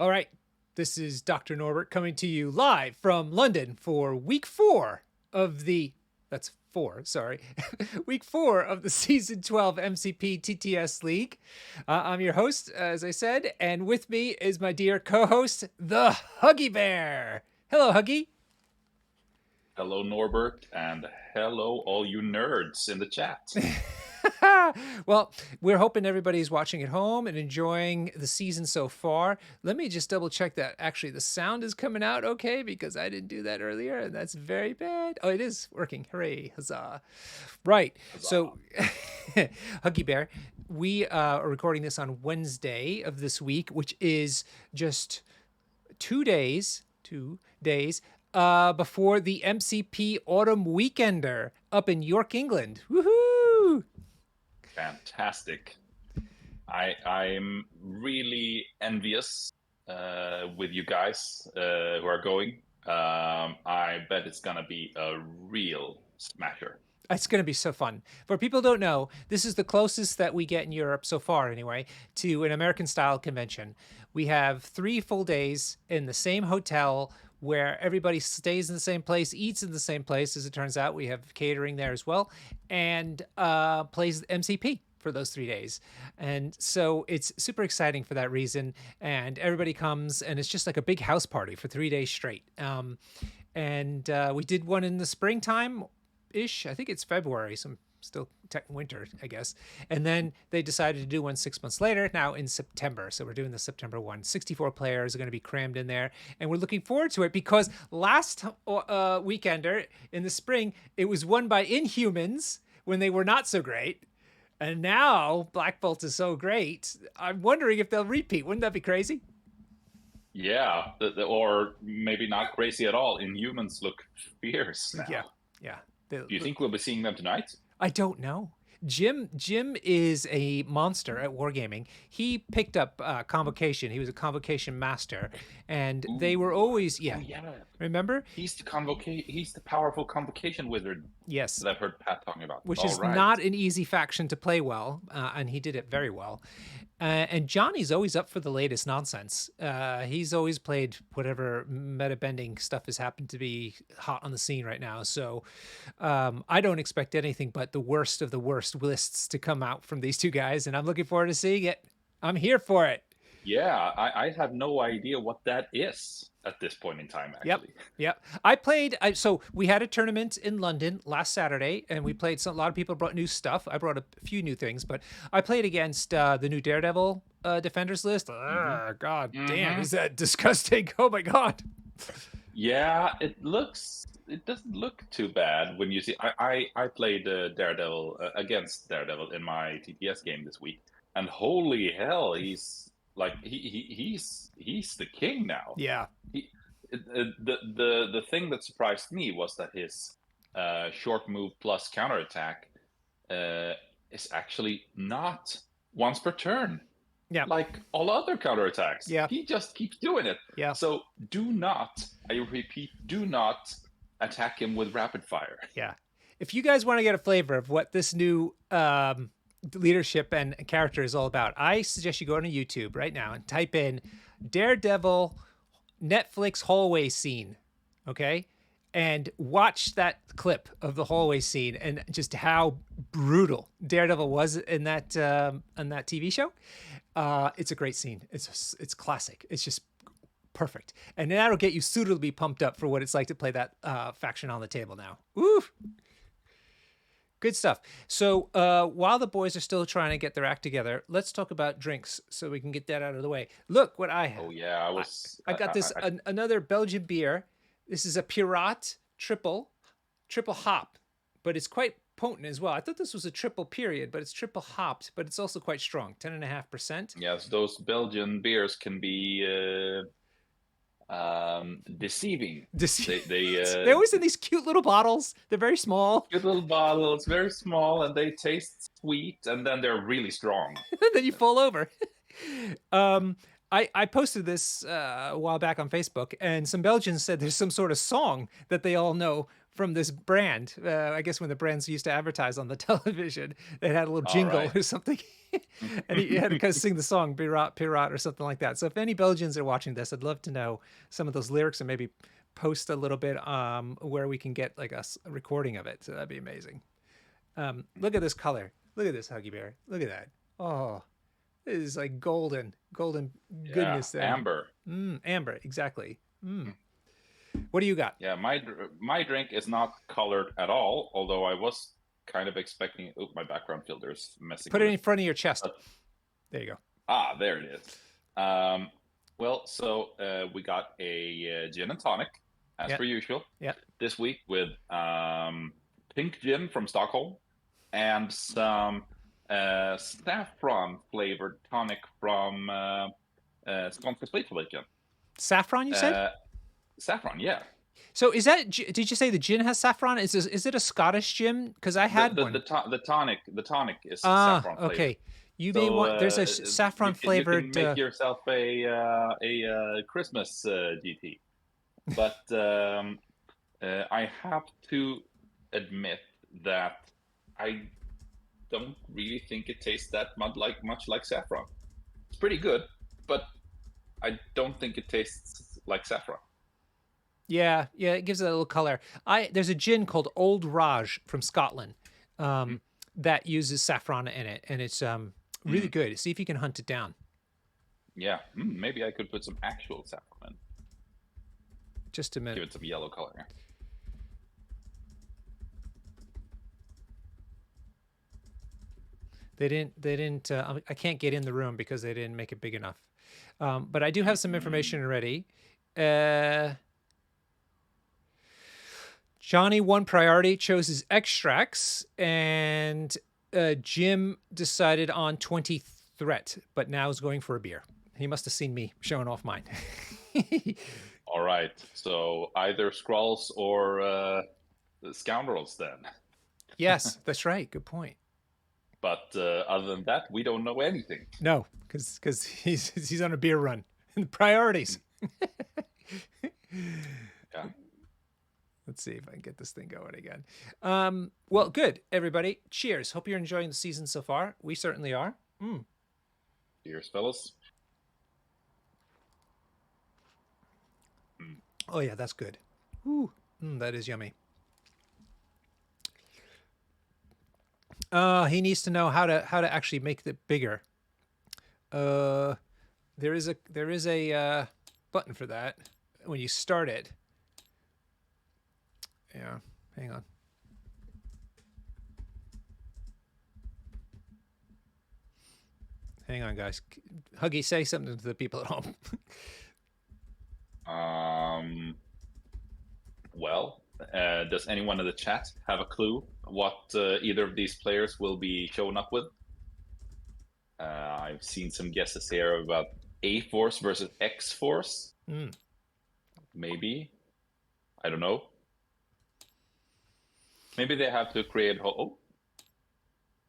All right, this is Dr. Norbert coming to you live from London for week 4 of the, that's 4, sorry, week 4 of the season 12 MCP TTS League. I'm your host, as I said, and with me is my dear co-host, the Huggy Bear. Hello, Huggy. Hello, Norbert, and hello, all you nerds in the chat. Well, we're hoping everybody's watching at home and enjoying the season so far. Let me just double check that actually the sound is coming out okay, because I didn't do that earlier and that's very bad. Oh, it is working. Hooray, huzzah. Right. Huzzah. So Huggy Bear, we are recording this on Wednesday of this week, which is just 2 days before the MCP Autumn Weekender up in York, England. Woohoo! Fantastic. I'm really envious with you guys who are going. I bet it's gonna be a real smasher. It's going to be so fun. For people who don't know, this is the closest that we get in Europe so far, anyway, to an American-style convention. We have 3 full days in the same hotel where everybody stays in the same place, eats in the same place, as it turns out. We have catering there as well, and plays MCP for those 3 days. And so it's super exciting for that reason. And everybody comes, and it's just like a big house party for 3 days straight. And we did one in the springtime, I think it's February, so still winter, I guess. And then they decided to do one 6 months later, now in September. So we're doing the September one. 64 players are going to be crammed in there. And we're looking forward to it because last weekender in the spring, it was won by Inhumans when they were not so great. And now Black Bolt is so great. I'm wondering if they'll repeat. Wouldn't that be crazy? Yeah, or maybe not crazy at all. Inhumans look fierce now. Yeah. Do you think we'll be seeing them tonight? I don't know. Jim is a monster at wargaming. He picked up Convocation. He was a Convocation master, and they were always Remember? He's the powerful Convocation wizard. Yes, that I've heard Pat talking about. Which is not an easy faction to play well, and he did it very well. And Johnny's always up for the latest nonsense. He's always played whatever meta-bending stuff has happened to be hot on the scene right now. So I don't expect anything but the worst of the worst lists to come out from these two guys, and I'm looking forward to seeing it. I'm here for it. Yeah, I have no idea what that is at this point in time, actually. Yep. I played, so we had a tournament in London last Saturday, and we played, a lot of people brought new stuff. I brought a few new things, but I played against the new Daredevil Defenders list. God damn, is that disgusting? Oh my God. Yeah, it doesn't look too bad when you see, I played Daredevil against Daredevil in my TTS game this week, and holy hell, he's the king now. Yeah. The thing that surprised me was that his short move plus counterattack is actually not once per turn. Yeah. Like all other counterattacks. Yeah. He just keeps doing it. Yeah. So do not, I repeat, do not attack him with rapid fire. Yeah. If you guys want to get a flavor of what this new leadership and character is all about, I suggest you go to YouTube right now and type in Daredevil Netflix hallway scene, okay? And watch that clip of the hallway scene and just how brutal Daredevil was in that TV show. It's a great scene. It's classic. It's just perfect. And that'll get you suitably pumped up for what it's like to play that faction on the table now. Woo! Good stuff. So while the boys are still trying to get their act together, let's talk about drinks so we can get that out of the way. Look what I have. Oh yeah, I got this another Belgian beer. This is a Pirat triple hop, but it's quite potent as well. I thought this was a triple period, but it's triple hopped, but it's also quite strong, 10.5%. Yes, those Belgian beers can be deceiving. They're always in these cute little bottles. They're very small. Cute little bottles, very small, and they taste sweet, and then they're really strong. Then you fall over. I posted this a while back on Facebook, and some Belgians said there's some sort of song that they all know from this brand. I guess when the brands used to advertise on the television, they had a little All jingle right. or something, and he had to kind of sing the song "Pirat Pirat" or something like that. So if any Belgians are watching this, I'd love to know some of those lyrics and maybe post a little bit where we can get like a recording of it. So that'd be amazing. Look at this color. Look at this Huggy Bear. Look at that. Oh, it is like golden Yeah, goodness there. amber. Amber, exactly. What do you got? Yeah, my drink is not colored at all, although I was kind of expecting. Oh, my background filter is messing Put with it it. in front of your chest. There you go. There it is. Well, so we got a gin and tonic, as Yep. per usual, Yep. this week with pink gin from Stockholm and some saffron flavored tonic from Skånska Spritfabriken. Saffron, you said? Saffron, yeah. So is that? Did you say the gin has saffron? Is it a Scottish gin? Because I had one. The tonic is Ah, saffron flavored. okay. You may So want. There's a saffron you flavored. can make yourself a Christmas GT, but I have to admit that I don't really think it tastes that much like saffron. It's pretty good, but I don't think it tastes like saffron. Yeah, it gives it a little color. There's a gin called Old Raj from Scotland that uses saffron in it, and it's really good. See if you can hunt it down. Yeah, maybe I could put some actual saffron in. Just a minute. Give it some yellow color. They didn't. I can't get in the room because they didn't make it big enough. But I do have some information already. Johnny won priority, chose his extracts, and Jim decided on 20 threat, but now is going for a beer. He must have seen me showing off mine. All right, so either Skrulls or Scoundrels then. Yes, that's right. Good point. But other than that, we don't know anything. No, because he's on a beer run. Priorities. Yeah. Let's see if I can get this thing going again. Well, good, everybody. Cheers. Hope you're enjoying the season so far. We certainly are. Cheers, fellas. Oh yeah, that's good. Ooh, that is yummy. He needs to know how to actually make it bigger. There is a button for that when you start it. Yeah, hang on. Hang on, guys. Huggy, say something to the people at home. Well, does anyone in the chat have a clue what either of these players will be showing up with? I've seen some guesses here about A-Force versus X-Force. Maybe. I don't know. Maybe they have to create... Oh,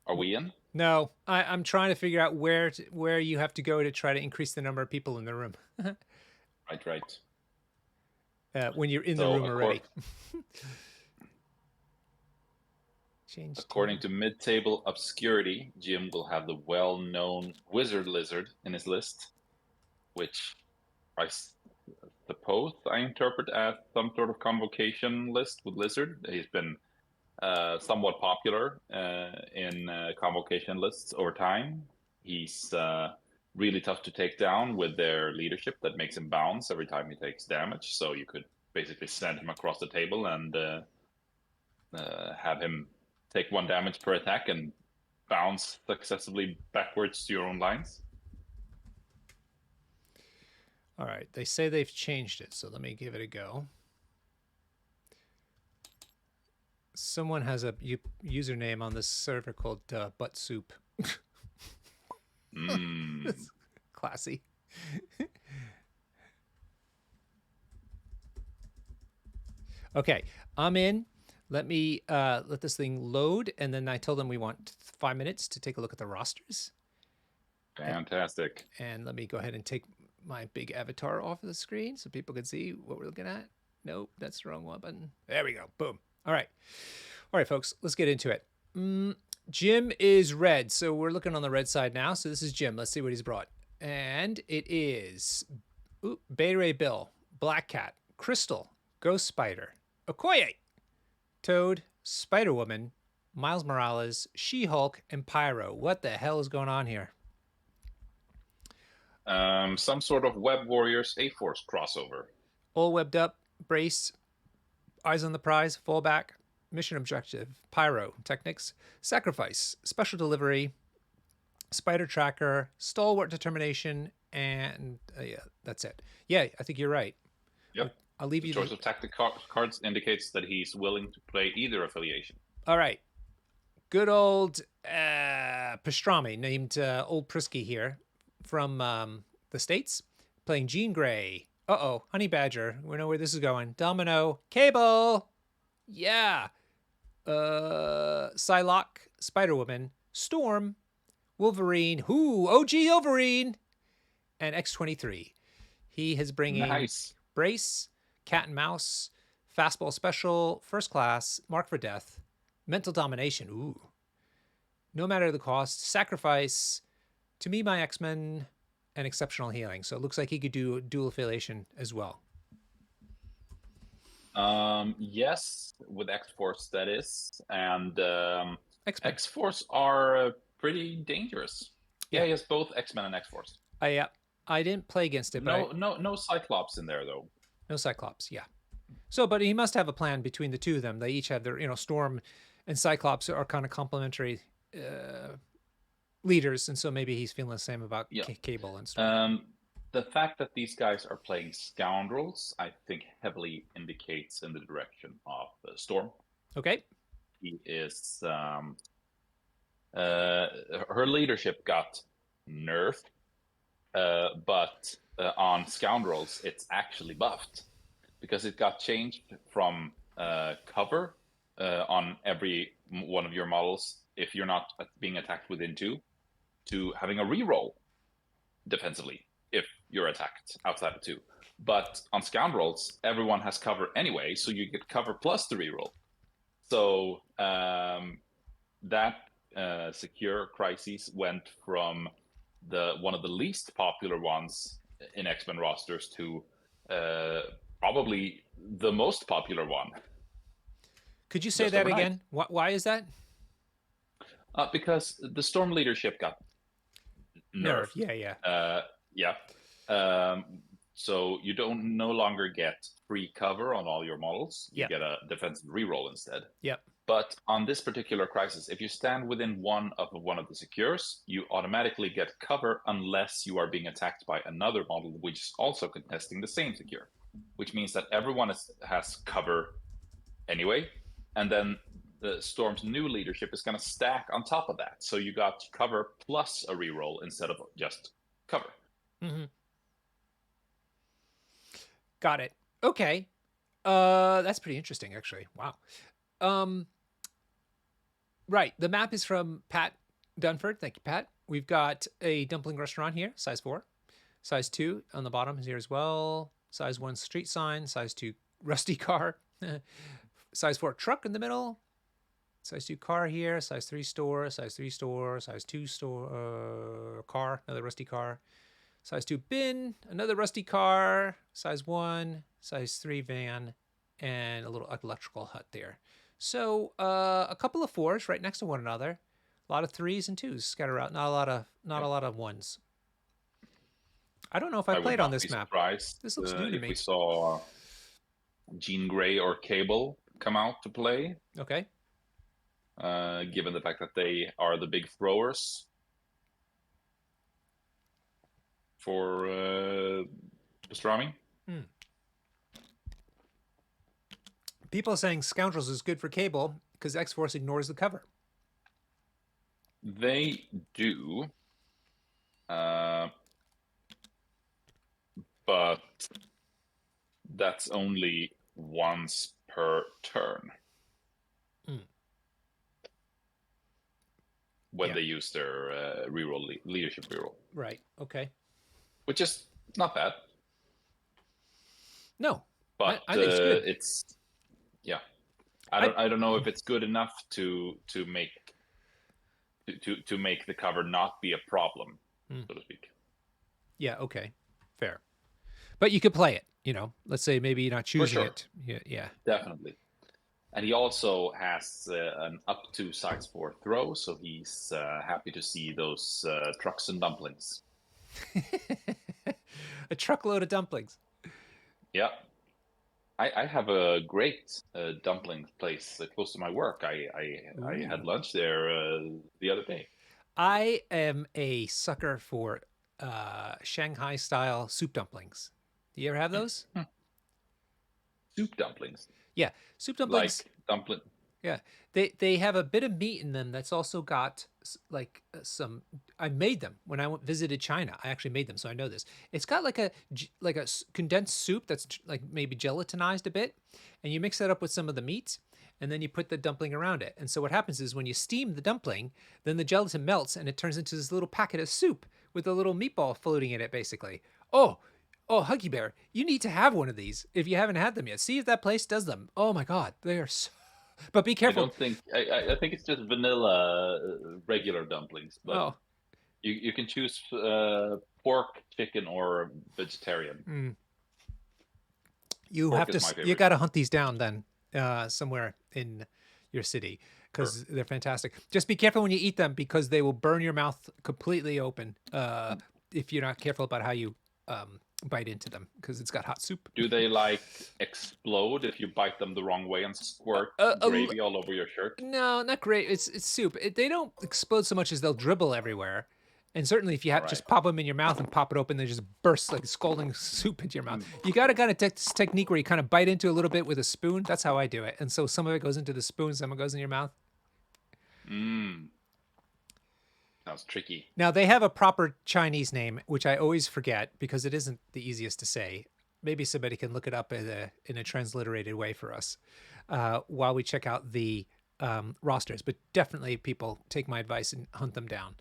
are we in? No, I'm trying to figure out where you have to go to try to increase the number of people in the room. Right. When you're in the room already. According to mid-table obscurity, Jim will have the well-known Wizard Lizard in his list, which I suppose I interpret as some sort of convocation list with Lizard. He's been somewhat popular in convocation lists over time. He's really tough to take down with their leadership that makes him bounce every time he takes damage. So you could basically send him across the table and have him take 1 damage per attack and bounce successively backwards to your own lines. All right, they say they've changed it, so let me give it a go. Someone has a username on this server called Butt Soup. That's classy. Okay, I'm in. Let me let this thing load, and then I told them we want 5 minutes to take a look at the rosters. Fantastic. And let me go ahead and take my big avatar off of the screen so people can see what we're looking at. Nope, that's the wrong one button. There we go. Boom. All right. All right, folks, let's get into it. Jim is red, so we're looking on the red side now. So this is Jim. Let's see what he's brought. And it is Bay Ray Bill, Black Cat, Crystal, Ghost Spider, Okoye, Toad, Spider Woman, Miles Morales, She-Hulk, and Pyro. What the hell is going on here? Some sort of Web Warriors A-Force crossover. All webbed up, brace, eyes on the prize, fallback, mission objective, Pyro, technics, sacrifice, special delivery, spider tracker, stalwart determination, and yeah, that's it. Yeah, I think you're right. Yep. I'll leave The you. choice of tactic cards indicates that he's willing to play either affiliation. All right. Good old Pastrami, named Old Prisky here from the States, playing Jean Grey. Uh-oh, Honey Badger. We know where this is going. Domino, Cable. Yeah. Psylocke, Spider-Woman, Storm, Wolverine, OG Wolverine, and X-23. He is bringing Brace, Cat and Mouse, Fastball Special, First Class, Mark for Death, Mental Domination, no matter the cost, Sacrifice, To Me My X-Men, and Exceptional Healing. So it looks like he could do dual affiliation as well. Yes, with X-Force that is, and X-Force are pretty dangerous. Yeah, he has both X-Men and X-Force. I didn't play against it, but no Cyclops in there though. No Cyclops, yeah. So, but he must have a plan between the two of them. They each have their, Storm and Cyclops are kind of complementary leaders, and so maybe he's feeling the same about Cable and Storm. The fact that these guys are playing scoundrels, I think, heavily indicates in the direction of Storm. Okay. He is her leadership got nerfed, but on scoundrels it's actually buffed because it got changed from cover on every one of your models if you're not being attacked within 2 to having a reroll defensively if you're attacked outside of 2. But on scoundrels, everyone has cover anyway, so you get cover plus the reroll. So that secure crises went from one of the least popular ones in X-Men rosters to probably the most popular one. Could you say that again? Why is that? Because the Storm leadership got nerfed. Yeah. So you don't no longer get free cover on all your models. You get a defensive reroll instead. Yep. But on this particular crisis, if you stand within one of the secures, you automatically get cover unless you are being attacked by another model which is also contesting the same secure, which means that everyone has cover anyway, and then the Storm's new leadership is going to stack on top of that. So you got cover plus a reroll instead of just cover. Mm-hmm. Got it. Okay. That's pretty interesting, actually. Wow. Right. The map is from Pat Dunford. Thank you, Pat. We've got a dumpling restaurant here, size 4. Size 2 on the bottom is here as well. Size 1 street sign. Size 2 rusty car. Size 4 truck in the middle. Size 2 car here. Size 3 store. Size 3 store. Size 2 store car. Another rusty car. Size 2 bin. Another rusty car. Size 1. Size 3 van. And a little electrical hut there. So a couple of 4s right next to one another. A lot of 3s and 2s scattered out. Not a lot of 1s. I don't know if I played on this map. This looks new to me. If we saw Jean Grey or Cable come out to play. Okay. Given the fact that they are the big throwers for Pastrami. People are saying Scoundrels is good for Cable because X-Force ignores the cover. They do. But that's only once per turn. When they use their reroll, leadership reroll. Right. Okay. Which is Not bad, No, but I think it's good. it's yeah. I I don't know if it's good enough to make to make the cover not be a problem, mm, so to speak. yeah, okay, fair. But you could play it. Let's say maybe you're not For choosing sure, it. Yeah, yeah. definitely. And he also has an up to size 4 throw, so he's happy to see those trucks and dumplings. A truckload of dumplings. Yeah, I have a great dumpling place close to my work. I had Ooh. lunch there the other day. I am a sucker for Shanghai style soup dumplings. Do you ever have those? Hmm. Soup dumplings, Yeah, soup dumplings. like dumpling. Yeah, they have a bit of meat in them that's also got like some. I made them when I visited China. I actually made them, so I know this. It's got like a condensed soup that's like maybe gelatinized a bit, and you mix that up with some of the meat, and then you put the dumpling around it. And so what happens is when you steam the dumpling, then the gelatin melts and it turns into this little packet of soup with a little meatball floating in it, basically. Oh, oh, Huggy Bear, you need to have one of these if you haven't had them yet. See if that place does them. Oh my God, they are so. But be I careful. don't think I think it's just vanilla regular dumplings, but Oh, you can choose pork, chicken, or vegetarian. mm. You Pork have is to. my You favorite. got to hunt these down then, somewhere in your city Sure. because they're fantastic. Just be careful when you eat them because they will burn your mouth completely open if you're not careful about how you bite into them because it's got hot soup. Do they like explode if you bite them the wrong way and squirt Uh, a l- gravy all over your shirt? no, not great. It's soup. They don't explode so much as they'll dribble everywhere. And certainly, if you All have right. just pop them in your mouth and pop it open, they just burst like scalding soup into your mouth. Mm. You got to kind of technique where you kind of bite into a little bit with a spoon. That's how I do it. And so some of it goes into the spoon, some of it goes in your mouth. Mm. Sounds tricky. Now they have a proper Chinese name, which I always forget because it isn't the easiest to say. Maybe somebody can look it up in a transliterated way for us while we check out the rosters. But definitely, people take my advice and hunt them down.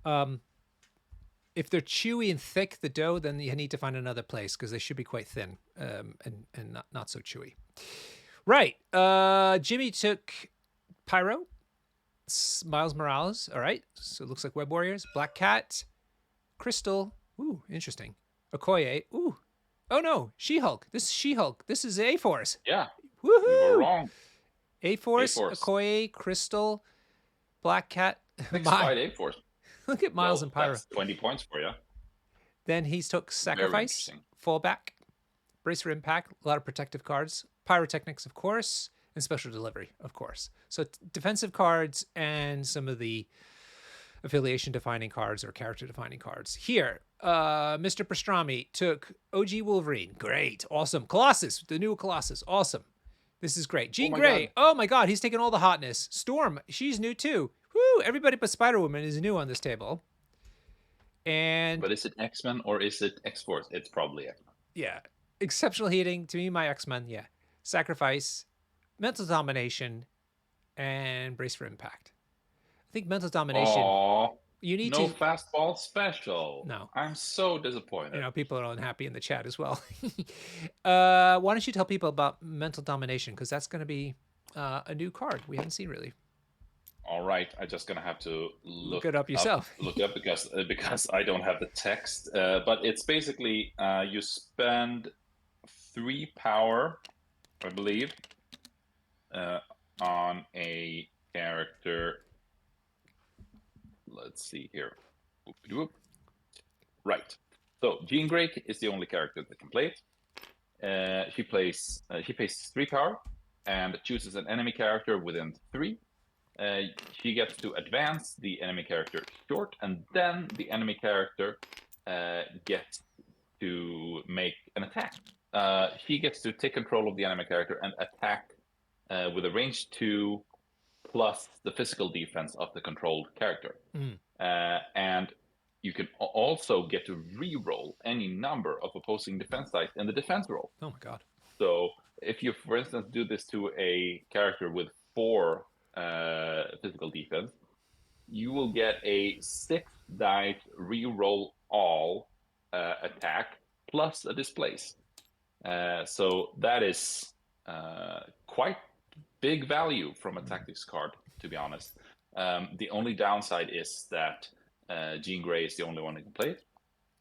Um, if they're chewy and thick, the dough, then you need to find another place because they should be quite thin and not so chewy. Right. Jimmy took Pyro. Miles Morales. All right. So it looks like Web Warriors. Black Cat. Crystal. Ooh, interesting. Okoye. Ooh. Oh no, She-Hulk. This is She-Hulk. This is A-Force. Yeah, you were Woohoo! wrong. A-Force, A-Force. Okoye, Crystal, Black Cat. Next fight, A-Force. Look at Miles and Well, Pyro. that's 20 points for you. Then he's took Very Sacrifice, interesting. Fallback, Brace for Impact, a lot of protective cards, Pyrotechnics, of course, and Special Delivery, of course. So defensive cards and some of the affiliation defining cards or character defining cards. Here, Mr. Pastrami took OG Wolverine. Great. Awesome. Colossus, the new Colossus. Awesome. This is great. Jean my Grey. God. Oh my God, he's taking all the hotness. Storm, she's new too. Woo! Everybody but Spider Woman is new on this table. And But is it X-Men or is it X-Force? It's probably X-Men. yeah, exceptional heating to me. My X-Men. Yeah, Sacrifice, Mental Domination, and Brace for Impact. I think Mental Domination. Aww. You need No to. fastball special. No, I'm so disappointed. people are unhappy in the chat as well. Why don't you tell people about Mental Domination? Because that's going to be a new card we haven't seen really. All right, I'm just gonna have to Look it up yourself. Look up because I don't have the text. But it's basically you spend 3 power, I believe, on a character. Let's see here. Whoop-de-whoop. Right. So Jean Grey is the only character that can play it. She pays 3 power and chooses an enemy character within 3. She gets to advance the enemy character short, and then the enemy character gets to make an attack. She gets to take control of the enemy character and attack with a range 2 plus the physical defense of the controlled character. Mm. And you can also get to re-roll any number of opposing defense dice in the defense roll. Oh my God. So if you, for instance, do this to a character with 4 physical defense, you will get a 6 dice re-roll all attack plus a displace. So that is quite big value from a tactics card, to be honest. The only downside is that Jean Grey is the only one who can play it.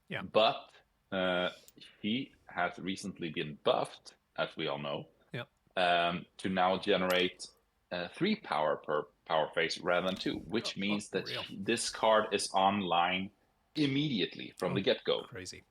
Yeah. But he has recently been buffed, as we all know, to now generate 3 power per power phase rather than 2, which means that this card is online immediately from the get-go. Crazy.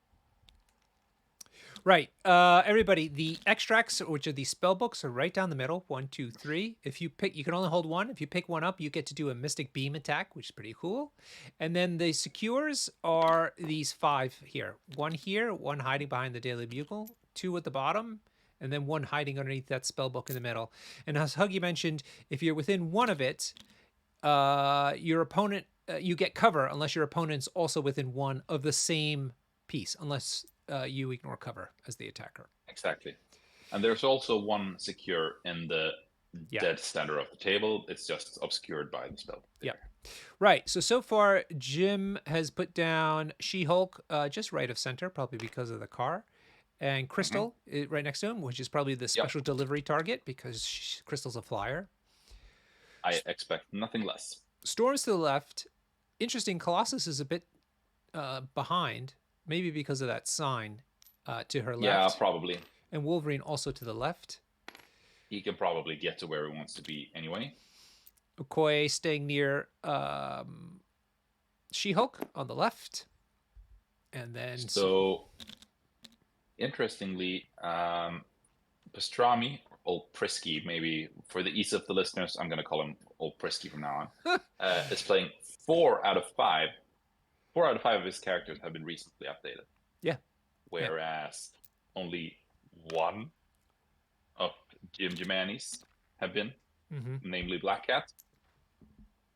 Right. Everybody, the extracts, which are the spell books, are right down the middle. 1, 2, 3. If you pick, you can only hold one. If you pick one up, you get to do a Mystic Beam attack, which is pretty cool. And then the secures are these 5 here. 1 here, 1 hiding behind the Daily Bugle, 2 at the bottom, and then 1 hiding underneath that spell book in the middle. And as Huggy mentioned, if you're within one of it, your opponent, you get cover unless your opponent's also within one of the same piece, unless you ignore cover as the attacker. Exactly. And there's also 1 secure in the dead center of the table. It's just obscured by the spell. Yeah. Right. So far, Jim has put down She-Hulk just right of center, probably because of the car. And Crystal right next to him, which is probably the special delivery target because Crystal's a flyer. I expect nothing less. Storm's to the left. Interesting, Colossus is a bit behind, maybe because of that sign to her left. Yeah, probably. And Wolverine also to the left. He can probably get to where he wants to be anyway. Okoye staying near She-Hulk on the left. And then... So, interestingly, Pastrami, Old Prisky, maybe for the ease of the listeners, I'm going to call him Old Prisky from now on, is playing 4 out of 5. 4 out of 5 of his characters have been recently updated. Yeah. Whereas only 1 of Jim Jimani's have been, namely Black Cat,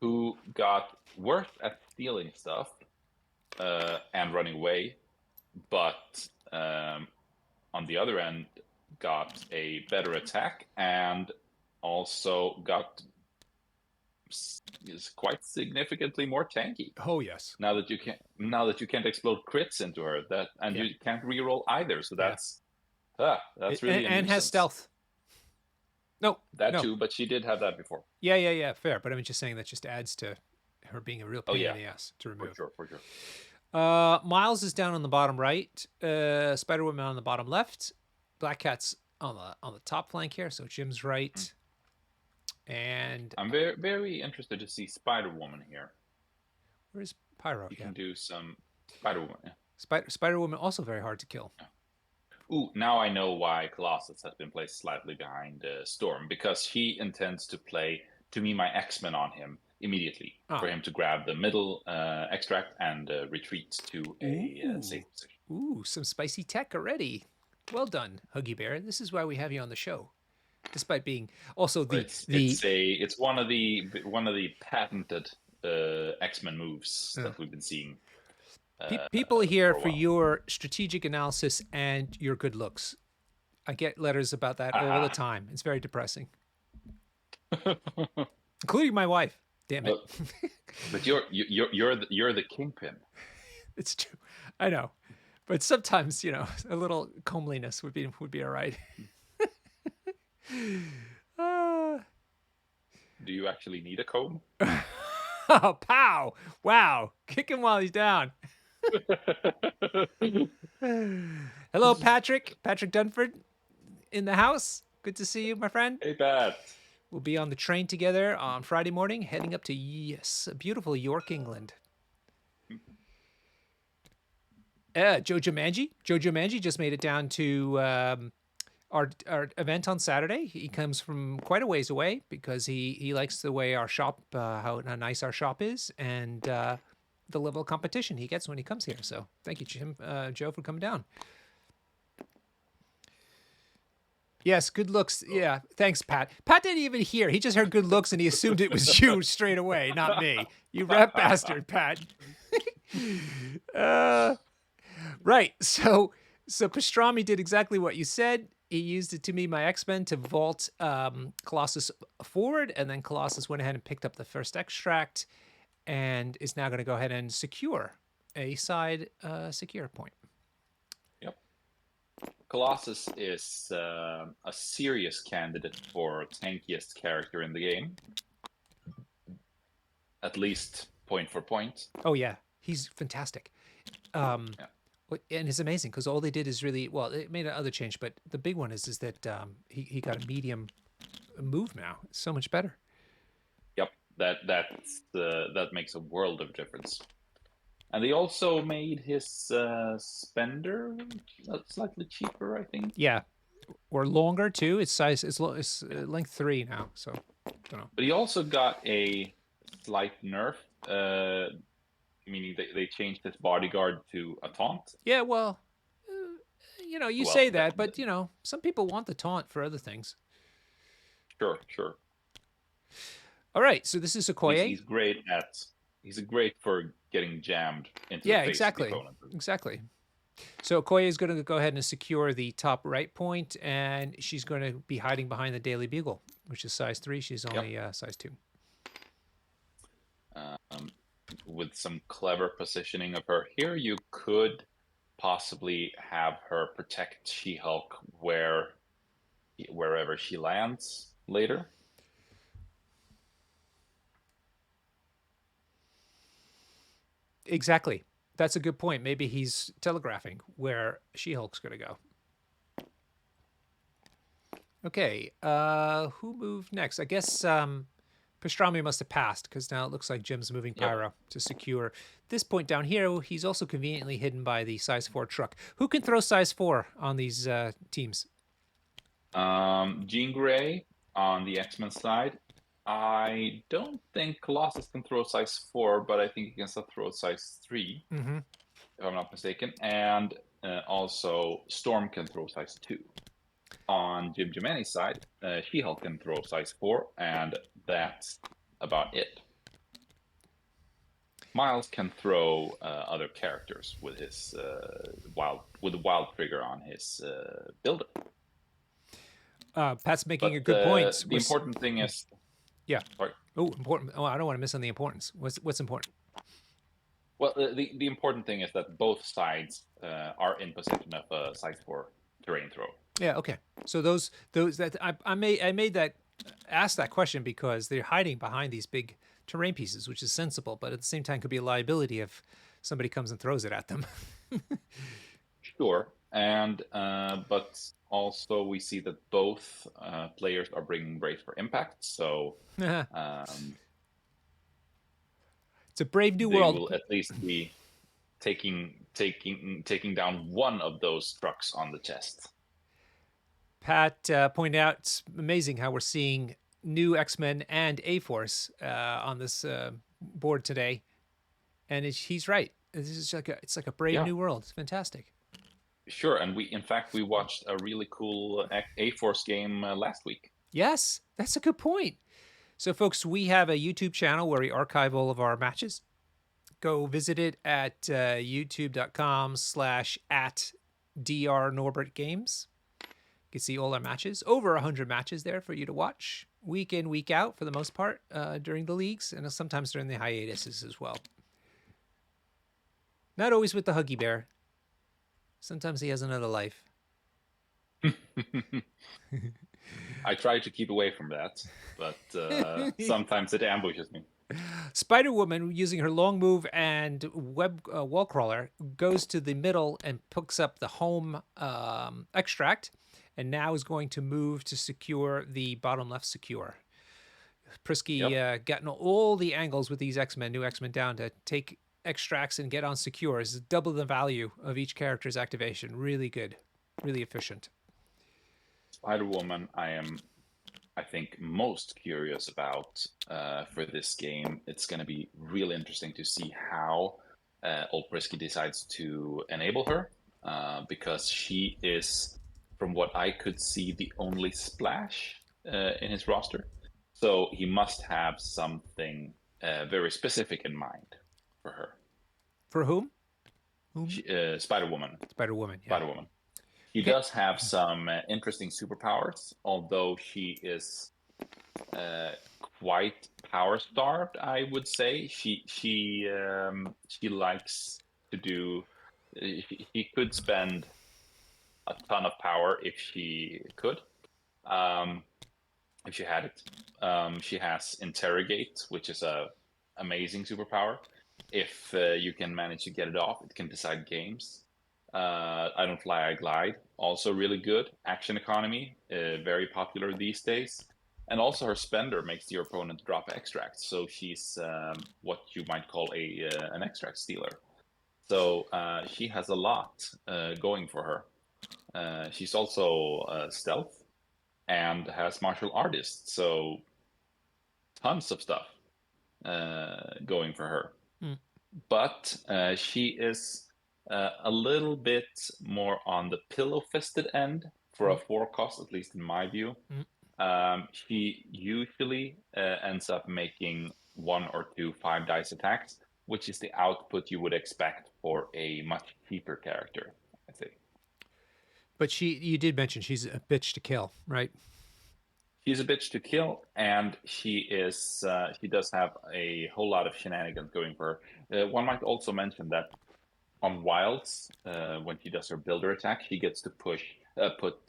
who got worse at stealing stuff and running away, but on the other end got a better attack and also is quite significantly more tanky. Oh yes. Now that you can't explode crits into her, you can't reroll either. So that's really and has stealth. No, too, but she did have that before. Yeah, fair. But I'm just saying that just adds to her being a real pain in the ass to remove. For sure. Miles is down on the bottom right. Spider-Woman on the bottom left. Black Cat's on the top flank here, so Jim's right. And I'm very, very interested to see Spider-Woman here. Where's Pyro? You can do some Spider-Woman. Yeah. Spider-Woman also very hard to kill. Yeah. Ooh, now I know why Colossus has been placed slightly behind Storm, because he intends to play To Me My X-Men on him immediately for him to grab the middle extract and retreat to a safe position. Ooh, some spicy tech already. Well done, Huggy Bear. This is why we have you on the show, despite being also it's one of the patented X-Men moves that we've been seeing. People here for your strategic analysis and your good looks. I get letters about that all the time. It's very depressing, including my wife. Damn it! But you're the kingpin. It's true. I know, but sometimes a little comeliness would be all right. Do you actually need a comb? Oh, pow! Wow! Kick him while he's down. Hello, Patrick. Patrick Dunford in the house. Good to see you, my friend. Hey, Pat. We'll be on the train together on Friday morning, heading up to beautiful York, England. Joe Jumanji just made it down to our event on Saturday. He comes from quite a ways away because he likes the way our shop, how nice our shop is, and the level of competition he gets when he comes here. So thank you, Joe, for coming down. Yes, good looks. Yeah, thanks, Pat. Pat didn't even hear. He just heard good looks and he assumed it was you straight away, not me. You rep bastard, Pat. Right. So Pastrami did exactly what you said. He used it To Me My X-Men to vault Colossus forward, and then Colossus went ahead and picked up the first extract and is now going to go ahead and secure a side secure point. Yep. Colossus is a serious candidate for tankiest character in the game, at least point for point. Oh yeah, he's fantastic. Um, Yeah. and it's amazing because all they did is really well. It made another change, but the big one is that he got a medium move now. It's so much better. Yep, that makes a world of difference. And they also made his spender slightly cheaper, I think. Yeah, or longer too. It's size. It's length 3 now. So don't know. But he also got a slight nerf, meaning they changed his bodyguard to a taunt. Yeah, well, you Well, say that, but some people want the taunt for other things. sure. All right, so this is Okoye. He's great for getting jammed into Yeah, the face of the exactly, opponent. exactly. So Okoye is going to go ahead and secure the top right point, and she's going to be hiding behind the Daily Bugle, which is size 3. She's only size 2. With some clever positioning of her here, you could possibly have her protect She-Hulk wherever she lands later. Exactly. That's a good point. Maybe he's telegraphing where She-Hulk's going to go. Okay, who moved next? I guess Pastrami must have passed because now it looks like Jim's moving Pyro to secure this point down here. He's also conveniently hidden by the size 4 truck. Who can throw size 4 on these teams? Jean Grey on the X-Men side. I don't think Colossus can throw size 4, but I think he can still throw size 3, if I'm not mistaken. And also Storm can throw size 2. On Jim Jimani's side, She-Hulk can throw size 4, and that's about it. Miles can throw other characters with his wild trigger on his builder. Pat's making a good point. The important thing is, sorry. Oh, important. Oh, I don't want to miss on the importance. What's important? Well, the important thing is that both sides are in possession of a size 4 terrain throw. Yeah. Okay. So those that I made that ask that question because they're hiding behind these big terrain pieces, which is sensible, but at the same time could be a liability if somebody comes and throws it at them. Sure, and but also we see that both players are bringing Brace for Impact, so it's a brave new they world. will at least be taking down one of those trucks on the chest. Pat pointed out it's amazing how we're seeing new X-Men and A-Force on this board today, and he's right. This is it's like a brave new world. It's fantastic. Sure, and we watched a really cool A-Force game last week. Yes, that's a good point. So, folks, we have a YouTube channel where we archive all of our matches. Go visit it at youtube.com/@drnorbertgames. You can see all our matches, over 100 matches there for you to watch, week in, week out for the most part, during the leagues, and sometimes during the hiatuses as well. Not always with the Huggy Bear. Sometimes he has another life. I try to keep away from that, but sometimes it ambushes me. Spider-Woman, using her long move and web wall crawler, goes to the middle and picks up the home extract, and now is going to move to secure the bottom left secure. Prisky gotten all the angles with these X-Men, new X-Men down to take extracts and get on secures. Double the value of each character's activation. Really good. Really efficient. Spider-Woman, I think, most curious about for this game. It's going to be really interesting to see how Old Prisky decides to enable her, because she is, from what I could see, the only splash in his roster. So he must have something very specific in mind for her. For whom? Spider-Woman. Spider-Woman, yeah. Spider-Woman. She does have some interesting superpowers, although she is quite power-starved, I would say. She likes to do... He could spend a ton of power if she could, um, if she had it. She has Interrogate, which is a amazing superpower. If you can manage to get it off, it can decide games. I Don't Fly, I Glide, also really good. Action Economy, very popular these days. And also her Spender makes your opponent drop extracts, so she's what you might call an extract stealer. So she has a lot going for her. She's also stealth and has martial artist, so tons of stuff going for her. Mm. But she is a little bit more on the pillow-fisted end for a Mm. 4 cost, at least in my view. Mm. She usually ends up making 1 or 2 5 dice attacks, which is the output you would expect for a much cheaper character, I think. But you did mention she's a bitch to kill, right? She's a bitch to kill, and she does have a whole lot of shenanigans going for her. One might also mention that on wilds, when she does her builder attack, she gets to put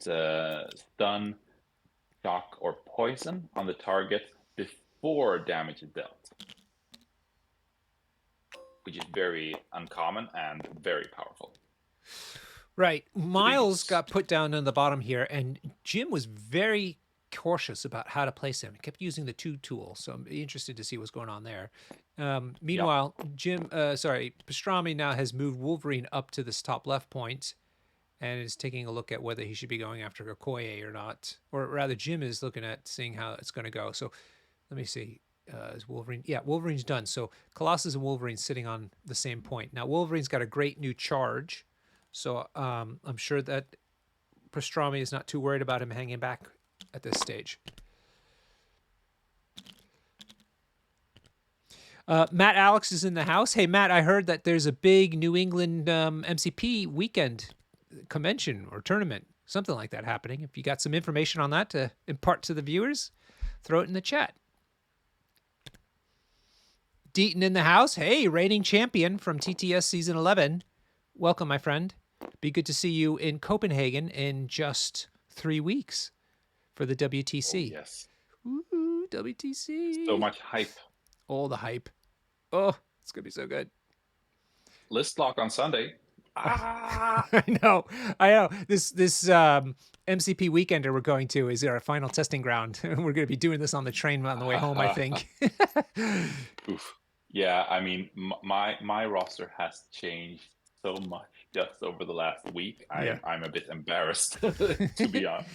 stun, shock, or poison on the target before damage is dealt, which is very uncommon and very powerful. Right. To Miles use. got put down on the bottom here, and Jim was very cautious about how to place him. He kept using the 2 tool, so I'm interested to see what's going on there. Yep. Meanwhile, Pastrami now has moved Wolverine up to this top left point and is taking a look at whether he should be going after Okoye or not. Or rather, Jim is looking at seeing how it's going to go. So let me see. Is Wolverine? Yeah, Wolverine's done. So Colossus and Wolverine sitting on the same point. Now, Wolverine's got a great new charge. So I'm sure that Pastrami is not too worried about him hanging back at this stage. Matt Alex is in the house. Hey, Matt, I heard that there's a big New England MCP weekend convention or tournament, something like that happening. If you got some information on that to impart to the viewers, throw it in the chat. Deaton in the house. Hey, reigning champion from TTS season 11. Welcome, my friend. Be good to see you in Copenhagen in just 3 weeks for the WTC. Oh, yes. Woo, WTC. So much hype. All the hype. Oh, it's going to be so good. List lock on Sunday. Ah! I know. This MCP weekender we're going to is our final testing ground. We're going to be doing this on the train on the way home, I think. Oof. Yeah, I mean, my roster has changed so much just over the last week. Yeah. I'm a bit embarrassed, to be honest.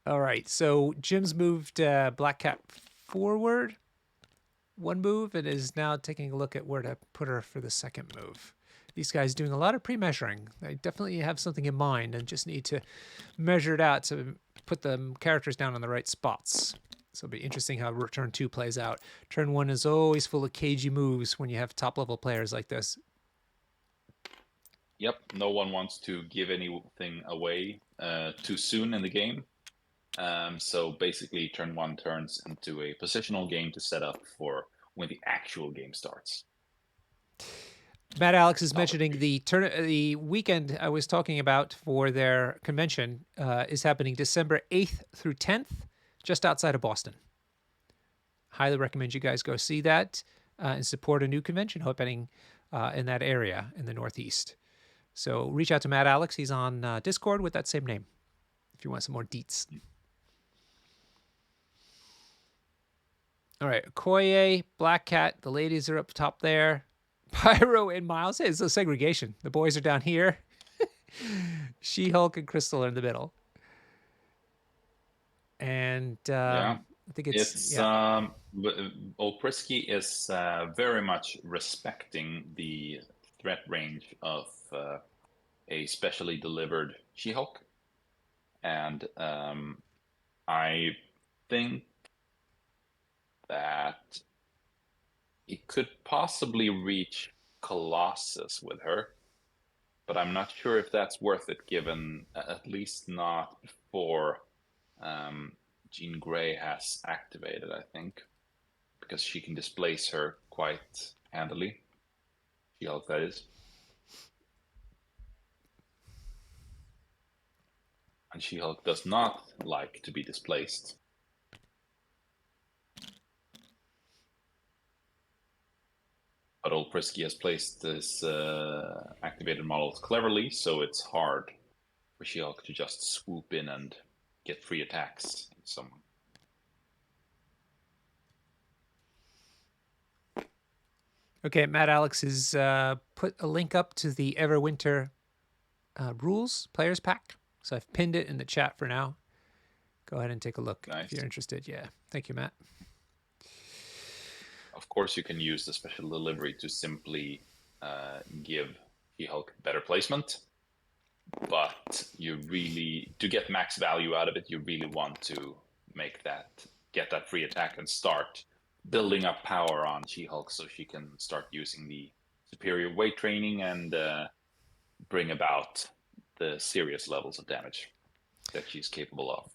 All right. So Jim's moved Black Cat forward 1 move and is now taking a look at where to put her for the 2nd move. These guys doing a lot of pre-measuring. They definitely have something in mind and just need to measure it out to put the characters down on the right spots. So it'll be interesting how turn 2 plays out. Turn 1 is always full of cagey moves when you have top-level players like this. Yep, no one wants to give anything away too soon in the game. So basically, turn 1 turns into a positional game to set up for when the actual game starts. Matt Alex is mentioning the weekend I was talking about for their convention is happening December 8th through 10th, just outside of Boston. Highly recommend you guys go see that and support a new convention happening in that area in the Northeast. So reach out to Matt Alex. He's on Discord with that same name if you want some more deets. All right, Okoye, Black Cat, the ladies are up top there. Pyro and Miles. Hey, it's a segregation. The boys are down here. She-Hulk and Crystal are in the middle. And Yeah, I think it's Oprisky is very much respecting the threat range of a specially delivered She-Hulk, and I think that it could possibly reach Colossus with her, but I'm not sure if that's worth it, given at least not before Jean Grey has activated, I think, because she can displace her quite handily. She-Hulk, that is. And She-Hulk does not like to be displaced. But old Prisky has placed his activated models cleverly, so it's hard for She-Hulk to just swoop in and get free attacks on someone. Okay, Matt Alex has put a link up to the Everwinter rules players pack. So I've pinned it in the chat for now. Go ahead and take a look Nice. if you're interested. Yeah. Thank you, Matt. Of course, you can use the special delivery to simply give She-Hulk better placement. But to get max value out of it, you really want to get that free attack and start building up power on She-Hulk so she can start using the superior weight training and bring about the serious levels of damage that she's capable of.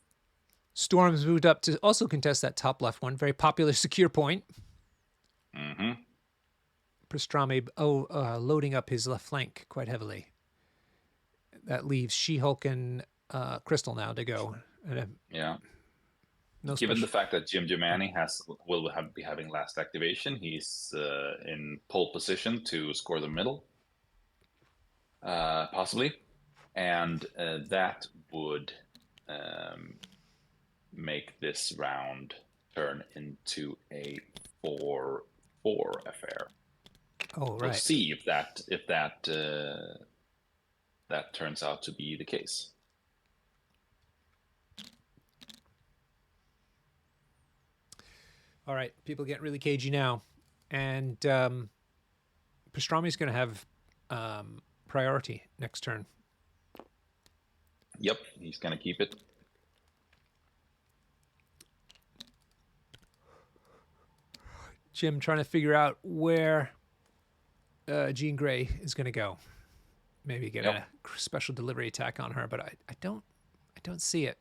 Storm's moved up to also contest that top left one. Very popular secure point. Mm-hmm. Pastrami loading up his left flank quite heavily. That leaves She-Hulk and Crystal now to go. Yeah. No Given the fact that Jim Jimani will be having last activation, he's in pole position to score the middle, possibly, and that would make this round turn into a 4-4 affair. Oh, right. We'll see if that turns out to be the case. All right, people getting really cagey now, and Pastrami's going to have priority next turn. Yep, he's going to keep it. Jim trying to figure out where Jean Grey is going to go. Maybe get a special delivery attack on her, but I don't see it.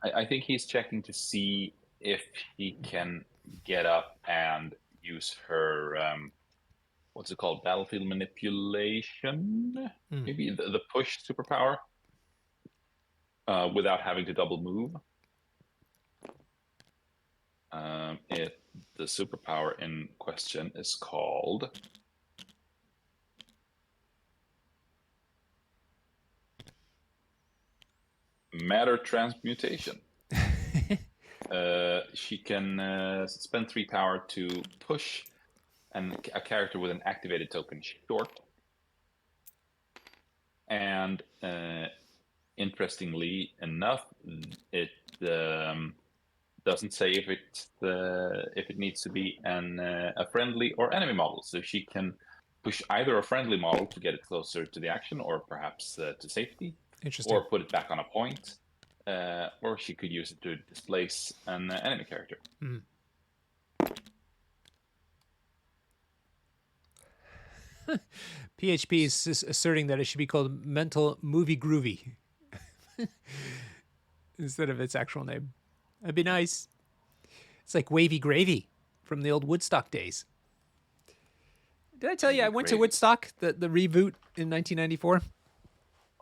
I think he's checking to see if he can get up and use her what's it called, battlefield manipulation, maybe the push superpower, without having to double move. The superpower in question is called matter transmutation. She can spend 3 power to push a character with an activated token short. And interestingly enough, it doesn't say if it needs to be a friendly or enemy model. So she can push either a friendly model to get it closer to the action, or perhaps to safety. Interesting. Or put it back on a point. Or she could use it to displace an enemy character. PHP is asserting that it should be called Mental Movie Groovy instead of its actual name. That'd be nice. It's like Wavy Gravy from the old Woodstock days. Did I tell you I went to Woodstock, the reboot in 1994?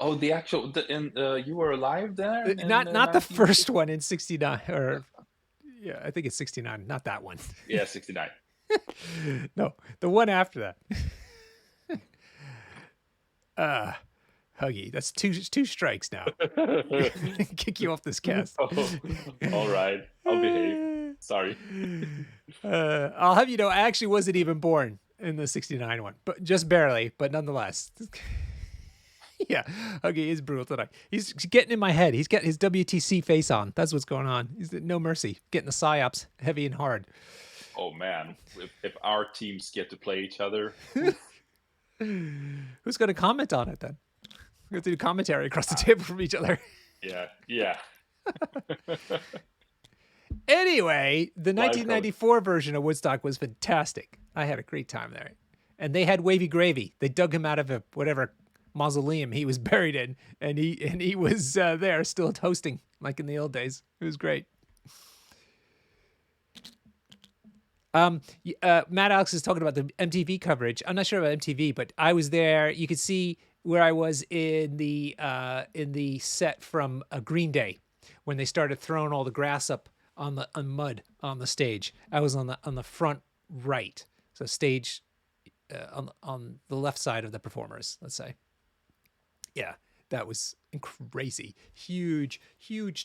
Oh, the actual, you were alive there? Not the first one in 69, or yeah, I think it's 69, not that one. Yeah, 69. No, the one after that. Huggy, that's two strikes now. Kick you off this cast. Oh, all right, I'll behave. Sorry. I'll have you know, I actually wasn't even born in the 69 one, but just barely, but nonetheless. Yeah, Huggy is brutal tonight. He's getting in my head. He's got his WTC face on. That's what's going on. He's no mercy, getting the psyops heavy and hard. Oh man, if our teams get to play each other. Who's going to comment on it then? We have to do commentary across the table from each other. Yeah. Anyway, the 1994 version of Woodstock was fantastic. I had a great time there. And they had Wavy Gravy. They dug him out of whatever mausoleum he was buried in, and he was there still hosting like in the old days. It was great. Matt Alex is talking about the MTV coverage. I'm not sure about MTV, but I was there. You could see where I was in the set from Green Day when they started throwing all the grass up on the mud on the stage. I was on the front right, so stage on the left side of the performers. Let's say, yeah, that was crazy. Huge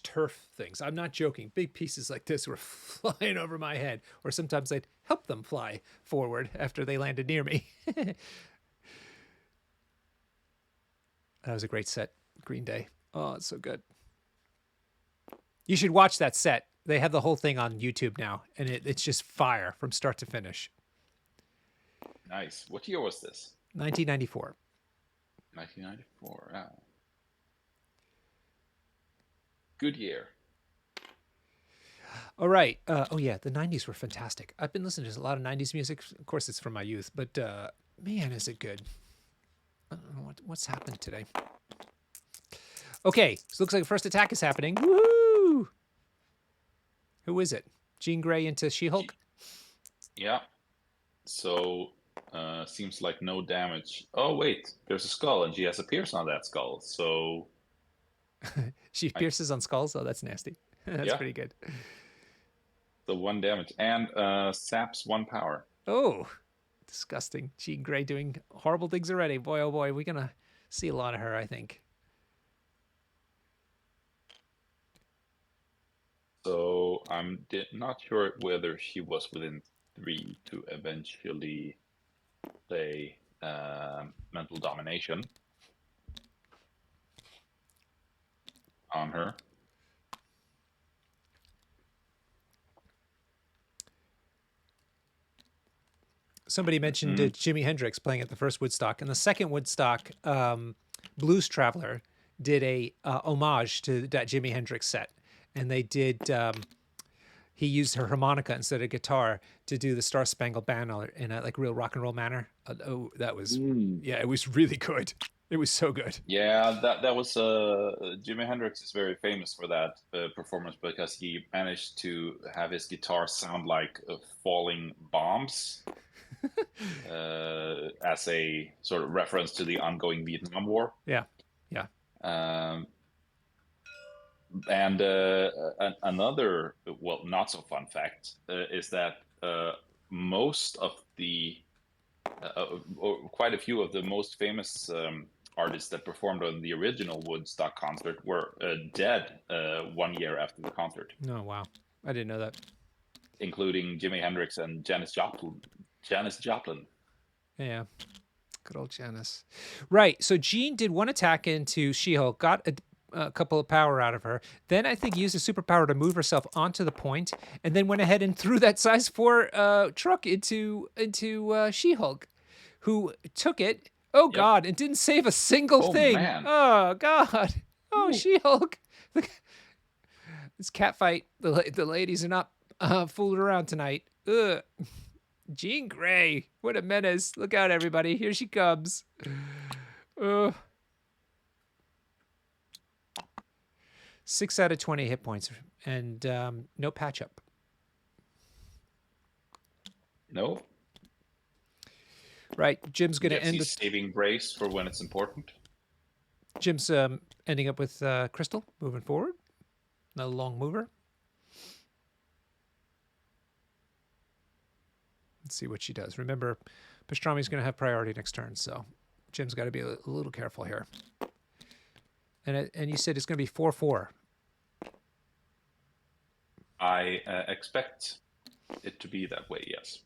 turf things. I'm not joking. Big pieces like this were flying over my head, or sometimes I'd help them fly forward after they landed near me. That was a great set, Green Day. Oh, it's so good. You should watch that set. They have the whole thing on YouTube now, and it's just fire from start to finish. Nice. What year was this? 1994. 1994. Ah. Good year. All right. Oh yeah, the '90s were fantastic. I've been listening to a lot of '90s music. Of course, it's from my youth, but man, is it good! I don't know what's happened today. Okay, so looks like the first attack is happening. Woohoo! Who is it? Jean Grey into She-Hulk? Yeah. So, seems like no damage. Oh, wait. There's a skull, and she has a pierce on that skull. So... She pierces on skulls? Oh, that's nasty. That's yeah. pretty good. So 1 damage. And saps 1 power. Oh, disgusting. Jean Grey doing horrible things already. Boy, oh boy, we're going to see a lot of her, I think. So I'm not sure whether she was within 3 to eventually play mental domination on her. Somebody mentioned Jimi Hendrix playing at the first Woodstock, and the second Woodstock, Blues Traveler did a homage to that Jimi Hendrix set, and they did. He used her harmonica instead of guitar to do the Star Spangled Banner in a like real rock and roll manner. Oh, that was yeah, it was really good. It was so good. Yeah, that was Jimi Hendrix is very famous for that performance because he managed to have his guitar sound like falling bombs. As a sort of reference to the ongoing Vietnam War. Yeah. And another, well, not so fun fact is that most of the, or quite a few of the most famous artists that performed on the original Woodstock concert were dead 1 year after the concert. Oh, wow. I didn't know that. Including Jimi Hendrix and Janis Joplin. Yeah. Good old Janice. Right. So Jean did 1 attack into She-Hulk, got a couple of power out of her. Then I think used a superpower to move herself onto the point, and then went ahead and threw that size 4 truck into She-Hulk, who took it. Oh, yep. God. It didn't save a single thing. Man. Oh, God. Oh, She-Hulk. This cat fight. The ladies are not fooling around tonight. Ugh. Jean Grey, what a menace. Look out, everybody. Here she comes. 6 out of 20 hit points and no patch up. No. Right. Jim's going to end with saving brace for when it's important. Jim's ending up with Crystal moving forward. Another long mover. Let's see what she does. Remember, Pastrami's going to have priority next turn, so Jim's got to be a little careful here. And you said it's going to be 4-4. I expect it to be that way, yes.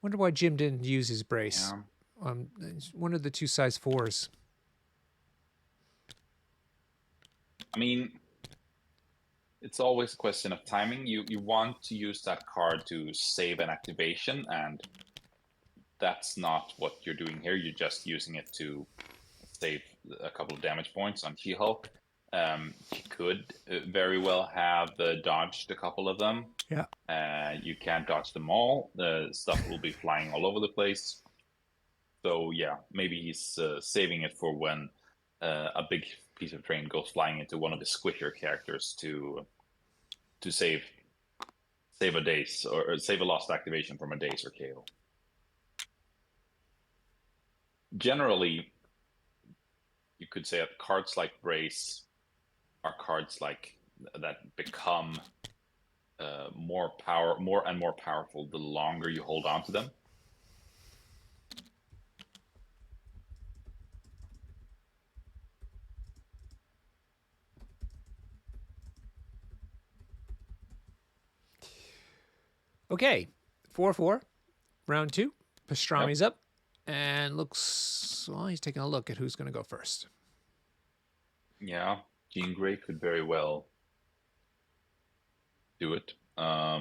Wonder why Jim didn't use his brace. Yeah. One of the 2 size 4s. I mean, it's always a question of timing. You want to use that card to save an activation, and that's not what you're doing here. You're just using it to save a couple of damage points on She-Hulk. She could very well have dodged a couple of them. Yeah. You can't dodge them all. The stuff will be flying all over the place. So yeah, maybe he's saving it for when a big piece of train goes flying into one of the squishier characters to save a daze or save a lost activation from a daze or KO. Generally, you could say that cards like Brace are cards like that become more and more powerful the longer you hold on to them. Okay, 4-4, round 2. Pastrami's up, and looks, well, he's taking a look at who's going to go first. Yeah, Jean Grey could very well do it. Her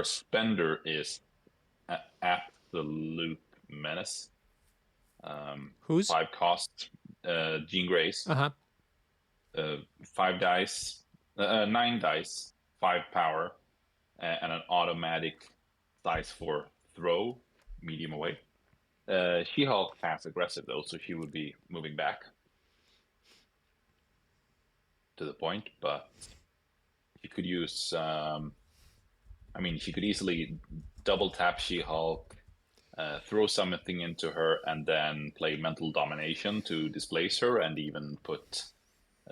spender is absolute menace. Who's? 5 cost, Jean Grey's. 5 dice, 9 dice, 5 power, and an automatic size 4 throw, medium away. She-Hulk has aggressive though, so she would be moving back to the point, but she could use. I mean, she could easily double tap She-Hulk, throw something into her, and then play mental domination to displace her, and even put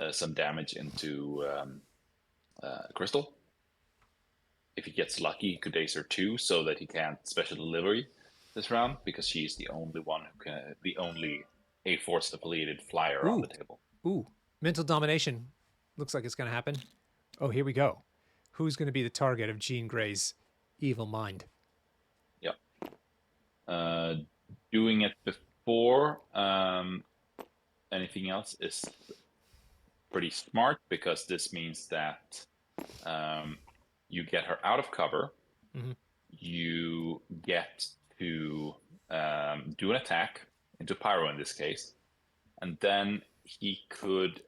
some damage into Crystal. If he gets lucky, he could daze her too, so that he can't special delivery this round, because she's the only one who can, the only A-Force affiliated flyer on the table. Ooh, mental domination. Looks like it's going to happen. Oh, here we go. Who's going to be the target of Jean Grey's evil mind? Yep. Doing it before anything else is pretty smart, because this means that you get her out of cover. Mm-hmm. You get to do an attack into Pyro in this case, and then he could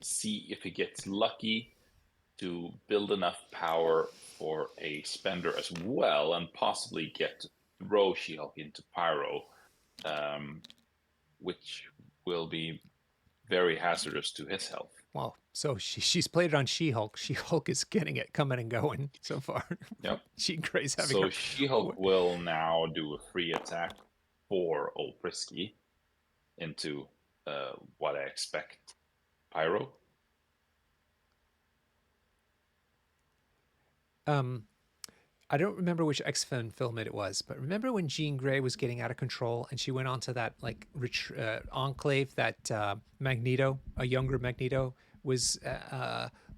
see if he gets lucky to build enough power for a spender as well, and possibly get to throw She-Hulk into Pyro, which will be very hazardous to his health. Wow. So she's played it on She-Hulk. She-Hulk is getting it coming and going so far. Yep. Jean Grey's having So She-Hulk will now do a free attack for Old Frisky into what I expect, Pyro. I don't remember which X-Men film it was, but remember when Jean Grey was getting out of control and she went onto that like enclave that Magneto, a younger Magneto, was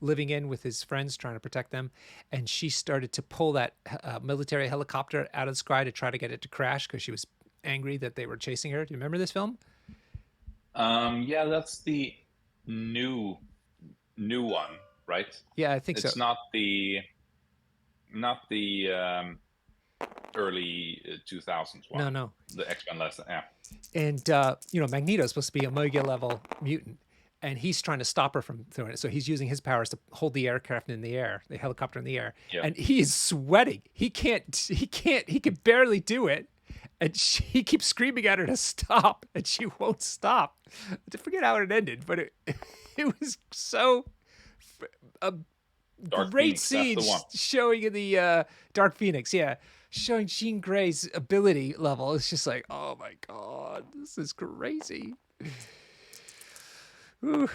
living in with his friends trying to protect them, and she started to pull that military helicopter out of the sky to try to get it to crash because she was angry that they were chasing her. Do you remember this film? Yeah, that's the new one, right? Yeah, I think it's so. Not the early 2000s one. No. The X-Men lesson, yeah. And Magneto's supposed to be a Omega level mutant, and he's trying to stop her from throwing it. So he's using his powers to hold the aircraft in the air, the helicopter in the air. Yeah. And he is sweating. He can barely do it. And he keeps screaming at her to stop, and she won't stop. I forget how it ended, but it was so Dark great Phoenix, scene that's the one. showing in the Dark Phoenix, yeah. Showing Jean Grey's ability level. It's just like, oh my God, this is crazy. Whew.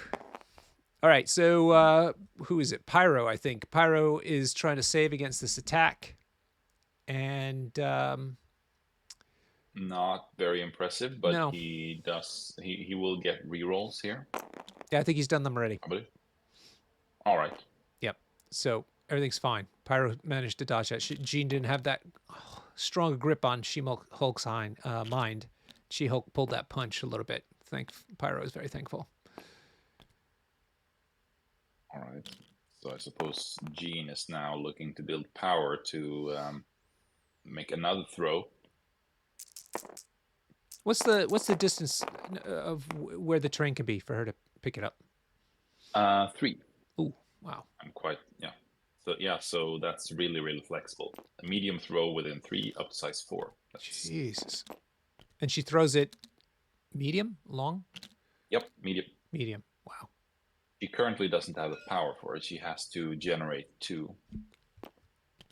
All right, so who is it? Pyro, I think. Pyro is trying to save against this attack. And not very impressive, but no. he does. He will get rerolls here. Yeah, I think he's done them already. Probably. All right. Yep. So everything's fine. Pyro managed to dodge that. Jean didn't have that strong grip on She-Hulk's mind. She-Hulk pulled that punch a little bit. Pyro is very thankful. All right. So I suppose Jean is now looking to build power to make another throw. What's the distance of where the train can be for her to pick it up? 3. Ooh, wow. I'm quite, yeah. So yeah, so that's really, really flexible. A medium throw within 3 up to size 4. Jesus. And she throws it medium, long? Yep, medium. Medium. Wow. She currently doesn't have the power for it. She has to generate 2.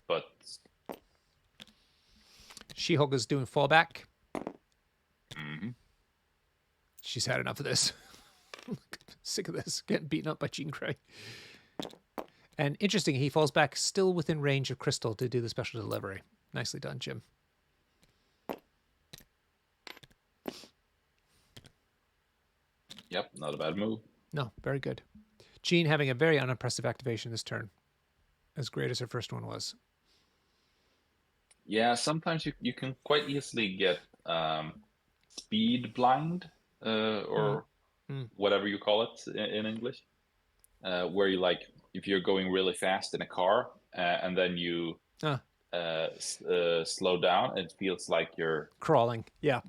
But She-Hulk is doing fallback. mhm. She's had enough of this. Sick of this. Getting beaten up by Jean Grey. And interesting, he falls back still within range of Crystal to do the special delivery. Nicely done, Jim. Yep, not a bad move. No, very good. Jean having a very unimpressive activation this turn. As great as her first one was. Yeah, sometimes you can quite easily get speed blind, or Mm. whatever you call it in English, where you like if you're going really fast in a car and then you slow down, it feels like you're Crawling. Yeah.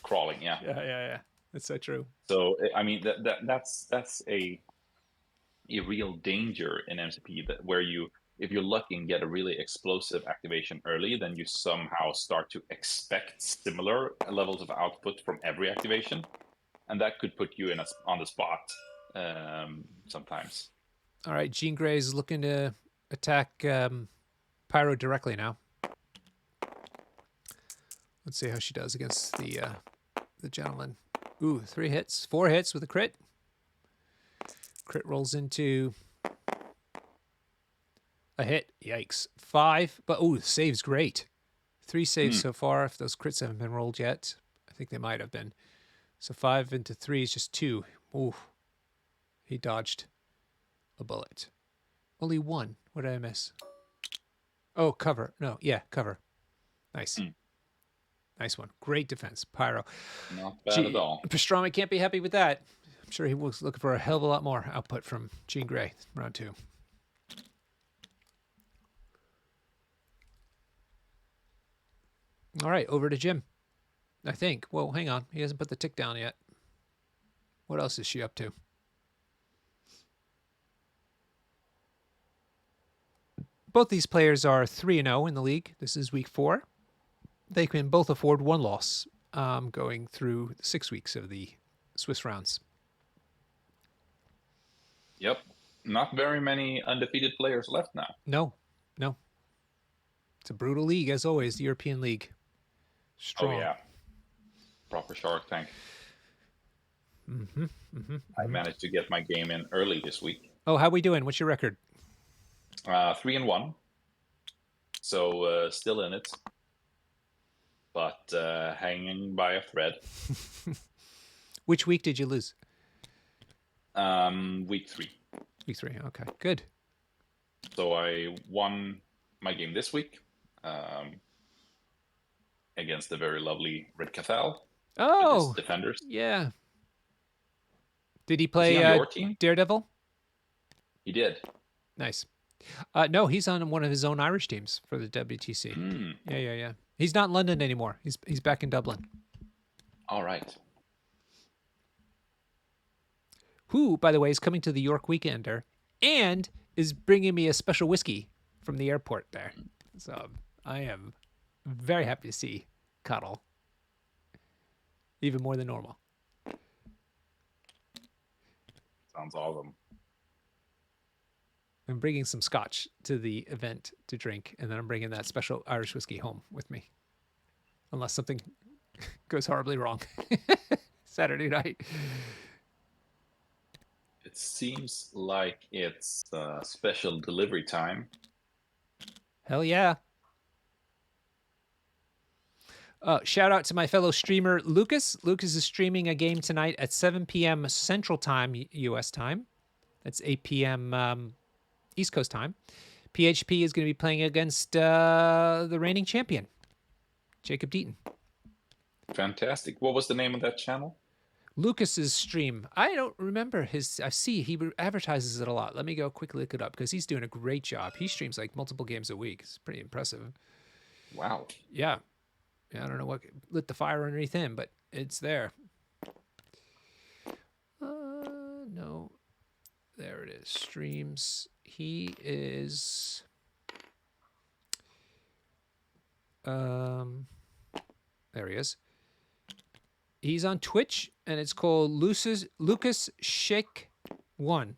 crawling. Yeah. Yeah. That's so true. So I mean that's a real danger in MCP, that where you, if you're lucky and get a really explosive activation early, then you somehow start to expect similar levels of output from every activation, and that could put you on the spot sometimes. All right, Jean Grey is looking to attack Pyro directly now. Let's see how she does against the gentleman. Ooh, 3 hits, 4 hits with a crit. Crit rolls into a hit. Yikes. 5, but ooh, save's great. 3 saves so far. If those crits haven't been rolled yet, I think they might have been. So 5 into 3 is just 2. Ooh, he dodged a bullet. Only 1. What did I miss? Oh, cover. No, yeah, cover. Nice. Nice one. Great defense. Pyro. Not bad at all. Pastrami can't be happy with that. I'm sure he was looking for a hell of a lot more output from Jean Grey round 2. All right, over to Jim. I think. Well, hang on. He hasn't put the tick down yet. What else is she up to? Both these players are 3-0 in the league. This is week 4. They can both afford 1 loss going through 6 weeks of the Swiss rounds. Yep. Not very many undefeated players left now. No. It's a brutal league, as always, the European League. Strong. Oh, yeah. Proper Shark Tank. I managed to get my game in early this week. Oh, how we doing? What's your record? 3-1. So still in it, but hanging by a thread. Which week did you lose? Week 3. Week 3. Okay, good. So I won my game this week against the very lovely Red Cathal. Oh, defenders. Yeah. Did he play Is he on your team? Daredevil? He did. Nice. No, he's on one of his own Irish teams for the WTC. Yeah. He's not in London anymore. He's back in Dublin. All right. Who, by the way, is coming to the York Weekender and is bringing me a special whiskey from the airport there. So I am very happy to see Cuddle. Even more than normal. Sounds awesome. I'm bringing some scotch to the event to drink, and then I'm bringing that special Irish whiskey home with me. Unless something goes horribly wrong. Saturday night. It seems like it's special delivery time. Hell yeah. Shout out to my fellow streamer, Lucas. Lucas is streaming a game tonight at 7 p.m. Central Time, U.S. time. That's 8 p.m. East Coast time. PHP is going to be playing against the reigning champion, Jacob Deaton. Fantastic. What was the name of that channel? Lucas's stream. I don't remember his. I see he advertises it a lot. Let me go quickly look it up because he's doing a great job. He streams like multiple games a week. It's pretty impressive. Wow. Yeah. I don't know what lit the fire underneath him, but it's there. No. There it is. Streams. He is... there he is. He's on Twitch, and it's called Lucas Shake One.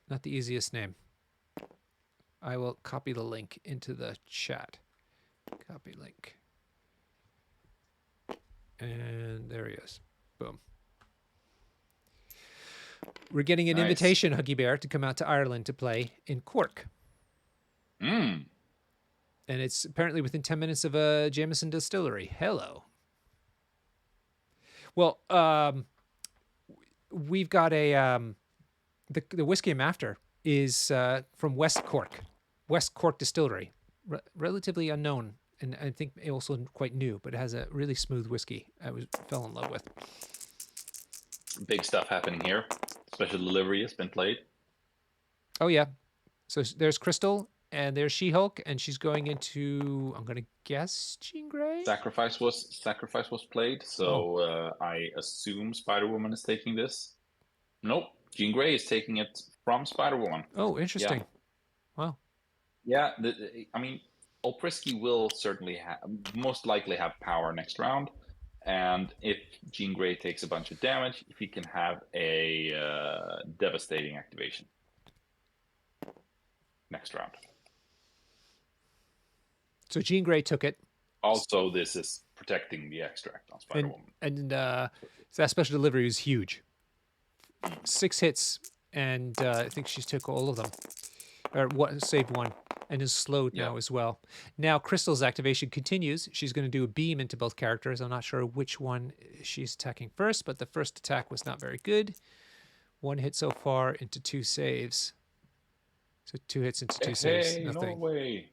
Not the easiest name. I will copy the link into the chat. Copy link. And there he is. Boom. We're getting an Nice. invitation, Huggy Bear, to come out to Ireland to play in Cork. Mm. And it's apparently within 10 minutes of a Jameson distillery. Hello. Well, we've got a the whiskey I'm after is from West Cork Distillery, relatively unknown, and I think also quite new, but it has a really smooth whiskey. Fell in love with. Big stuff happening here. Special delivery has been played. Oh yeah, so there's Crystal and there's She-Hulk, and she's going into, I'm gonna guess, Jean Grey. Sacrifice was played, so I assume Spider-Woman is taking this. Nope, Jean Grey is taking it from Spider-Woman. Oh, interesting. Yeah. Wow. Yeah, I mean, Oprisky will certainly most likely have power next round, and if Jean Grey takes a bunch of damage, he can have a devastating activation next round. So Jean Grey took it. Also, this is protecting the extract on Spider-Woman. And so that special delivery is huge. 6 hits, and I think she's took all of them. Or saved one, and is slowed now as well. Now Crystal's activation continues. She's going to do a beam into both characters. I'm not sure which one she's attacking first, but the first attack was not very good. 1 hit so far into 2 saves. So 2 hits into 2 saves. Nothing. No way.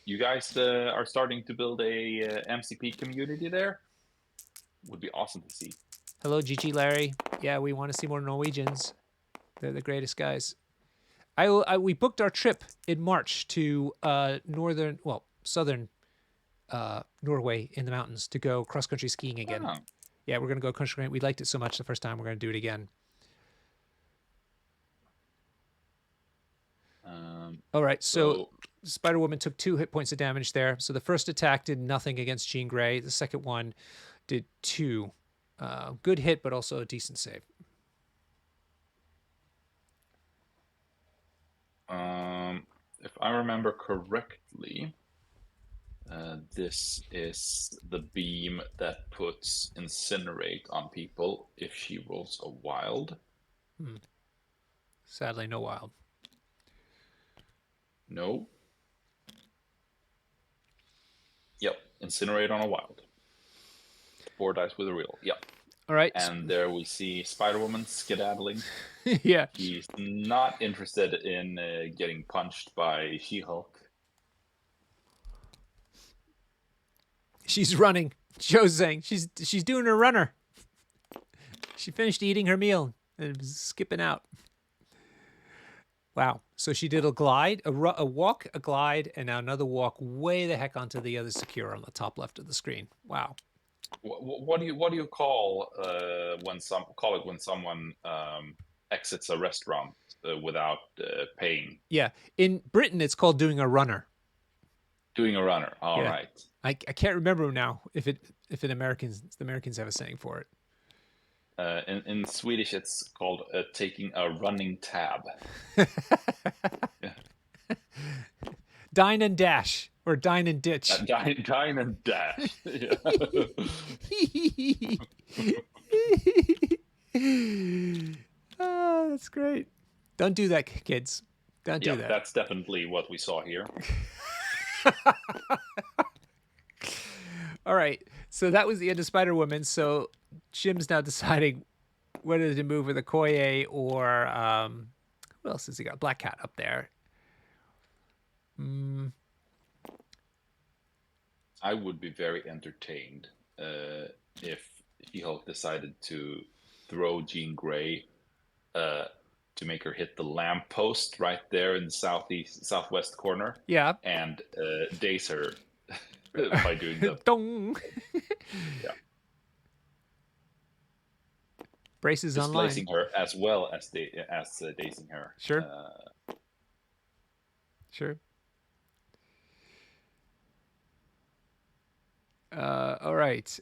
You guys are starting to build a MCP community there. Would be awesome to see. Hello, Gigi Larry. Yeah, we want to see more Norwegians. They're the greatest guys. We booked our trip in March to southern Norway in the mountains to go cross-country skiing again. Oh. Yeah, we're going to go country. We liked it so much the first time. We're going to do it again. All right, so Spider-Woman took 2 hit points of damage there. So the first attack did nothing against Jean Grey. The second one did 2. Good hit, but also a decent save. If I remember correctly, this is the beam that puts Incinerate on people if she rolls a wild. Sadly, no wild. No. Yep, Incinerate on a wild. 4 dice with a real. Yep. All right. And there we see Spider-Woman skedaddling. Yeah. She's not interested in getting punched by She-Hulk. She's running. Joe's saying she's doing her runner. She finished eating her meal and was skipping out. Wow. So she did a glide, a walk, a glide, and now another walk way the heck onto the other secure on the top left of the screen. Wow. What do you call when someone exits a restaurant without paying? Yeah, in Britain it's called doing a runner. Doing a runner. All right. I can't remember now if the Americans have a saying for it. In Swedish, it's called taking a running tab. Dine and dash. Or dine and ditch. Dine and dash. Oh, that's great. Don't do that, kids. Don't do that. That's definitely what we saw here. All right. So that was the end of Spider-Woman. So Jim's now deciding whether to move with Okoye or who else has he got? Black Cat up there. I would be very entertained if She-Hulk decided to throw Jean Grey to make her hit the lamppost right there in the southwest corner. Yeah. And daze her by doing the dong. Yeah. Braces online. Displacing her as well as dazing her. Sure. Sure. All right.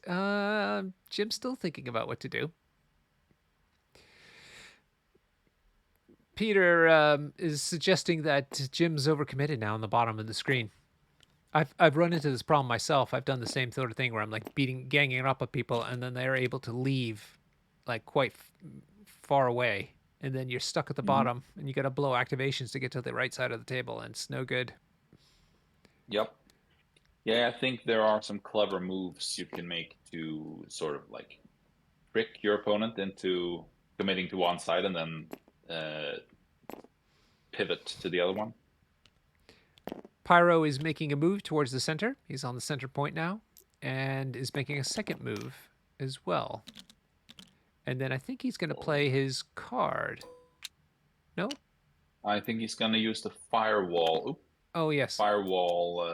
Jim's still thinking about what to do. Peter is suggesting that Jim's overcommitted now on the bottom of the screen. I've run into this problem myself. I've done the same sort of thing where I'm like ganging up on people, and then they're able to leave, like quite far away, and then you're stuck at the Mhm. bottom, and you got to blow activations to get to the right side of the table, and it's no good. Yep. Yeah, I think there are some clever moves you can make to sort of like trick your opponent into committing to one side and then pivot to the other one. Pyro is making a move towards the center. He's on the center point now, and is making a second move as well. And then I think he's going to play his card. No? I think he's gonna use the firewall. Oop, Oh, yes. firewall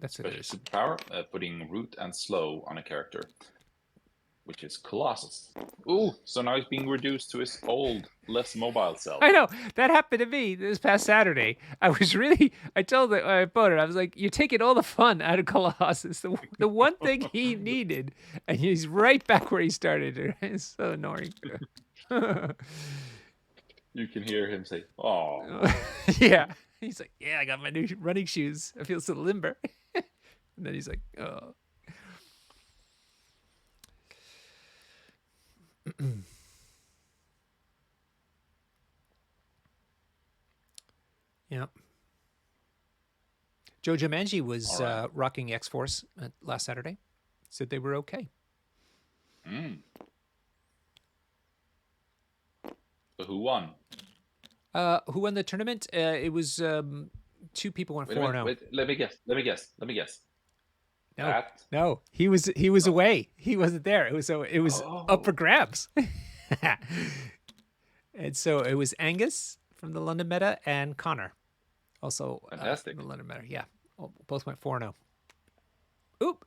That's what it special is. superpower, putting root and slow on a character, which is Colossus. Ooh, so now he's being reduced to his old, less mobile self. I know. That happened to me this past Saturday. I told my opponent, I was like, you're taking all the fun out of Colossus. The one thing he needed, and he's right back where he started. It's so annoying. You can hear him say, "Oh." Yeah. He's like, yeah, I got my new running shoes. I feel so limber. And then he's like, oh. Yeah. Jojo Manji was All rocking X Force last Saturday. Said they were okay. right. So who won? Who won the tournament? It was two people went 4-0. Wait, let me guess. No, Pat? no, he was Oh. away. He wasn't there. It was up for grabs. And so it was Angus from the London Meta and Connor, also Fantastic. from the London Meta. Yeah, both went 4-0. Oop,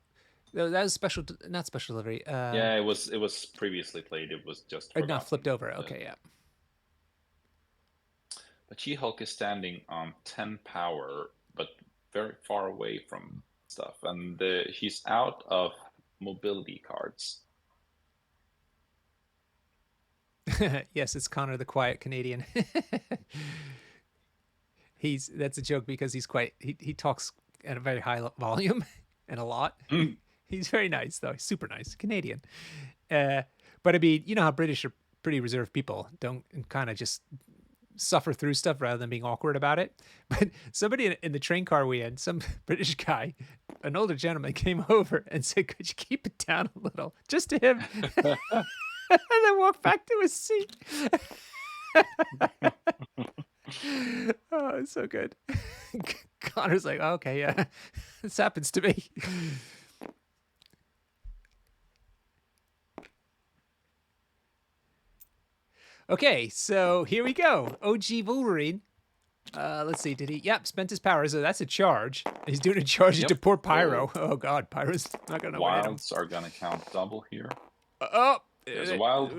that was special, not special delivery. Yeah, it was previously played. It was just or not forgotten. flipped over. Okay, yeah. But She-Hulk is standing on 10 power, but very far away from stuff, and he's out of mobility cards. Yes, it's Connor, the quiet Canadian. That's a joke because he talks at a very high volume and a lot. He's very nice though. He's super nice, Canadian. But I mean, you know how British are pretty reserved people, don't kind of just suffer through stuff rather than being awkward about it. But somebody in the train car we had, some British guy, an older gentleman, came over and said, "Could you keep it down a little?" Just to him. And then walked back to his seat. Oh, it's so good. Connor's like, oh, okay, yeah, this happens to me. Okay, so here we go. OG Wolverine. Let's see, did he? Yep, spent his power, so that's a charge. He's doing a charge to poor Pyro. Oh God, Pyro's not gonna win him. Wilds are gonna count double here. Oh, There's a wild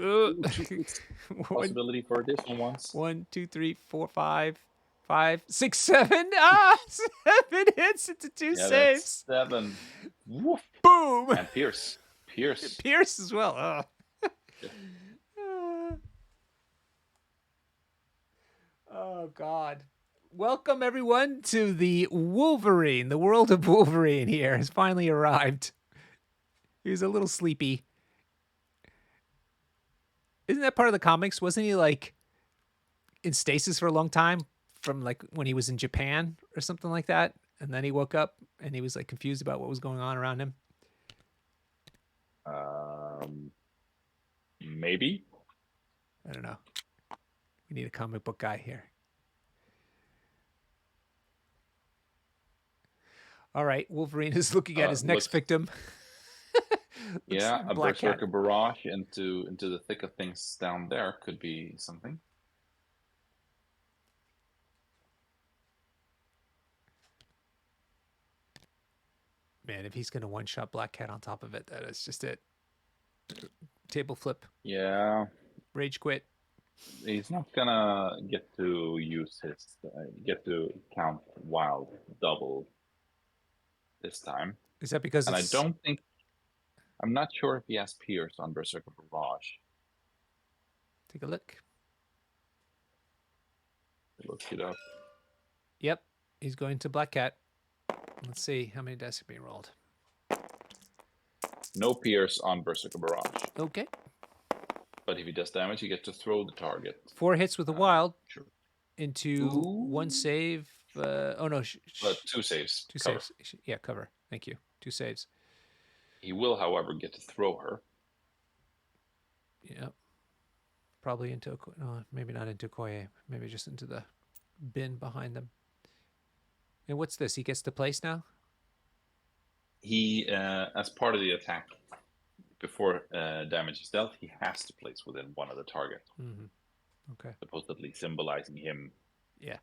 possibility for additional ones. 1, 2, 3, 4, 5, 5, 6, 7. Ah, 7 hits into 2 saves. That's 7. Woof. Boom. And Pierce as well. Oh. Oh God. Welcome everyone to the Wolverine. The world of Wolverine here has finally arrived. He was a little sleepy. Isn't that part of the comics? Wasn't he like in stasis for a long time from like when he was in Japan or something like that? And then he woke up and he was like confused about what was going on around him. Maybe. I don't know. We need a comic book guy here. All right, Wolverine is looking at his next victim. Yeah, a Berserker barrage into the thick of things down there could be something. Man, if he's going to one-shot Black Cat on top of it, that is just it. Table flip. Yeah. Rage quit. He's not gonna get to use his count wild double this time. Is that because I don't think I'm not sure if he has Pierce on Berserker Barrage. Take a look. Look it up. Yep, he's going to Black Cat. Let's see how many dice are being rolled. No Pierce on Berserker Barrage. Okay. But if he does damage, he gets to throw the target. 4 hits with a wild Sure. into 1 save. Oh no, 2 saves. 2 cover. saves. Yeah, cover. Thank you. 2 saves. He will, however, get to throw her. Yep. Probably into maybe not into Koye. Maybe just into the bin behind them. And what's this? He gets to place now? He, as part of the attack, before damage is dealt, he has to place within one of the target. Mm-hmm. Okay. Supposedly symbolizing him, Yeah,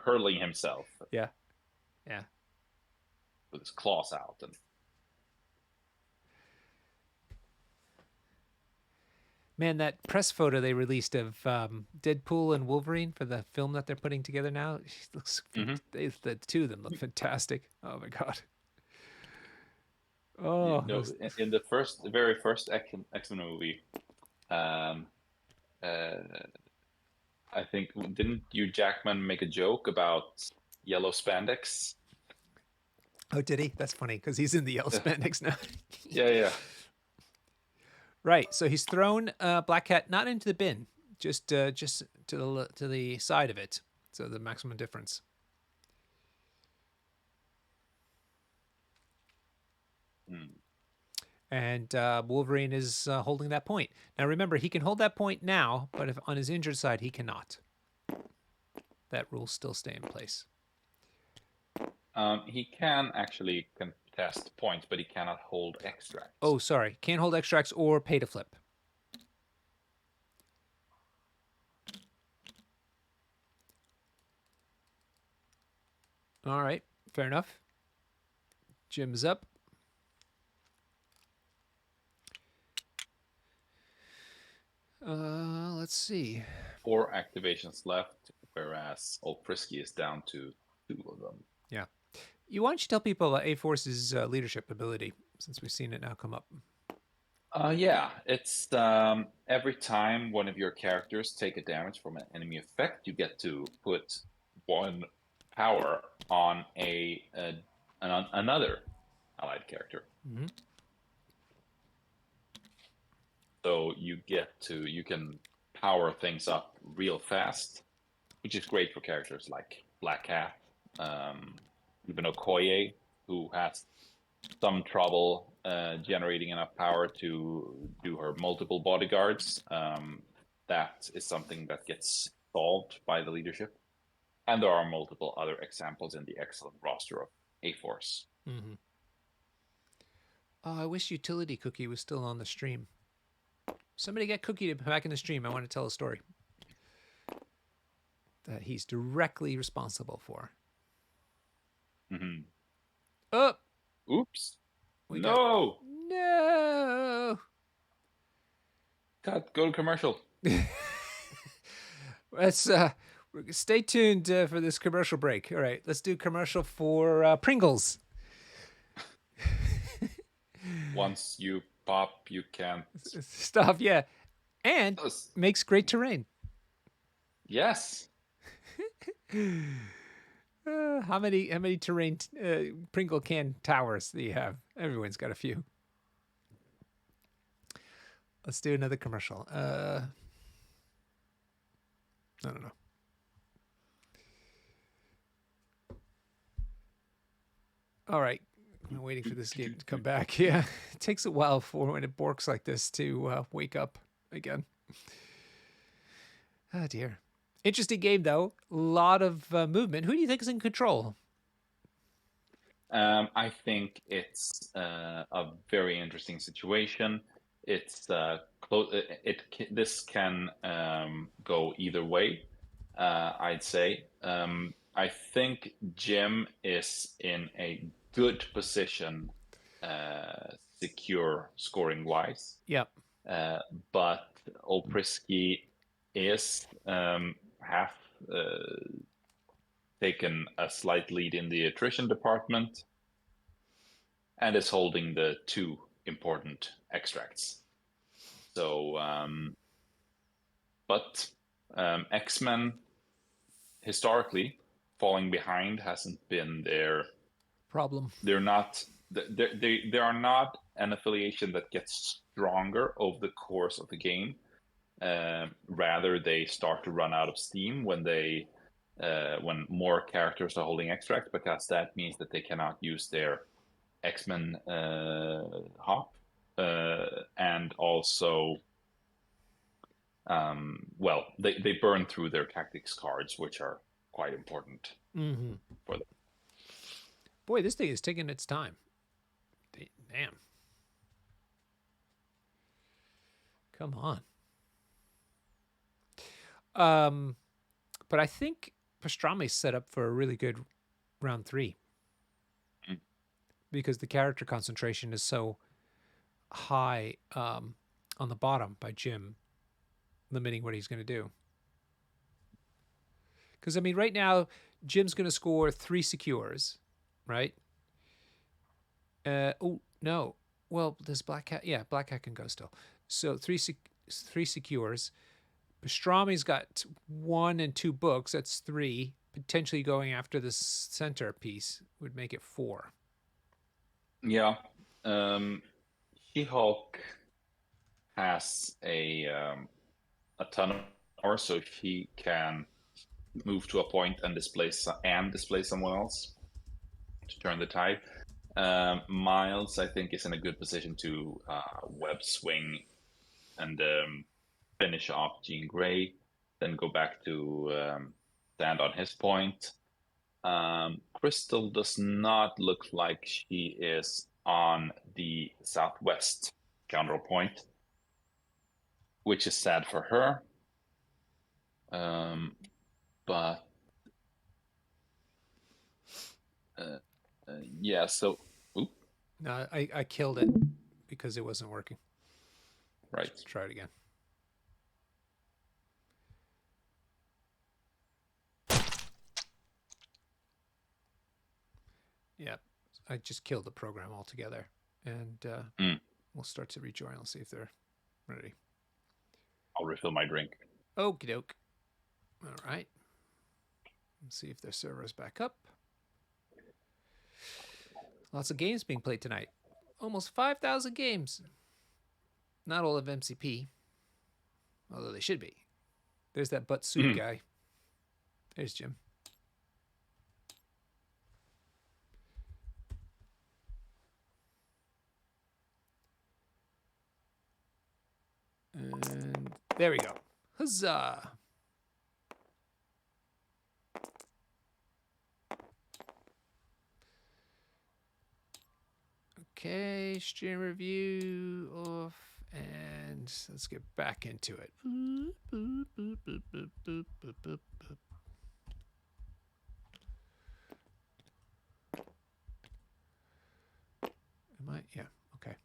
hurling himself. Yeah. With his claws out. And man, that press photo they released of Deadpool and Wolverine for the film that they're putting together now, it looks the two of them look fantastic. Oh my god. Oh, in the very first X-Men movie, I think, didn't Hugh Jackman make a joke about yellow spandex? Oh, did he? That's funny because he's in the yellow spandex now. Yeah. Right. So he's thrown Black Cat not into the bin, just to the side of it. So the maximum difference. And Wolverine is holding that point. Now remember, he can hold that point now, but if on his injured side, he cannot. That rule still stay in place. He can actually contest points, but he cannot hold extracts. Oh, sorry. Can't hold extracts or pay to flip. All right. Fair enough. Jim's up. Let's see. 4 activations left, whereas Frisky is down to 2 of them. Yeah. Why don't you tell people about A-Force's leadership ability, since we've seen it now come up? Yeah, it's every time one of your characters take a damage from an enemy effect, you get to put 1 power on another allied character. Mm-hmm. So you can power things up real fast, which is great for characters like Black Cat, even Okoye, who has some trouble generating enough power to do her multiple bodyguards. That is something that gets solved by the leadership. And there are multiple other examples in the excellent roster of A-Force. Mm-hmm. Oh, I wish Utility Cookie was still on the stream. Somebody get Cookie back in the stream. I want to tell a story that he's directly responsible for. Mm-hmm. Oh! Oops. No! Cut, go to commercial. Let's stay tuned for this commercial break. All right, let's do commercial for Pringles. Once you pop, you can't stop. Yeah, and makes great terrain. Yes. How many terrain Pringle can towers do you have? Everyone's got a few. Let's do another commercial. I don't know. All right. I'm waiting for this game to come back. Yeah, it takes a while for when it borks like this to wake up again. Oh, dear. Interesting game, though. A lot of movement. Who do you think is in control? I think it's a very interesting situation. It's this can go either way. I'd say. I think Jim is in a good position, secure scoring wise. Yep. But Olprisky is have taken a slight lead in the attrition department and is holding the 2 important extracts. So, but X-Men historically falling behind hasn't been their Problem. they're not they are not an affiliation that gets stronger over the course of the game. Rather, they start to run out of steam when more characters are holding extract, because that means that they cannot use their X-Men hop, and also, well, they burn through their tactics cards, which are quite important Mm-hmm. for them. Boy, this thing is taking its time. Damn. Come on. But I think Pastrami's set up for a really good round 3 because the character concentration is so high on the bottom by Jim, limiting what he's going to do. Because, I mean, right now, Jim's going to score 3 secures, right? Oh, no. Well, does Black Cat? Yeah, Black Cat can go still. So 3 secures. Pastrami's got 1 and 2 books. That's 3. Potentially going after the center piece would make it 4. Yeah, She-Hulk has a ton of power, so she can move to a point and displace someone else to turn the tide. Miles, I think, is in a good position to web swing and finish off Jean Grey, then go back to stand on his point. Crystal does not look like she is on the southwest counterpoint, which is sad for her. But yeah, so oop, No, I killed it because it wasn't working. right. Let's try it again. Yeah, I just killed the program altogether, and we'll start to rejoin. I'll see if they're ready. I'll refill my drink. Okie doke. All right. Let's see if their server's back up. Lots of games being played tonight. Almost 5,000 games. Not all of MCP, although they should be. There's that butt suit guy. There's Jim. And there we go. Huzzah. Okay, stream review off, and let's get back into it. Am I? Yeah, okay.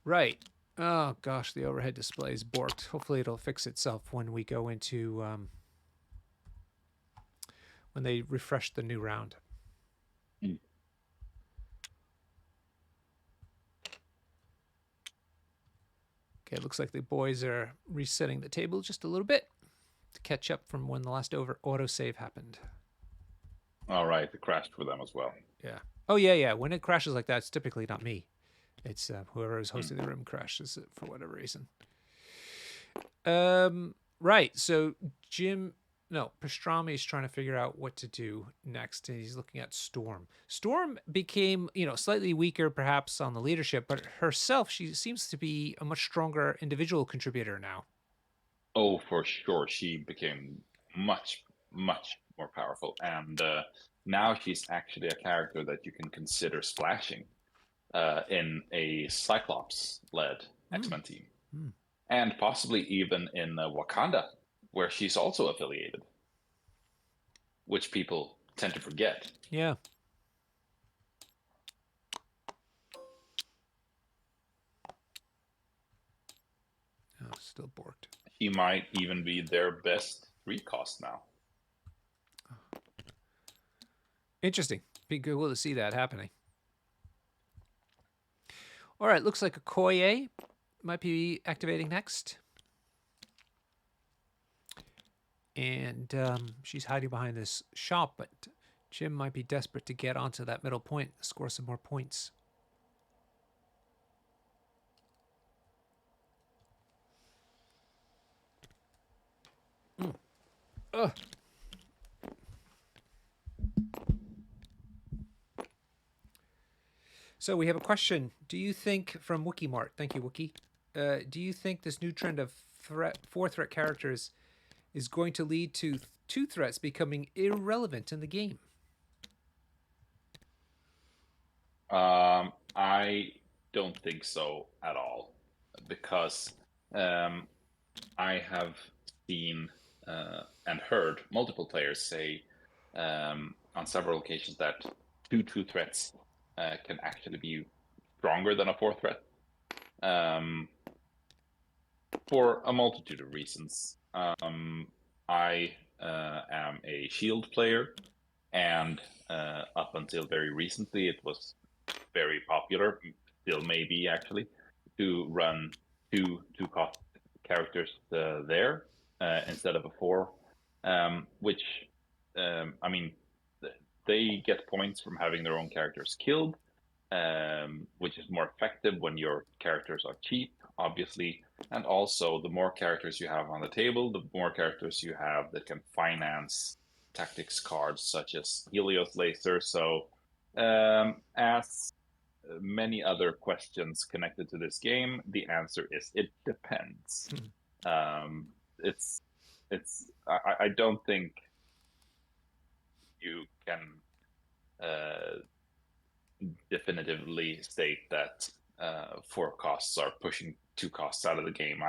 Right. Oh gosh, the overhead display is borked. Hopefully it'll fix itself when we go into when they refresh the new round. Okay, it looks like the boys are resetting the table just a little bit to catch up from when the last autosave happened. All right, it crashed for them as well. Yeah. Oh yeah. When it crashes like that, it's typically not me. It's whoever is hosting the room crashes it for whatever reason. Right. So Pastrami is trying to figure out what to do next, and he's looking at Storm. Storm became, slightly weaker perhaps on the leadership, but herself, she seems to be a much stronger individual contributor now. Oh, for sure. She became much, much more powerful. And now she's actually a character that you can consider splashing in a Cyclops-led X-Men team. And possibly even in Wakanda, where she's also affiliated, which people tend to forget. Yeah. Oh, still borked. He might even be their best 3 cost now. Interesting. Be cool to see that happening. All right, looks like Okoye might be activating next. And she's hiding behind this shop, but Jim might be desperate to get onto that middle point, score some more points. Ugh. So we have a question. Do you think from WikiMart? Thank you, Wiki. Do you think this new trend of four threat characters is going to lead to two threats becoming irrelevant in the game? I don't think so at all, because I have seen and heard multiple players say on several occasions that two threats can actually be stronger than a fourth threat, for a multitude of reasons. I am a shield player, and up until very recently, it was very popular, still maybe actually, to run two cost characters there instead of a four, which I mean, they get points from having their own characters killed, which is more effective when your characters are cheap, obviously. And also, the more characters you have on the table, the more characters you have that can finance tactics cards such as Helios Laser. So, as many other questions connected to this game, the answer is it depends. It's I don't think you can definitively state that four costs are pushing two costs out of the game.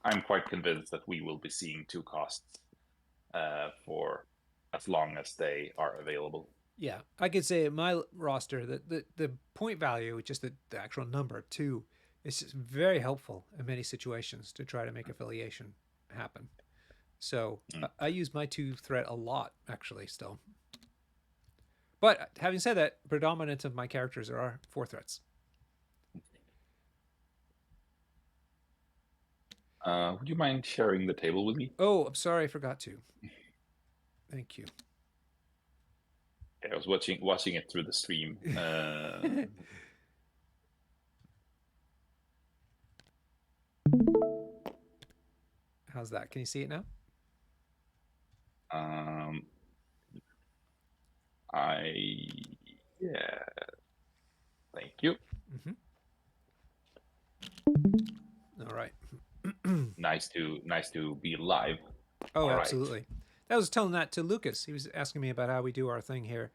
I'm quite convinced that we will be seeing two costs for as long as they are available. Yeah, I could say in my roster that the point value, just the actual number two, is just very helpful in many situations to try to make affiliation happen. So I use my two threat a lot, actually, still. But having said that, predominant of my characters are four threats. Would you mind sharing the table with me? Oh, I'm sorry, I forgot to. Thank you. I was watching it through the stream. How's that? Can you see it now? Um, yeah, thank you. Mm-hmm. All right. Nice to be live. Oh, All absolutely. right. I was telling that to Lucas. He was asking me about how we do our thing here.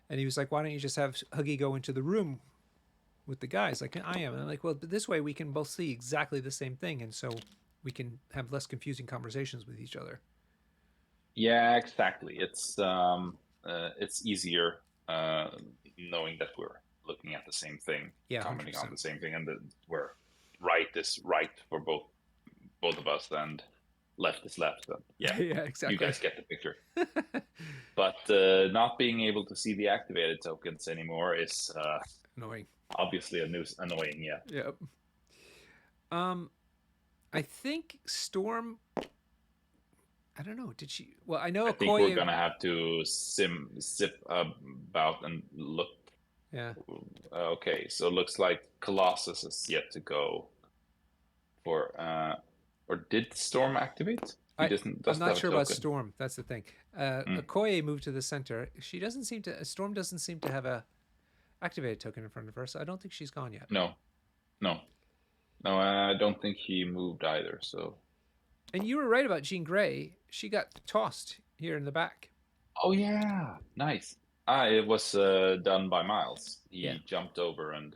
And he was like, why don't you just have Huggy go into the room with the guys like I am? And I'm like, well, this way we can both see exactly the same thing. And so we can have less confusing conversations with each other. Yeah, exactly. It's easier knowing that we're looking at the same thing, Yeah, commenting on 100%. the same thing, and that we're right is right for both of us, and left is left. And yeah, Yeah, you exactly. guys get the picture. But not being able to see the activated tokens anymore is Annoying. obviously annoying. Yeah. Yep. I think Storm. I don't know. Did she? Well, I know I think we're Okoye. gonna have to sip about and look. Yeah. Okay, so it looks like Colossus is yet to go for or did Storm activate? He I'm doesn't not have a sure about token. Storm. That's the thing. Mm. Okoye moved to the center. She doesn't seem to. Storm doesn't seem to have a activated token in front of her, so I don't think she's gone yet. No, no, no, I don't think he moved either. So And you were right about Jean Grey. She got tossed here in the back. oh yeah, nice. It was done by Miles. Yeah. He jumped over and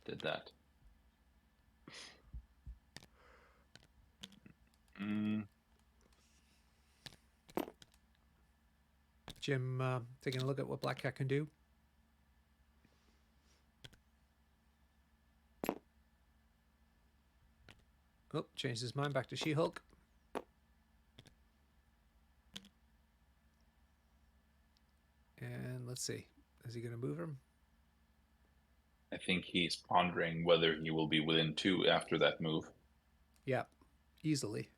did that. Mm. Jim taking a look at what Black Cat can do. Oh, changed his mind back to She-Hulk. And let's see. Is he going to move him? I think he's pondering whether he will be within 2 after that move. Yeah, easily.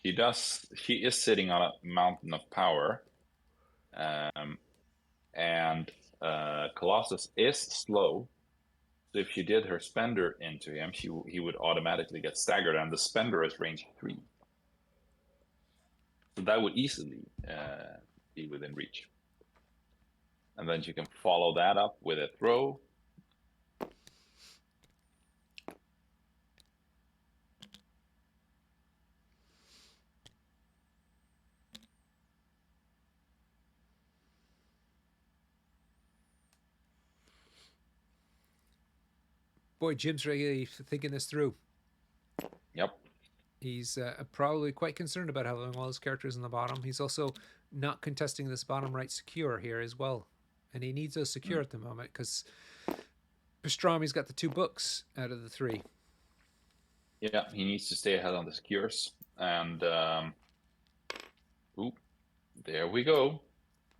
He is sitting on a mountain of power, and Colossus is slow. So if she did her spender into him, he would automatically get staggered, and the spender is range 3. So that would easily be within reach. And then you can follow that up with a throw. Boy, Jim's really thinking this through. Yep. He's probably quite concerned about having all his characters in the bottom. He's also not contesting this bottom right secure here as well. And he needs those secure at the moment because Pastrami's got the 2 books out of the 3. Yeah, he needs to stay ahead on the secures. And, ooh, there we go.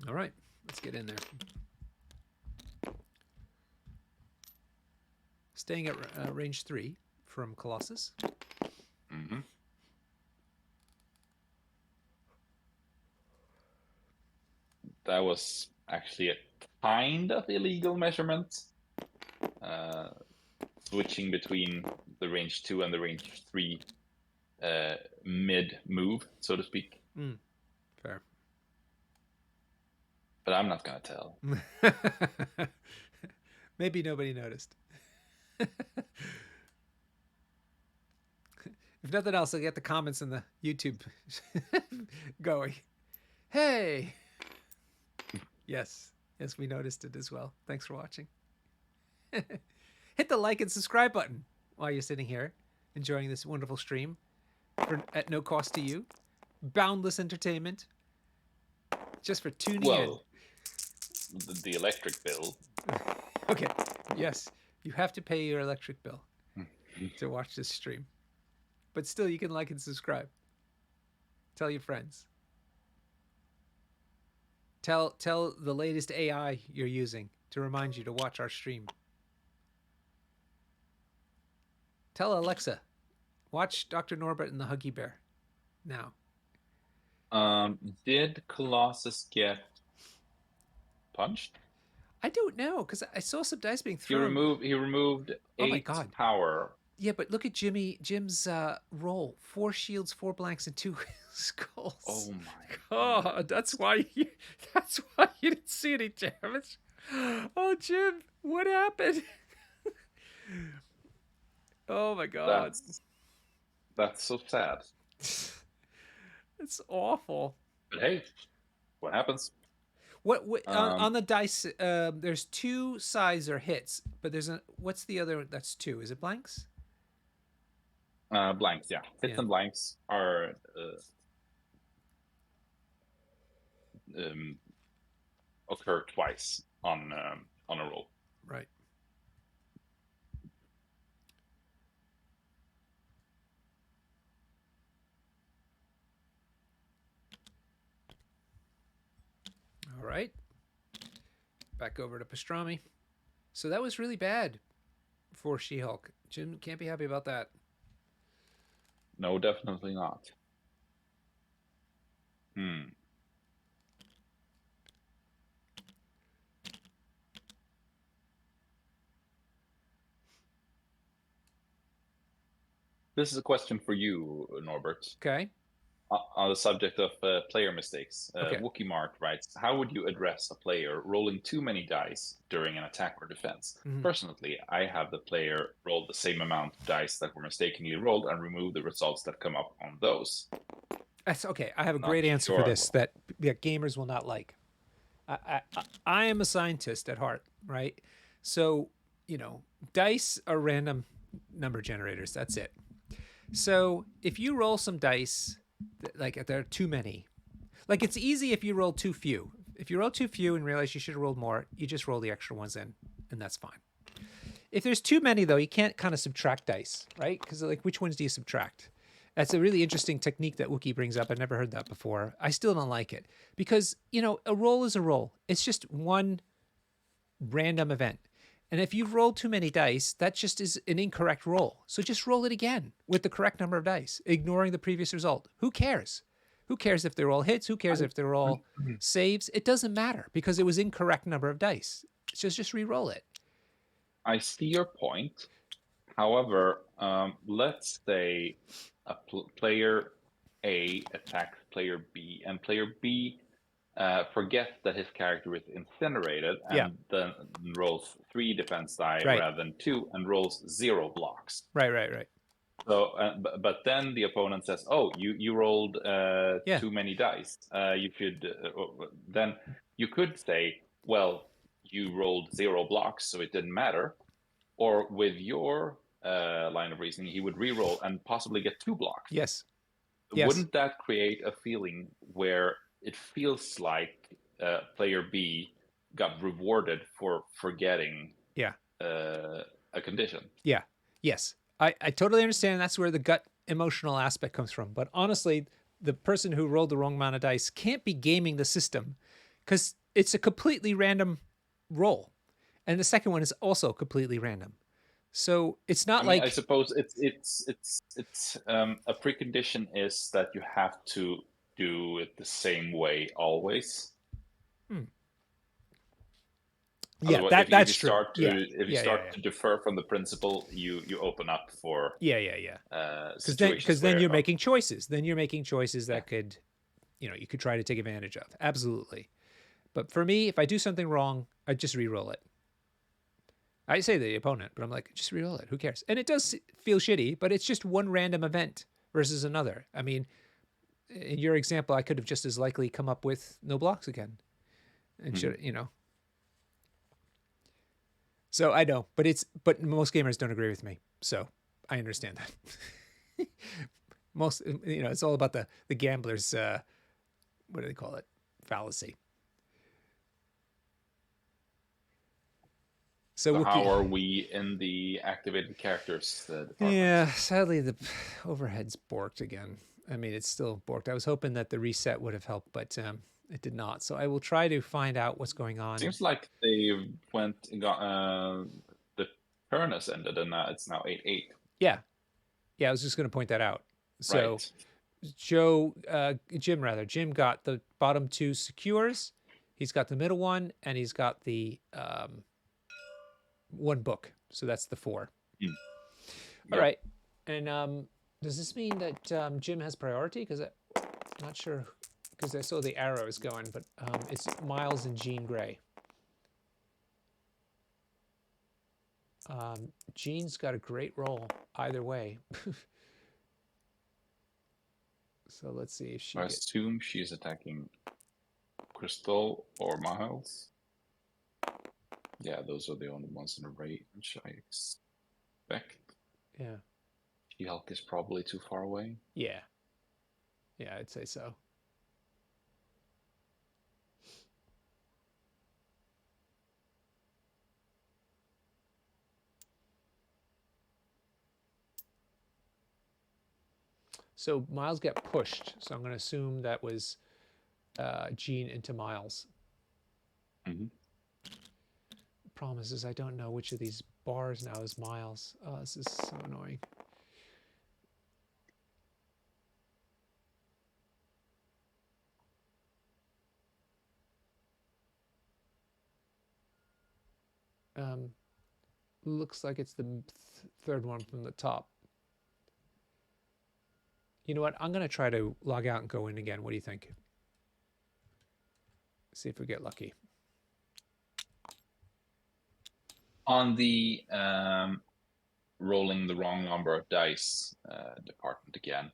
All right, let's get in there. Staying at range 3 from Colossus. Mm-hmm. That was actually a kind of illegal measurement. Switching between the range 2 and the range 3 mid move, so to speak. Fair. But I'm not going to tell. Maybe nobody noticed. If nothing else, I'll get the comments in the YouTube going. Hey! Yes, we noticed it as well. Thanks for watching. Hit the like and subscribe button while you're sitting here enjoying this wonderful stream at no cost to you. Boundless entertainment just for tuning in. The electric bill. Okay, yes, you have to pay your electric bill to watch this stream. But still, you can like and subscribe. Tell your friends. Tell the latest AI you're using to remind you to watch our stream. Tell Alexa, watch Dr. Norbert and the Huggy Bear now. Did Colossus get punched? I don't know, because I saw some dice being thrown. He removed 8 power. Yeah, but look at Jim's roll. 4 shields, 4 blanks, and 2 skulls. Oh my God, that's why you didn't see any damage. Oh, Jim, what happened? Oh my God. That's so sad. It's awful. But hey, what happens? What on the dice? There's 2 sides are hits, but what's the other? That's 2. Is it blanks? Blanks, yeah. Hits and blanks are occur twice on a roll. Right. All right. Back over to Pastrami. So that was really bad for She-Hulk. Jim can't be happy about that. No, definitely not. This is a question for you, Norbert. Okay. On the subject of player mistakes, Wookie Mark writes, how would you address a player rolling too many dice during an attack or defense? Personally, I have the player roll the same amount of dice that were mistakenly rolled and remove the results that come up on those. That's okay. I have a great answer for this that gamers will not like. I am a scientist at heart, right? So, dice are random number generators. That's it. So if you roll some dice, like there are too many, like it's easy if you roll too few. If you roll too few and realize you should have rolled more, you just roll the extra ones in, and that's fine. If there's too many, though, you can't kind of subtract dice, right? Because like, which ones do you subtract? That's a really interesting technique that Wookie brings up. I've never heard that before. I still don't like it because, a roll is a roll. It's just one random event. And if you've rolled too many dice, that just is an incorrect roll. So just roll it again with the correct number of dice, ignoring the previous result. Who cares? Who cares if they're all hits? Who cares if they're all saves? It doesn't matter because it was incorrect number of dice. Just re-roll it. I see your point. However, let's say a player A attacks player B, and player B forgets that his character is incinerated, Yeah. and then rolls 3 defense die Right. rather than 2, and rolls 0 blocks. Right. So, but then the opponent says, "Oh, you rolled Yeah. too many dice. You should." Then you could say, "Well, you rolled 0 blocks, so it didn't matter." Or with your line of reasoning, he would re-roll and possibly get 2 blocks. Yes. Wouldn't that create a feeling where it feels like player B got rewarded for forgetting a condition? Yeah. Yes. I totally understand. That's where the gut emotional aspect comes from. But honestly, the person who rolled the wrong amount of dice can't be gaming the system because it's a completely random roll. And the second one is also completely random. So it's not I suppose it's a precondition is that you have to do it the same way always. Yeah, that's true. If you start to defer from the principle, you open up for because then you're making choices. Then you're making choices that could, you could try to take advantage of. Absolutely. But for me, if I do something wrong, I just re-roll it. I say the opponent, but I'm like, just re-roll it. Who cares? And it does feel shitty, but it's just one random event versus another. I mean, in your example, I could have just as likely come up with no blocks again, and So I know, but most gamers don't agree with me. So I understand that. Most, it's all about the gambler's, what do they call it? Fallacy. So how are we in the activated characters department? Yeah, sadly the overhead's borked again. I mean, it's still borked. I was hoping that the reset would have helped, but it did not. So I will try to find out what's going on. Seems like they went and got the turn has ended, and it's now 8-8. Yeah, I was just going to point that out. So Jim got the bottom 2 secures. He's got the middle one, and he's got the 1 book. So that's the 4. All right. And does this mean that Jim has priority? Because I'm not sure, because I saw the arrows going, but it's Miles and Jean Grey. Jean's got a great roll either way. So let's see if she. I assume she's attacking Crystal or Miles. Yeah, those are the only ones in the range I expect. Yeah. She-Hulk is probably too far away. Yeah, I'd say so. So Miles got pushed. So I'm going to assume that was Jean into Miles. Mm-hmm. Problem is I don't know which of these bars now is Miles. Oh, this is so annoying. Looks like it's the third one from the top. You know what? I'm going to try to log out and go in again. What do you think? See if we get lucky. On the rolling the wrong number of dice department again,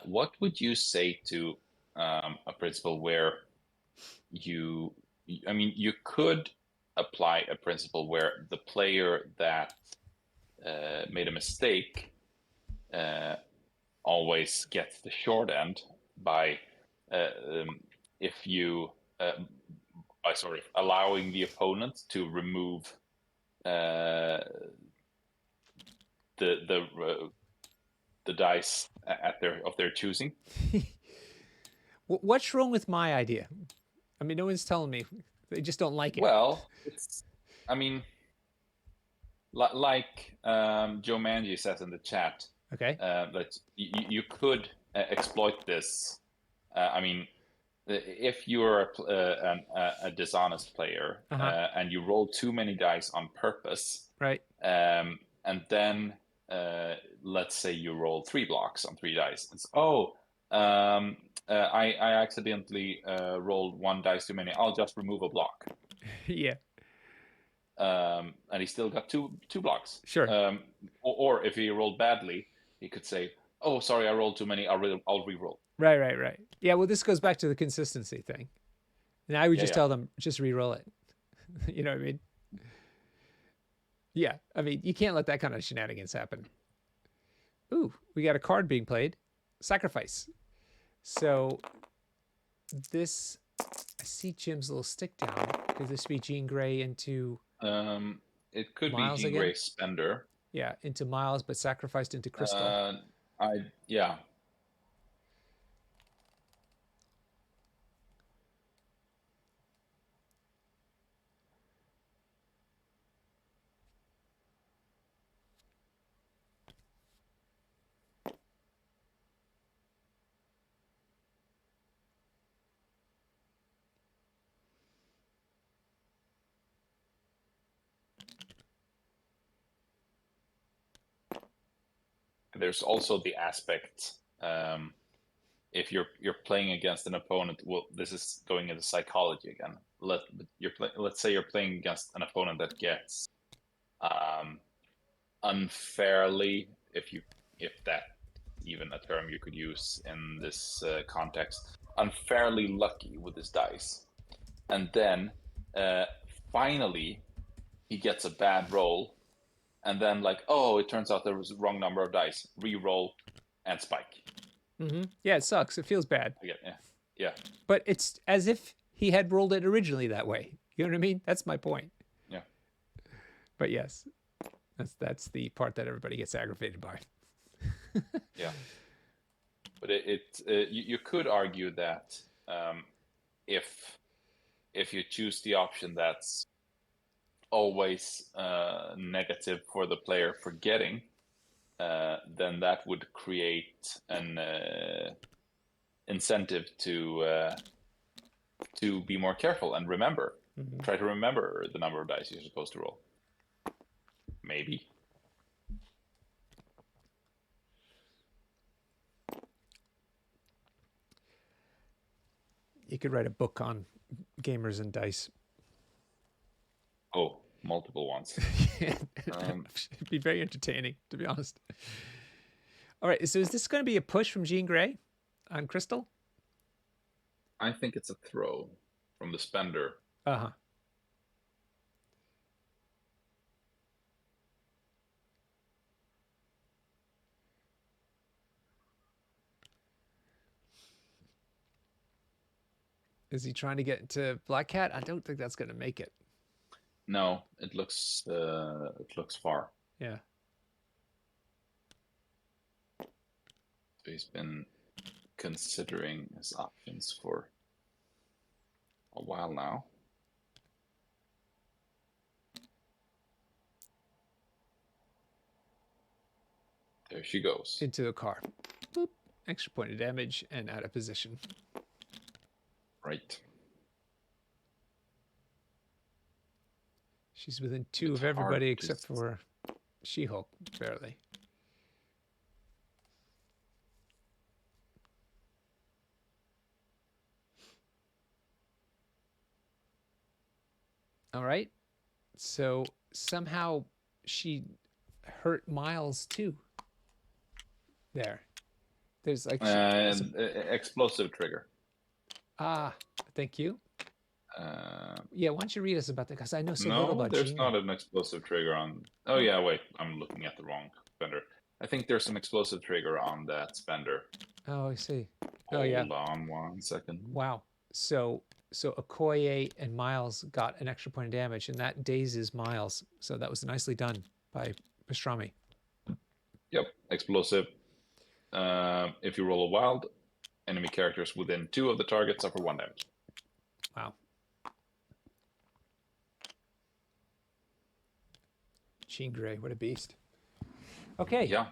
what would you say to a principle where you could apply a principle where the player that made a mistake always gets the short end by by sort of allowing the opponent to remove the dice of their choosing. What's wrong with my idea? I mean, no one's telling me. They just don't like it. Well, Like Joe Mangi says in the chat, Okay. that you could exploit this. I mean, if you're a dishonest player and you roll too many dice on purpose, Right. and then let's say you roll 3 blocks on 3 dice. It's, I accidentally rolled 1 dice too many. I'll just remove a block. Yeah. And he still got two blocks. Sure. Or if he rolled badly, he could say, "Oh, sorry, I rolled too many. I'll re-roll." Right. Yeah, well, this goes back to the consistency thing. And I would just Yeah. tell them, just re-roll it. You know what I mean? Yeah. I mean, you can't let that kind of shenanigans happen. Ooh, we got a card being played. Sacrifice. So this, I see Jim's little stick down. Could this be Jean Grey into It could be Miles Jean again? Grey Spender. Yeah, into Miles, but sacrificed into Crystal. Yeah. There's also the aspect, if you're playing against an opponent. Well, this is going into psychology again. Let's say you're playing against an opponent that gets unfairly, if that even a term you could use in this context, unfairly lucky with his dice, and then finally he gets a bad roll, and then like, oh, it turns out there was the wrong number of dice. Re-roll and spike. Yeah, it sucks. It feels bad. Yeah. But it's as if he had rolled it originally that way. You know what I mean? That's my point. Yeah. But yes, that's the part that everybody gets aggravated by. Yeah. But you could argue that if you choose the option that's always negative for the player for getting, then that would create an incentive to be more careful and remember. Try to remember the number of dice you're supposed to roll. Maybe. You could write a book on gamers and dice. Oh, multiple ones. It'd be very entertaining, to be honest. All right, so is this going to be a push from Jean Grey on Crystal? I think it's a throw from the spender. Uh-huh. Is he trying to get into Black Cat? I don't think that's going to make it. No, it looks far. Yeah. So he's been considering his options for a while now. There she goes. Into the car. Boop. Extra point of damage and out of position. Right. She's within 2 of everybody except for She-Hulk, barely. All right. So somehow she hurt Miles too. There's like explosive trigger. Thank you. Yeah, why don't you read us about that? Because I know so little about there's Gina. not an explosive trigger on. Oh yeah, wait, I'm looking at the wrong spender. I think there's some explosive trigger on that spender. Oh, I see. Hold on 1 second. Wow. So Okoye and Miles got an extra point of damage, and that dazes Miles. So that was nicely done by Pastrami. Yep, explosive. If you roll a wild, enemy characters within 2 of the target suffer 1 damage. Wow. Jean Grey, what a beast. Okay. Yeah.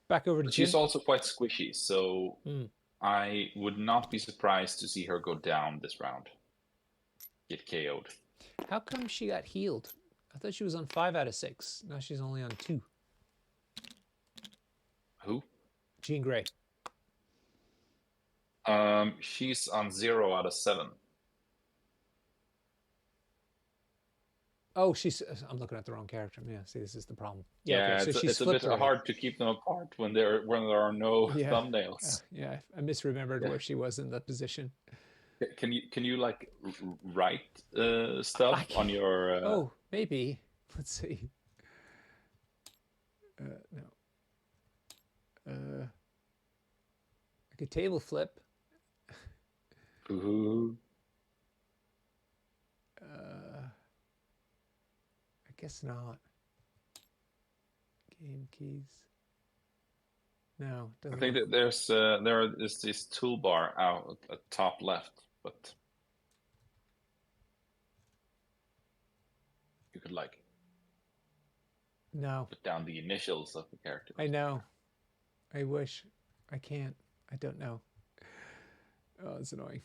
Back over to But she's Jin. also quite squishy, so Mm. I would not be surprised to see her go down this round. Get KO'd. How come she got healed? I thought she was on 5 out of 6. Now she's only on 2. Who? Jean Grey. She's on 0 out of 7. Oh, I'm looking at the wrong character. Yeah, see, this is the problem. Yeah, Yeah, okay, so she's it's a flipped bit already. hard to keep them apart when there are no thumbnails. Yeah, I misremembered where she was in that position. Can you like write stuff on your? Oh, maybe. Let's see. No. Like a table flip. Ooh. I guess not. Game keys. No, I think that there is this toolbar out at top left, but you could like put down the initials of the character. I know. I wish. I can't. I don't know. Oh, it's annoying.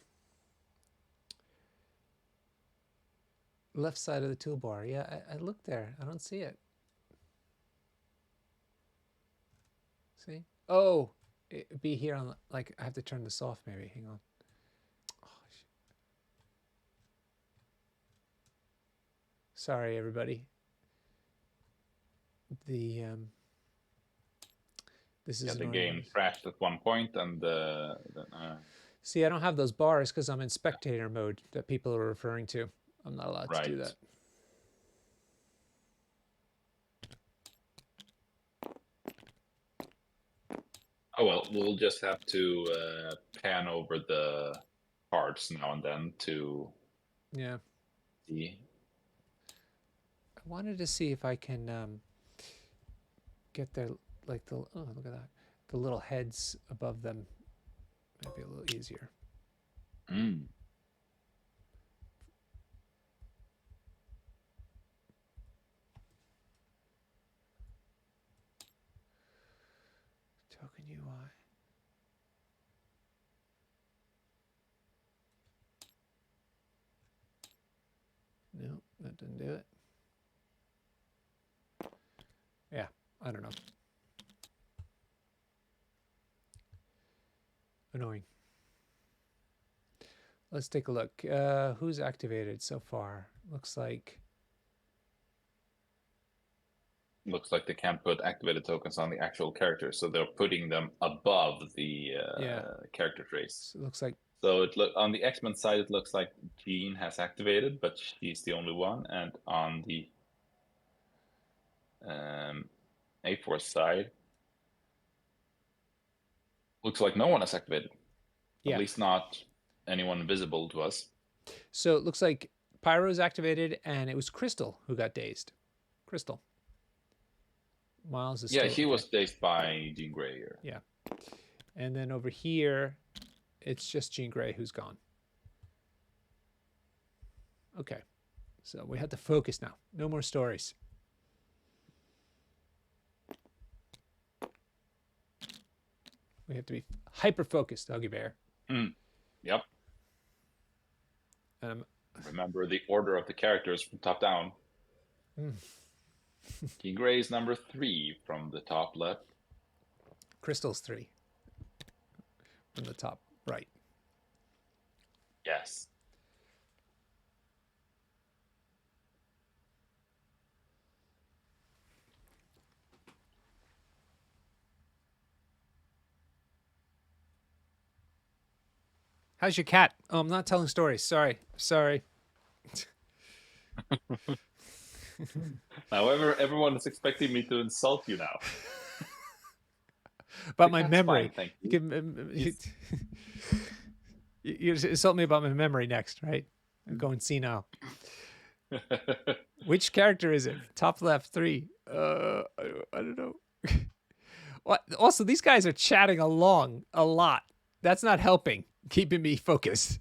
Left side of the toolbar. Yeah, I looked there. I don't see it. See? Oh, it'd be here on, like, I have to turn this off maybe. Hang on. Oh, sorry, everybody. This is the game crashed at one point, and see, I don't have those bars because I'm in spectator mode that people are referring to. I'm not allowed to do that. Oh well, we'll just have to pan over the cards now and then to see. I wanted to see if I can get their, like, the, oh, look at that, the little heads above them. Might be a little easier. Token UI. No, that didn't do it. Yeah, I don't know. Annoying. Let's take a look. Who's activated so far? Looks like they can't put activated tokens on the actual character, so they're putting them above the character trace. So it looks like. So on the X-Men side, it looks like Jean has activated, but she's the only one, and on the A-Force side, looks like no one has activated. Yeah. At least not anyone visible to us. So it looks like Pyro's activated, and it was Crystal who got dazed. Crystal. Miles is she was dazed by Jean Grey here. Yeah. And then over here, it's just Jean Grey who's gone. Okay. So we have to focus now. No more stories. We have to be hyper-focused, Huggy Bear. Yep. Remember the order of the characters from top down. Jean Grey is number 3 from the top left. Crystal's 3 from the top right. Yes. How's your cat? Oh, I'm not telling stories. Sorry. Now everyone is expecting me to insult you now. About my memory. Fine, you insult me about my memory next, right? I'm going senile. Which character is it? Top left 3. I don't know. What? Also, these guys are chatting along a lot. That's not helping. Keeping me focused,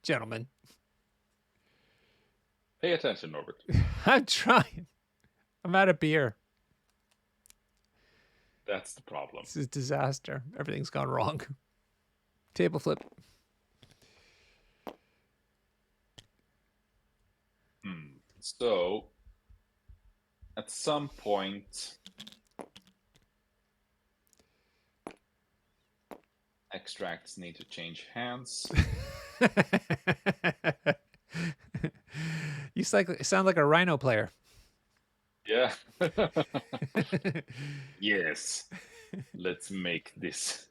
gentlemen. Pay attention, Norbert. I'm trying. I'm out of beer. That's the problem. This is a disaster. Everything's gone wrong. Table flip. So, at some point, extracts need to change hands. You sound like a Rhino player. Yeah. Yes. Let's make this.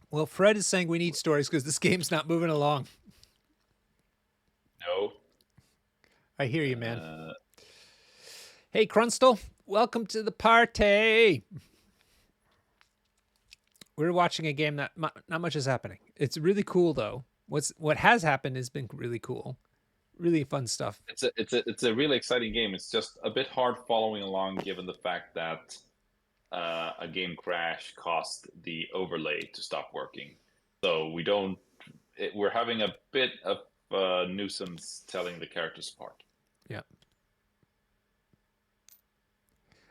Well, Fred is saying we need stories because this game's not moving along. No. I hear you, man. Hey, Crunstel, welcome to the party. We're watching a game that not much is happening. It's really cool though. What has happened has been really cool, really fun stuff. It's a really exciting game. It's just a bit hard following along given the fact that a game crash caused the overlay to stop working. So we're having a bit of nuisance telling the characters apart. Yeah.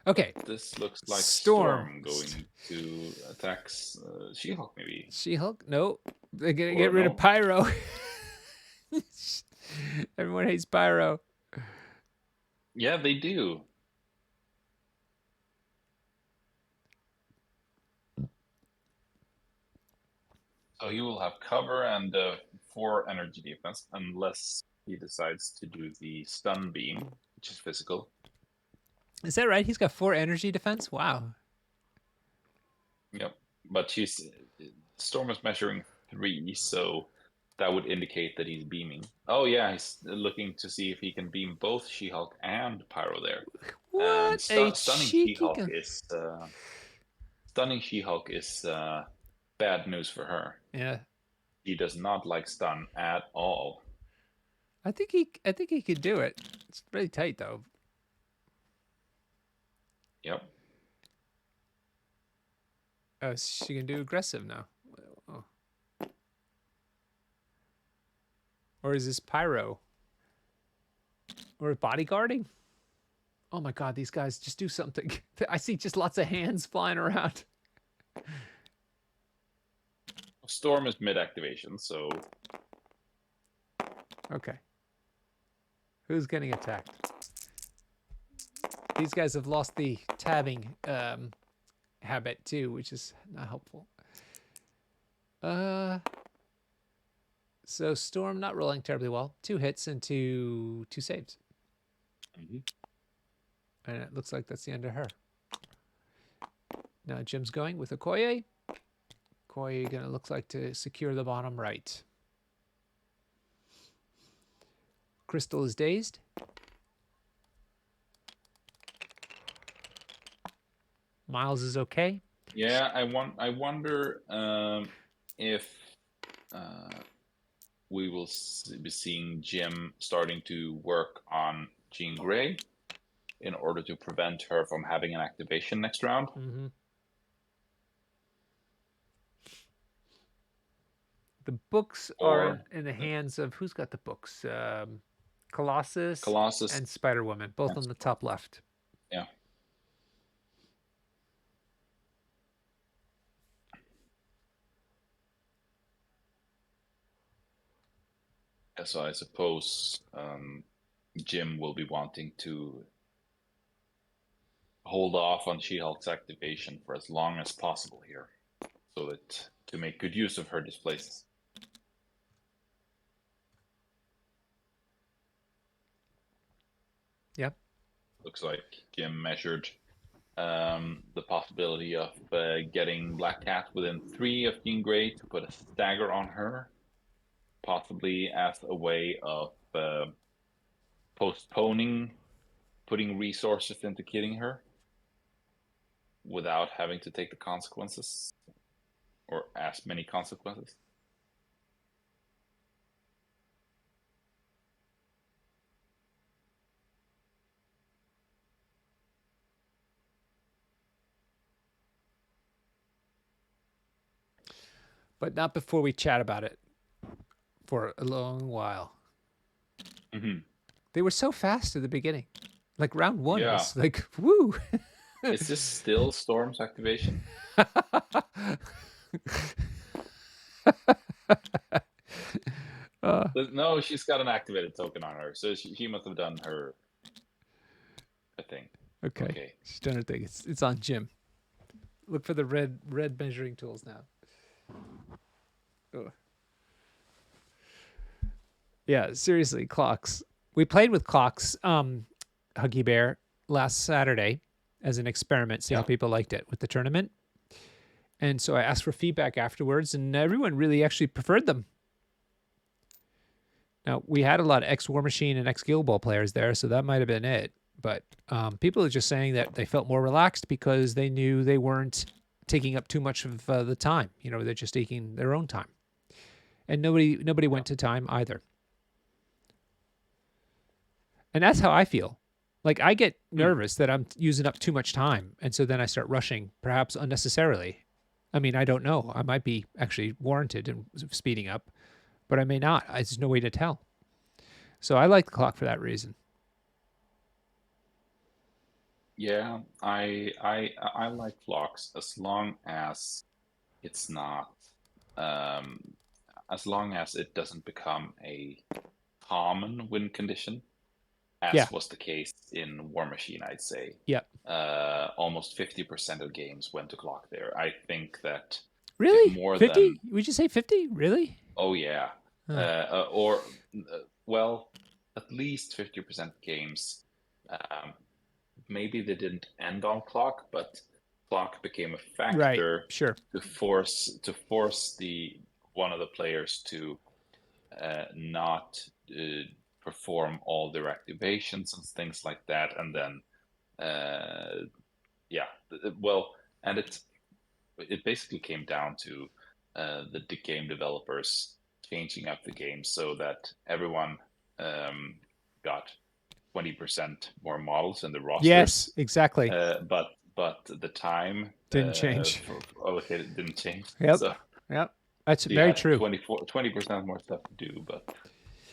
Okay. But this looks like Storm going to attacks She-Hulk, maybe. She-Hulk? No. They're going to get rid of Pyro. Everyone hates Pyro. Yeah, they do. So he will have cover and 4 energy defense, unless he decides to do the stun beam, which is physical. Is that right? He's got 4 energy defense? Wow. Yep. But Storm is measuring 3, so that would indicate that he's beaming. Oh yeah, he's looking to see if he can beam both She-Hulk and Pyro there. What a cheeky Stunning She-Hulk is bad news for her. Yeah. He does not like stun at all. I think he could do it. It's really tight though. Yep. Oh, she can do aggressive now. Oh. Or is this Pyro? Or bodyguarding? Oh my god, these guys just do something. I see just lots of hands flying around. Storm is mid-activation, so... Okay. Who's getting attacked? These guys have lost the tabbing habit too, which is not helpful. So Storm not rolling terribly well. 2 hits and two saves. Mm-hmm. And it looks like that's the end of her. Now Jim's going with Okoye. Okoye gonna looks like to secure the bottom right. Crystal is dazed. Miles is okay. Yeah, I wonder if we will be seeing Jim starting to work on Jean Grey in order to prevent her from having an activation next round. Mm-hmm. The books are in the hands of who's got the books? Colossus and Spider-Woman, both on the top left. Yeah. So I suppose Jim will be wanting to hold off on She-Hulk's activation for as long as possible here, so that to make good use of her displaces. Yep. Looks like Jim measured the possibility of getting Black Cat within 3 of Jean Grey to put a stagger on her, possibly as a way of postponing putting resources into killing her without having to take the consequences, or as many consequences. But not before we chat about it for a long while. Mhm. They were so fast at the beginning. Like round one Yeah. was like, woo. Is this still Storm's activation? uh, No, she's got an activated token on her, so she must have done her thing. okay. Okay. She's done her thing. It's on Jim. Look for the red measuring tools now. Ugh. Yeah, seriously, clocks. We played with clocks, Huggy Bear, last Saturday as an experiment, see how Yeah. people liked it with the tournament. And so I asked for feedback afterwards, and everyone really actually preferred them. Now, we had a lot of ex-War Machine and ex-Guild Ball players there, so that might have been it. But people are just saying that they felt more relaxed because they knew they weren't taking up too much of the time. You know, they're just taking their own time. And nobody went to time either. And that's how I feel. Like I get nervous that I'm using up too much time. And so then I start rushing, perhaps unnecessarily. I mean, I don't know. I might be actually warranted in speeding up, but I may not. There's no way to tell. So I like the clock for that reason. Yeah, I like flocks as long as it's not as long as it doesn't become a common win condition, Yeah. as was the case in War Machine, I'd say. Yeah. Almost 50% of games went to clock there. I think that if Really? more 50? than, Would you say 50? Really? oh yeah, Huh. or well, at least 50% games, um, maybe they didn't end on clock, but clock became a Right. factor Sure. to force the one of the players to not perform all their activations and things like that, and then yeah, well, and it basically came down to the game developers changing up the game so that everyone got 20% more models in the Yes, rosters, exactly. but the time Didn't change. for allocated didn't change. Yep. So Yep. That's you very had true. 20% more stuff to do,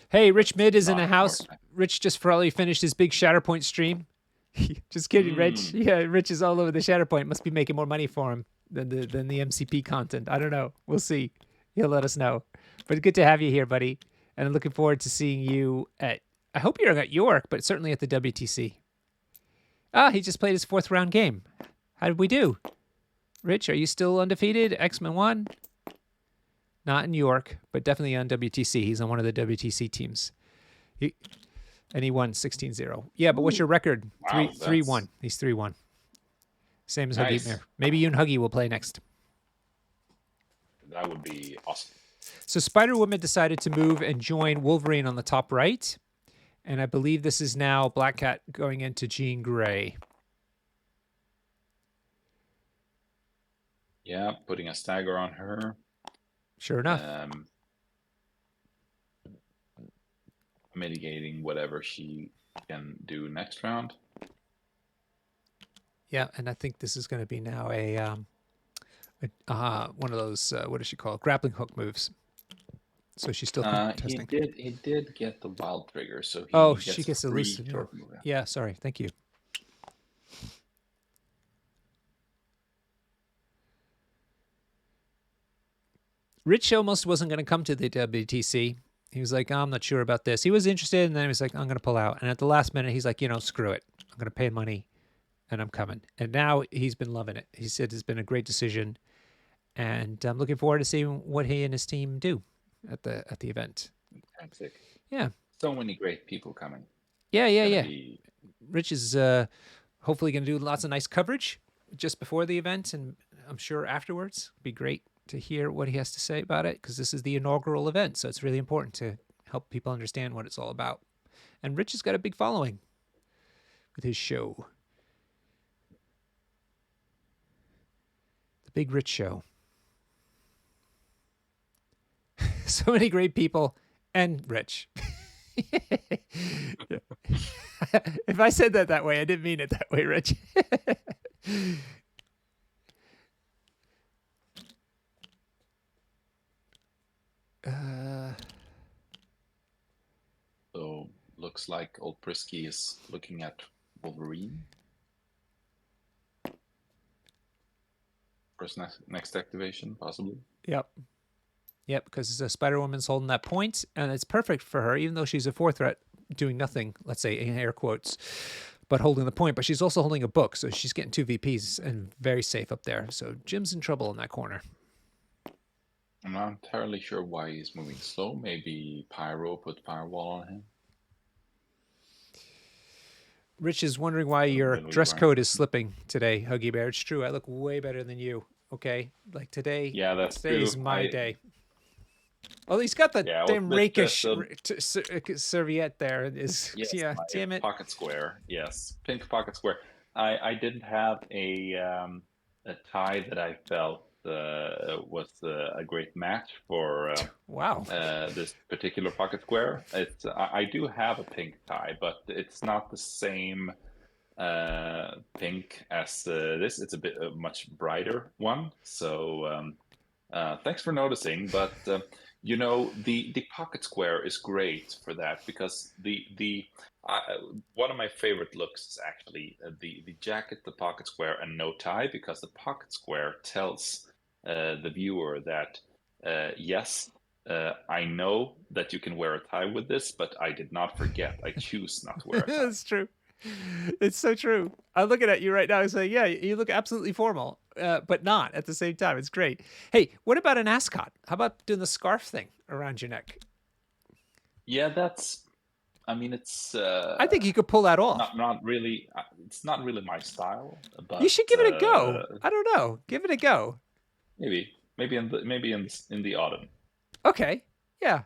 Hey, but Rich Mid is in the not more house. time. Rich just probably finished his big Shatterpoint stream. Just kidding, Rich. Mm. Yeah, Rich is all over the Shatterpoint. Must be making more money for him than the MCP content. I don't know. We'll see. He'll let us know. But good to have you here, buddy. And I'm looking forward to seeing you at. I hope you're at York, but certainly at the WTC. Ah, he just played his 4th round game. How did we do? Rich, are you still undefeated? X-Men won? Not in York, but definitely on WTC. He's on one of the WTC teams. And he won 16-0. Yeah, but what's your record? Wow, 3-1. He's 3-1. Same as Huggy nice. Bear. Maybe you and Huggy will play next. That would be awesome. So Spider-Woman decided to move and join Wolverine on the top right. And I believe this is now Black Cat going into Jean Grey. Yeah, putting a stagger on her. Sure enough. Mitigating whatever she can do next round. Yeah, and I think this is going to be now one of those, what does she call it? Grappling hook moves. So she's still testing. He did get the wild trigger, so she gets the loose. Yeah, sorry. Thank you. Rich almost wasn't going to come to the WTC. He was like, oh, I'm not sure about this. He was interested, and then he was like, I'm going to pull out. And at the last minute, he's like, screw it. I'm going to pay money, and I'm coming. And now he's been loving it. He said it's been a great decision, and I'm looking forward to seeing what he and his team do at the event. Fantastic. Yeah. So many great people coming. Yeah. Rich is hopefully going to do lots of nice coverage just before the event, and I'm sure afterwards. It'd be great to hear what he has to say about it, because this is the inaugural event, so it's really important to help people understand what it's all about. And Rich has got a big following with his show, The Big Rich Show. So many great people, and Rich. If I said that way, I didn't mean it that way, Rich. So looks like old Prisky is looking at Wolverine. For his next activation, possibly. Yep. Yep, because Spider-Woman's holding that point, and it's perfect for her, even though she's a 4 threat, doing nothing, let's say, in air quotes, but holding the point. But she's also holding a book, so she's getting 2 VPs and very safe up there. So Jim's in trouble in that corner. I'm not entirely sure why he's moving slow. Maybe Pyro put Firewall on him. Rich is wondering why your dress code is slipping today, Huggy Bear. It's true. I look way better than you. Okay, like today. Yeah, that's today true. is my day. Oh, he's got the damn rakish serviette there. Yes, damn it. Pocket square. Yes, pink pocket square. I didn't have a tie that I felt was a great match for wow this particular pocket square. It's I do have a pink tie, but it's not the same pink as this. It's a bit much brighter one. So thanks for noticing. But you know, the pocket square is great for that, because the one of my favorite looks is actually the jacket, the pocket square, and no tie, because the pocket square tells the viewer that yes, I know that you can wear a tie with this, but I did not forget. I choose not to wear a tie. That's true. It's so true. I'm looking at you right now and saying, yeah, you look absolutely formal, but not at the same time. It's great. Hey, what about an ascot? How about doing the scarf thing around your neck? Yeah, that's. I mean, it's. I think you could pull that off. Not really. It's not really my style. But you should give it a go. I don't know. Give it a go. Maybe in the autumn. Okay. Yeah.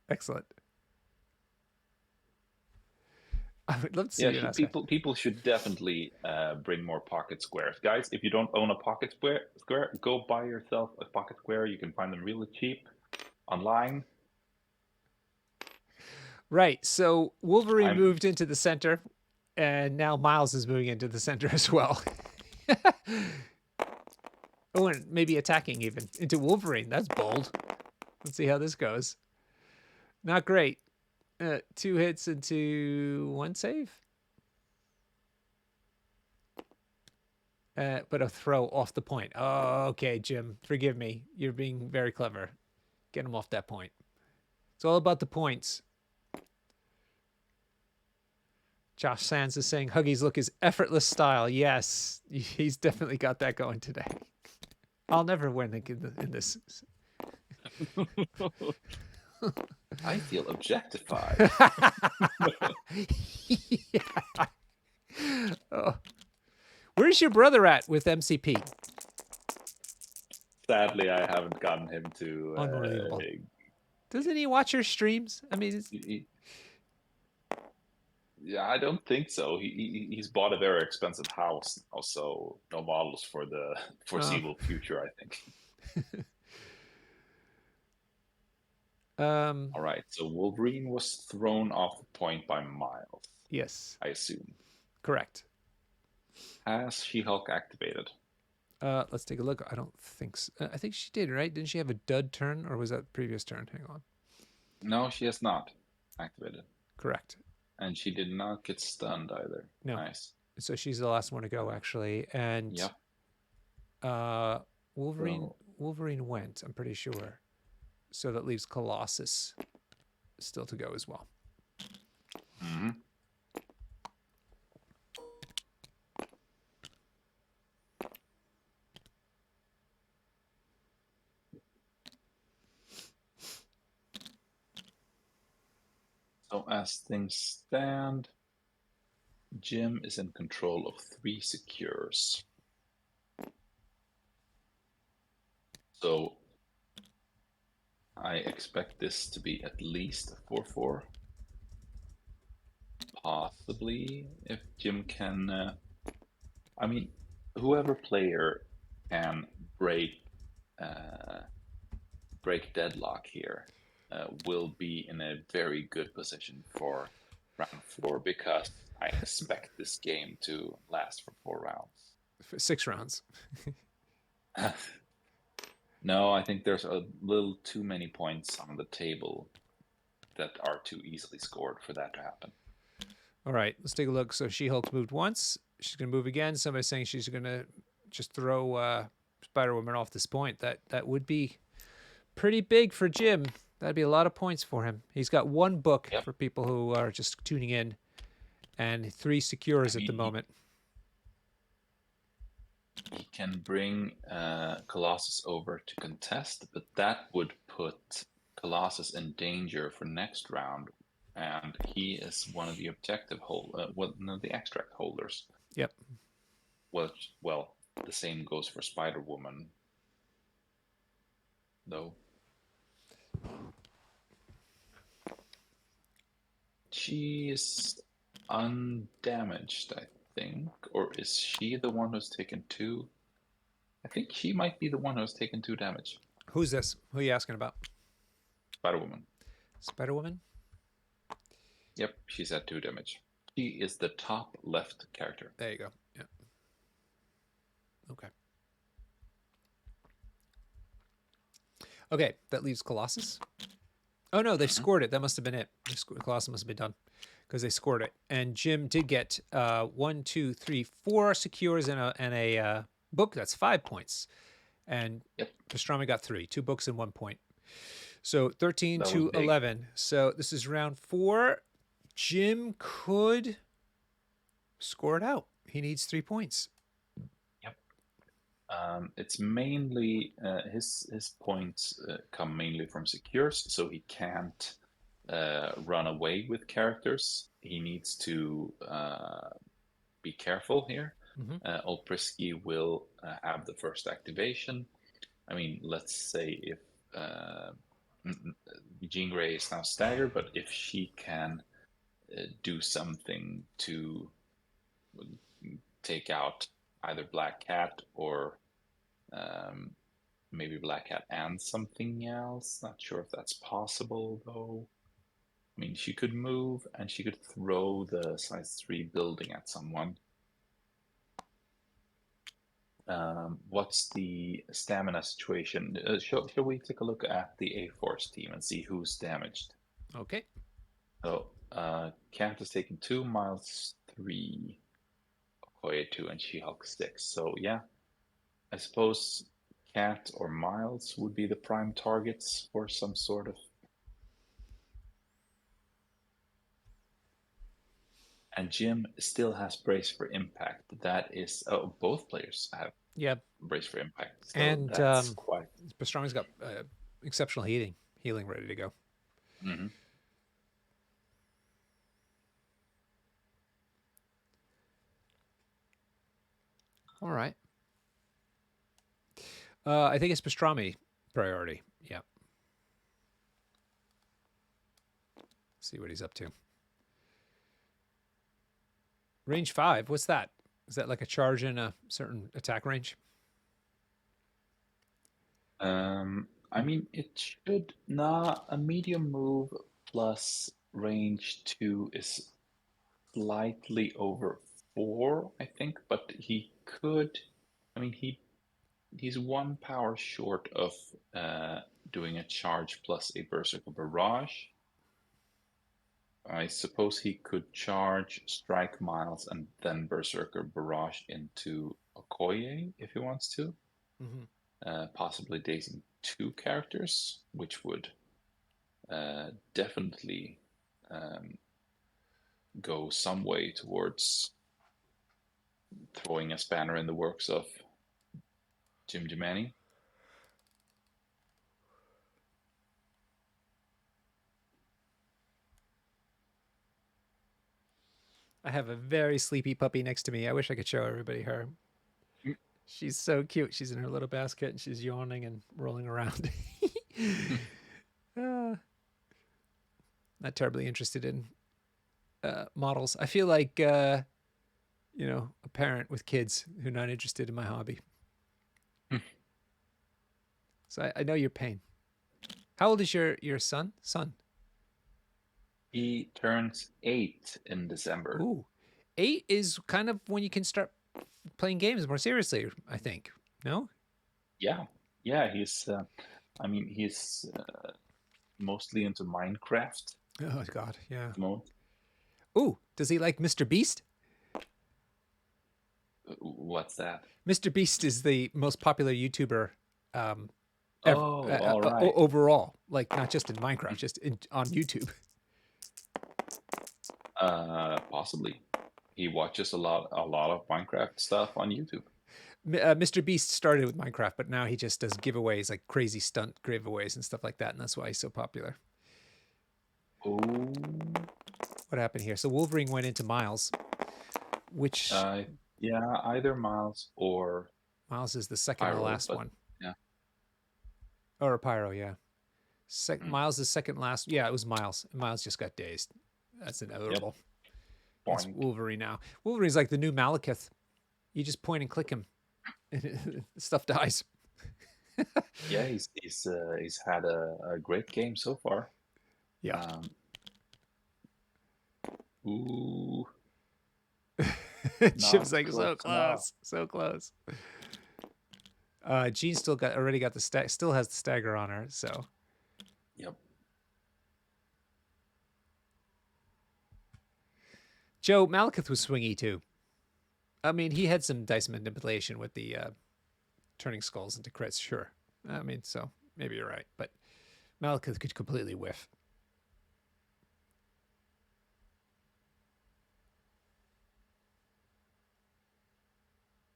Excellent. I would love to see people should definitely bring more pocket squares. Guys, if you don't own a pocket square, go buy yourself a pocket square. You can find them really cheap online. Right. So Wolverine moved into the center, and now Miles is moving into the center as well. Oh, and maybe attacking even into Wolverine. That's bold. Let's see how this goes. Not great. 2 hits into 1 save. But a throw off the point. Oh, okay, Jim. Forgive me. You're being very clever. Get him off that point. It's all about the points. Josh Sands is saying Huggy's look is effortless style. Yes, he's definitely got that going today. I'll never win in this. I feel objectified. Yeah. Oh. Where's your brother at with MCP? Sadly, I haven't gotten him to. Unbelievable. Doesn't he watch your streams? I mean, yeah, I don't think so. He's bought a very expensive house, also no models for the foreseeable future, I think. All right, so Wolverine was thrown off the point by Miles. Yes. I assume. Correct. Has She-Hulk activated? Let's take a look. I don't think so. I think she did, right? Didn't she have a dud turn, or was that previous turn? Hang on. No, she has not activated. Correct. And she did not get stunned either. No. Nice. So she's the last one to go, actually. And Wolverine went, I'm pretty sure. So that leaves Colossus still to go as well. Mm-hmm. So as things stand, Jim is in control of 3 secures. So I expect this to be at least a 4-4. Possibly, if Jim can... I mean, whoever player can break deadlock here will be in a very good position for round 4, because I expect this game to last for 4 rounds. 6 rounds. No, I think there's a little too many points on the table that are too easily scored for that to happen. All right, let's take a look. So She-Hulk moved once. She's going to move again. Somebody's saying she's going to just throw Spider-Woman off this point. That would be pretty big for Jim. That'd be a lot of points for him. He's got one book Yep. for people who are just tuning in, and 3 secures at the moment. He can bring Colossus over to contest, but that would put Colossus in danger for next round, and he is one of the objective the extract holders. Yep. Well, the same goes for Spider-Woman, though. She is undamaged, I think, or is she the one who's taken 2? I think she might be the one who's taken 2 damage. Who's this? Who are you asking about? Spider-Woman. Spider-Woman? Yep, she's at 2 damage. She is the top left character. There you go. Yeah. Okay. Okay, that leaves Colossus. Oh no, they've scored it. That must have been it. Colossus must have been done because they scored it. And Jim did get 1, 2, 3, 4 secures and a book. That's 5 points. And Pastrami got 3, 2 books and 1 point. So 13 to 11. So this is round 4. Jim could score it out. He needs 3 points. Yep. It's mainly his points come mainly from secures, so he can't run away with characters. He needs to be careful here. Olprisky will have the first activation. I mean, let's say if Jean Grey is now staggered, but if she can do something to take out either Black Cat or maybe Black Cat and something else. Not sure if that's possible, though. I mean, she could move and she could throw the size 3 building at someone. What's the stamina situation? Shall we take a look at the A-Force team and see who's damaged? Okay. So, Cat has taken 2, Miles 3, Okoye 2, and She-Hulk 6. So, yeah, I suppose Cat or Miles would be the prime targets for some sort of... And Jim still has Brace for Impact. That is... Oh, both players have Brace for Impact. So and that's quite... Pastrami's got exceptional healing ready to go. All right. I think it's Pastrami priority. Yeah. See what he's up to. Range 5. What's that? Is that like a charge in a certain attack range? I mean, it should not. A medium move plus range 2 is slightly over 4, I think, but he could. I mean, he's 1 power short of doing a charge plus a Berserker Barrage. I suppose he could charge, strike Miles, and then Berserker Barrage into Okoye if he wants to. Possibly dazing 2 characters, which would definitely go some way towards throwing a spanner in the works of Jim Jimani. I have a very sleepy puppy next to me. I wish I could show everybody her. She's so cute. She's in her little basket and she's yawning and rolling around. Not terribly interested in models. I feel like, a parent with kids who are not interested in my hobby. So I know your pain. How old is your son? He turns 8 in December. Ooh, 8 is kind of when you can start playing games more seriously, I think. No? Yeah, he's. He's mostly into Minecraft. Oh God, yeah. mode. Ooh, does he like Mr. Beast? What's that? Mr. Beast is the most popular YouTuber um, Oh, all right. overall. Like not just in Minecraft, just on YouTube. Possibly. He watches a lot of Minecraft stuff on YouTube. Mr. Beast started with Minecraft, but now he just does giveaways, like crazy stunt giveaways and stuff like that, and that's why he's so popular. Oh, What happened here? So Wolverine went into Miles, which uh, yeah, either Miles or Miles is the second to Pyro, last but one, yeah, or Pyro, yeah. mm, Miles is second last. Yeah, it was Miles. Miles just got dazed. That's yep, inevitable. It's point. Wolverine now. Wolverine's like the new Malekith. You just point and click him, and stuff dies. Yeah, he's had a great game so far. Yeah. Um, ooh, Chip's not like close so enough. close, so close. Jean already got the still has the stagger on her. So Yep. Joe Malekith was swingy too. I mean, he had some dice manipulation with the turning skulls into crits. Sure. I mean, so maybe you're right, but Malekith could completely whiff.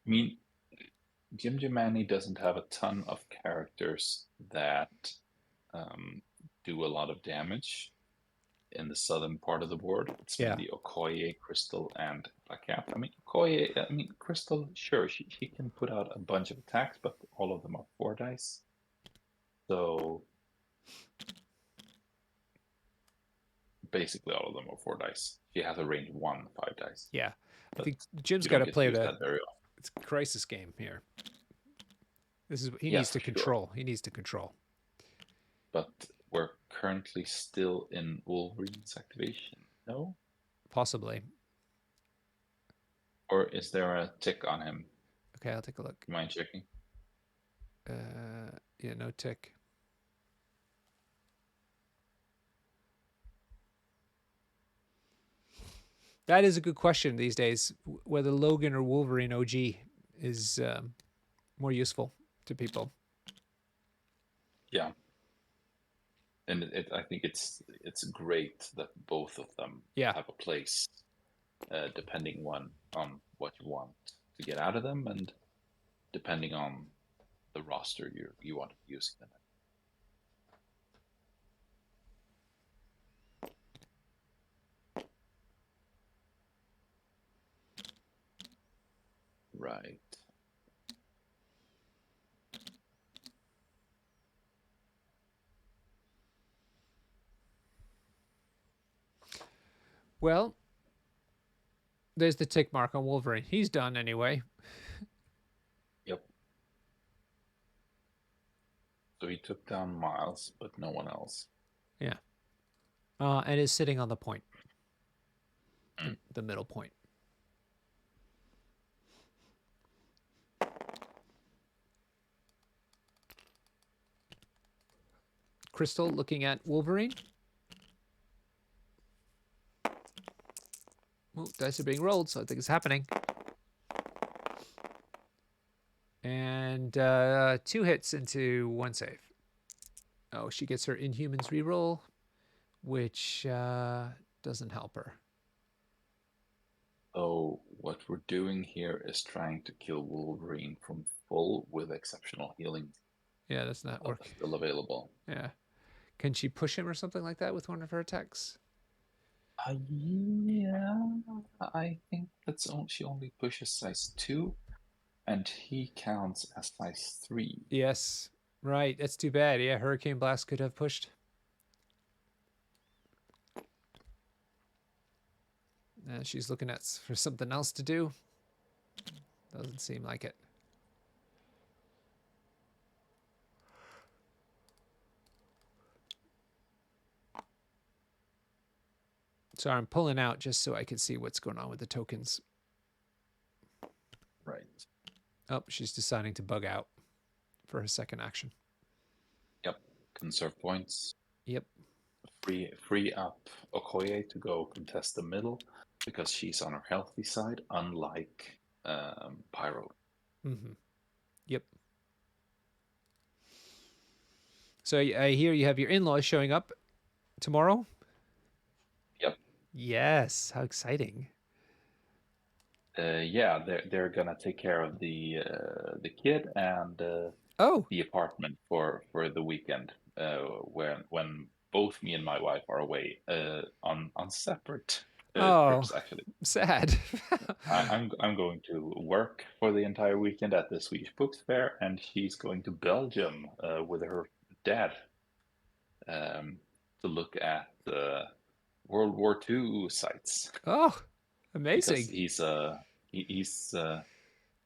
I mean, Jim Jimani doesn't have a ton of characters that um, do a lot of damage in the southern part of the board. It's Yeah. mainly Okoye, Crystal, and Black Cap. I mean, Okoye, Crystal, sure, she can put out a bunch of attacks, but all of them are 4 dice. So basically, all of them are 4 dice. She has a range 1, 5 dice, Yeah. I but think Jim's you got don't to get to play use that very often. it's a crisis game here. This is he Yeah, needs for to sure. control. He needs to control. But we're currently still in Wolverine's activation. No? Possibly. Or is there a tick on him? Okay, I'll take a look. You mind checking? Yeah, no tick. That is a good question these days. Whether Logan or Wolverine OG is more useful to people. Yeah. And I think it's great that both of them Yeah, have a place, depending on what you want to get out of them, and depending on the roster you want to be using them in. Right. well, there's the tick mark on Wolverine. He's done anyway. Yep. So he took down Miles, but no one else. Yeah. And is sitting on the point, Mm. the middle point. Crystal looking at Wolverine. Oh, dice are being rolled, so I think it's happening. And 2 hits into 1 save. Oh, she gets her Inhumans reroll, which doesn't help her. So what we're doing here is trying to kill Wolverine from full with exceptional healing Yeah, that's not work. still available. Yeah. Can she push him or something like that with one of her attacks? Yeah, I think she only pushes size 2, and he counts as size 3. Yes. Right. That's too bad. Yeah, Hurricane Blast could have pushed. She's looking at for something else to do. Doesn't seem like it. So I'm pulling out just so I can see what's going on with the tokens. Right. Oh, she's deciding to bug out for her second action. Yep. Conserve points. Yep. free up Okoye to go contest the middle because she's on her healthy side, unlike Pyro. Mm-hmm. Yep. So I hear you have your in-laws showing up tomorrow. Yep. Yes. How exciting. Yeah, they're gonna take care of the kid and Oh. the apartment for the weekend. When both me and my wife are away on separate Oh. trips actually. Sad. I'm going to work for the entire weekend at the Swedish Books Fair, and she's going to Belgium with her dad to look at World War II sites Oh, because amazing. he's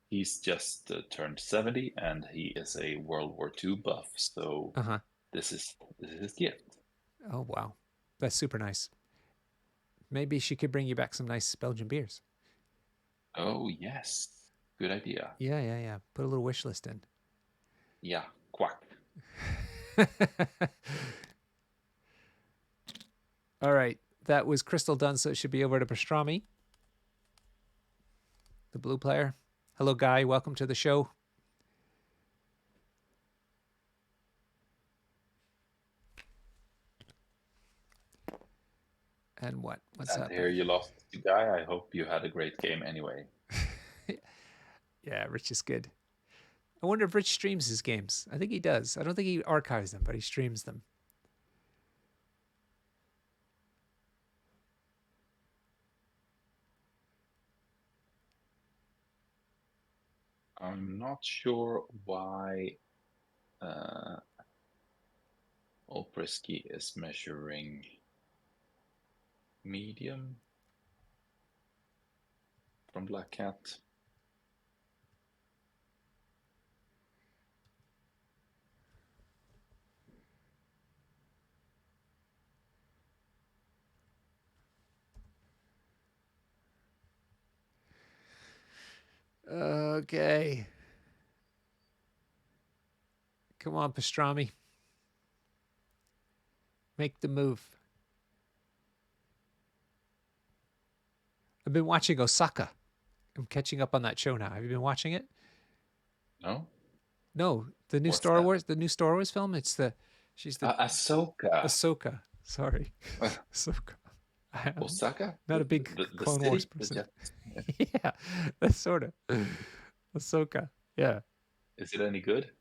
he's just turned 70 and he is a World War II buff. So Uh-huh. this is his gift. Oh, wow. That's super nice. Maybe she could bring you back some nice Belgian beers. Oh yes, good idea. Yeah, yeah, yeah. Put a little wish list in. Yeah, quack. All right. That was Crystal done, so it should be over to Pastrami, the blue player. Hello, Guy. Welcome to the show. And what? What's And here happening? you lost the guy. I hope you had a great game anyway. Yeah, Rich is good. I wonder if Rich streams his games. I think he does. I don't think he archives them, but he streams them. I'm not sure why Oprisky is measuring medium from Black Cat. Okay. Come on, Pastrami. Make the move. I've been watching Osaka. I'm catching up on that show now. Have you been watching it? No? No, the new What's Star that? Wars, the new Star Wars film. She's the Ahsoka. Ahsoka. Sorry, Ahsoka. I'm Osaka? not a big The Clone Wars city? The person. jet? Yeah, that's sort of Ahsoka. Yeah, Is it any good?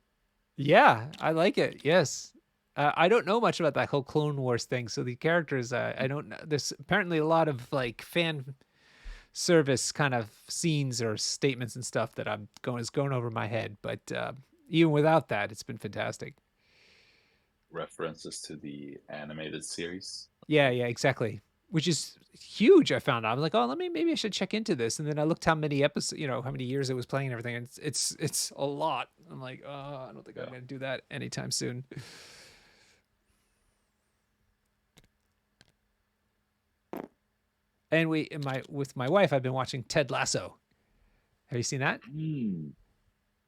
yeah, I like it. Yes. I don't know much about that whole Clone Wars thing, so the characters I don't know. There's apparently a lot of like fan service kind of scenes or statements and stuff that is going over my head. But even without that, it's been fantastic. References to the animated series? Yeah, yeah, exactly. Which is huge. I found out. I'm like, oh, maybe I should check into this. And then I looked how many episodes, how many years it was playing and everything. And it's a lot. I'm like, oh, I don't think I'm Yeah. gonna do that anytime soon. And with my wife, I've been watching Ted Lasso. Have you seen that?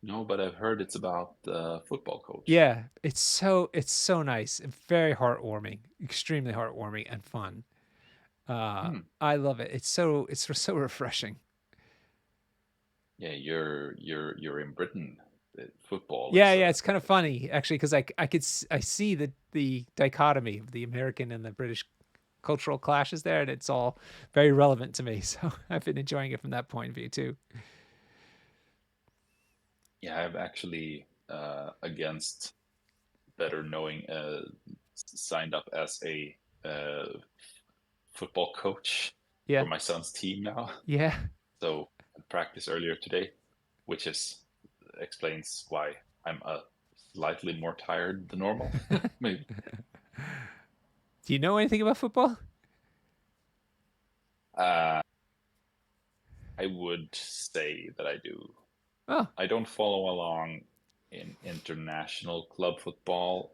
No, but I've heard it's about the football coach. Yeah, it's so nice and very heartwarming, extremely heartwarming and fun. I love it. It's so refreshing. Yeah, you're in Britain. Football Yeah, is yeah, it's kind of funny actually because I see the dichotomy of the American and the British cultural clashes there, and it's all very relevant to me. So I've been enjoying it from that point of view too. yeah, I've actually against better knowing signed up as a football coach Yeah, for my son's team now. yeah. So I practiced earlier today, which explains why I'm slightly more tired than normal. Maybe. Do you know anything about football? Uh, I would say that I do. Oh, I don't follow along in international club football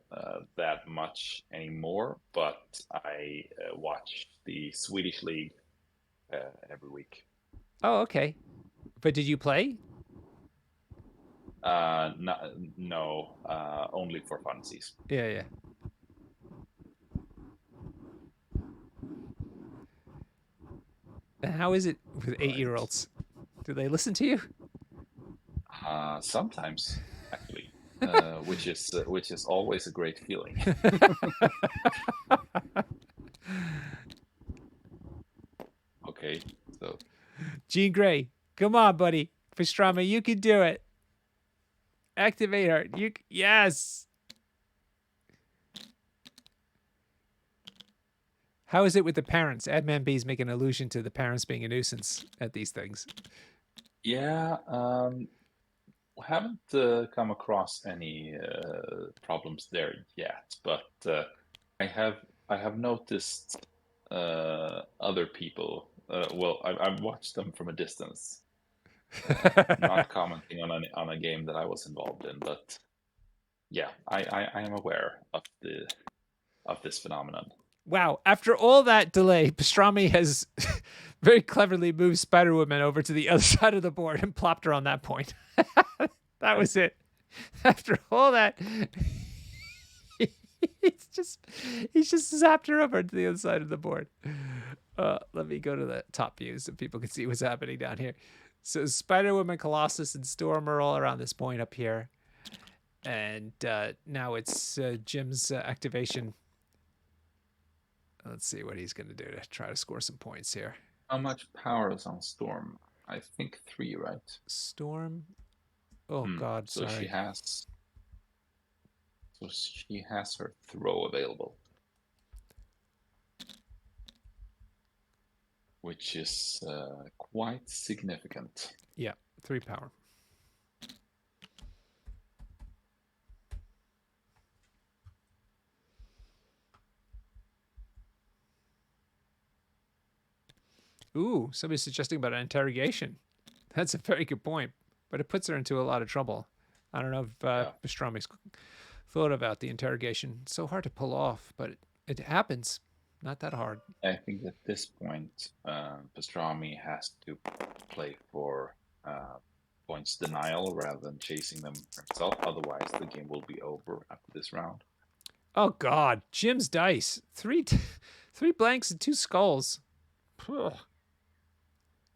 that much anymore, but I watch the Swedish league every week. oh, okay. But did you play? No, no only for funsies. Yeah, yeah. And how is it with Right. 8-year-olds? Do they listen to you? Sometimes, actually, which is always a great feeling. Okay, so Gene Gray, come on, buddy. Pastrami, you can do it. Activate her. Yes. How is it with the parents? Adman B is making an allusion to the parents being a nuisance at these things. yeah, haven't come across any problems there yet, but I have I have noticed other people. Well, I've watched them from a distance, not commenting on a game that I was involved in, but yeah, I am aware of this phenomenon. Wow. After all that delay, Pastrami has very cleverly moved Spider Woman over to the other side of the board and plopped her on that point. That Right. was it. After all that, he's just he's just zapped her over to the other side of the board. Let me go to the top view so people can see what's happening down here. So Spider Woman, Colossus, and Storm are all around this point up here, and now it's Jim's activation. Let's see what he's going to do to try to score some points here. How much power is on Storm? I think three, right? Storm. Oh God, So sorry. she has her throw available, which is quite significant. Yeah, 3 power. Ooh, somebody's suggesting about an interrogation. That's a very good point, but it puts her into a lot of trouble. I don't know if Yeah. Pastrami's thought about the interrogation. It's so hard to pull off, but it happens. Not that hard. I think at this point, Pastrami has to play for points denial rather than chasing them himself. Otherwise, the game will be over after this round. Oh God, Jim's dice. Three blanks and 2 skulls. Phew.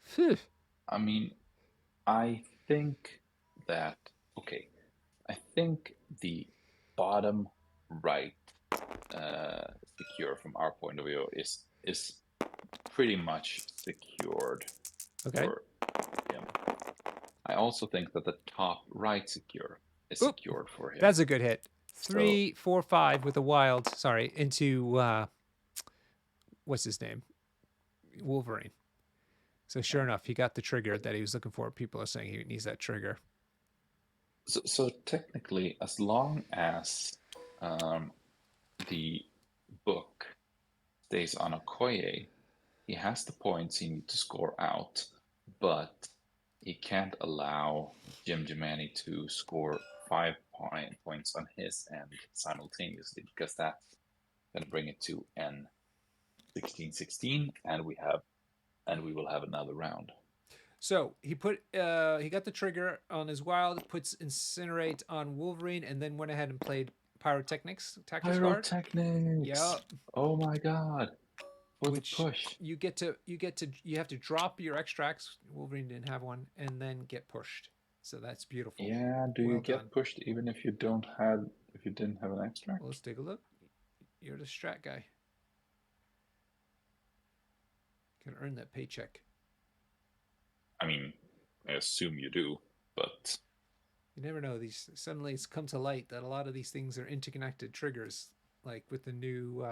Phew. I mean, I think that, okay, I think the bottom right secure from our point of view is pretty much secured Okay. for him. I also think that the top right secure is Oop, secured for him. that's a good hit. So 3, 4, 5 with a wild. Sorry, into what's his name? Wolverine. So sure enough, he got the trigger that he was looking for. People are saying he needs that trigger. so technically, as long as the book stays on Okoye, he has the points he needs to score out, but he can't allow Jim Jimani to score 5 points on his end simultaneously because that's going to bring it to N 16-16, and we will have another round. So he got the trigger on his wild, puts incinerate on Wolverine, and then went ahead and played pyrotechnics tactics card. Pyrotechnics. Yeah, Oh my god. For the which push. you have to drop your extracts. Wolverine didn't have one, and then get pushed. So that's beautiful. Yeah, do you Well done. get pushed even if you didn't have an extract? Well, let's take a look. You're the strat guy. Can earn that paycheck. I mean, I assume you do, but You never know. These suddenly it's come to light that a lot of these things are interconnected triggers, like with the new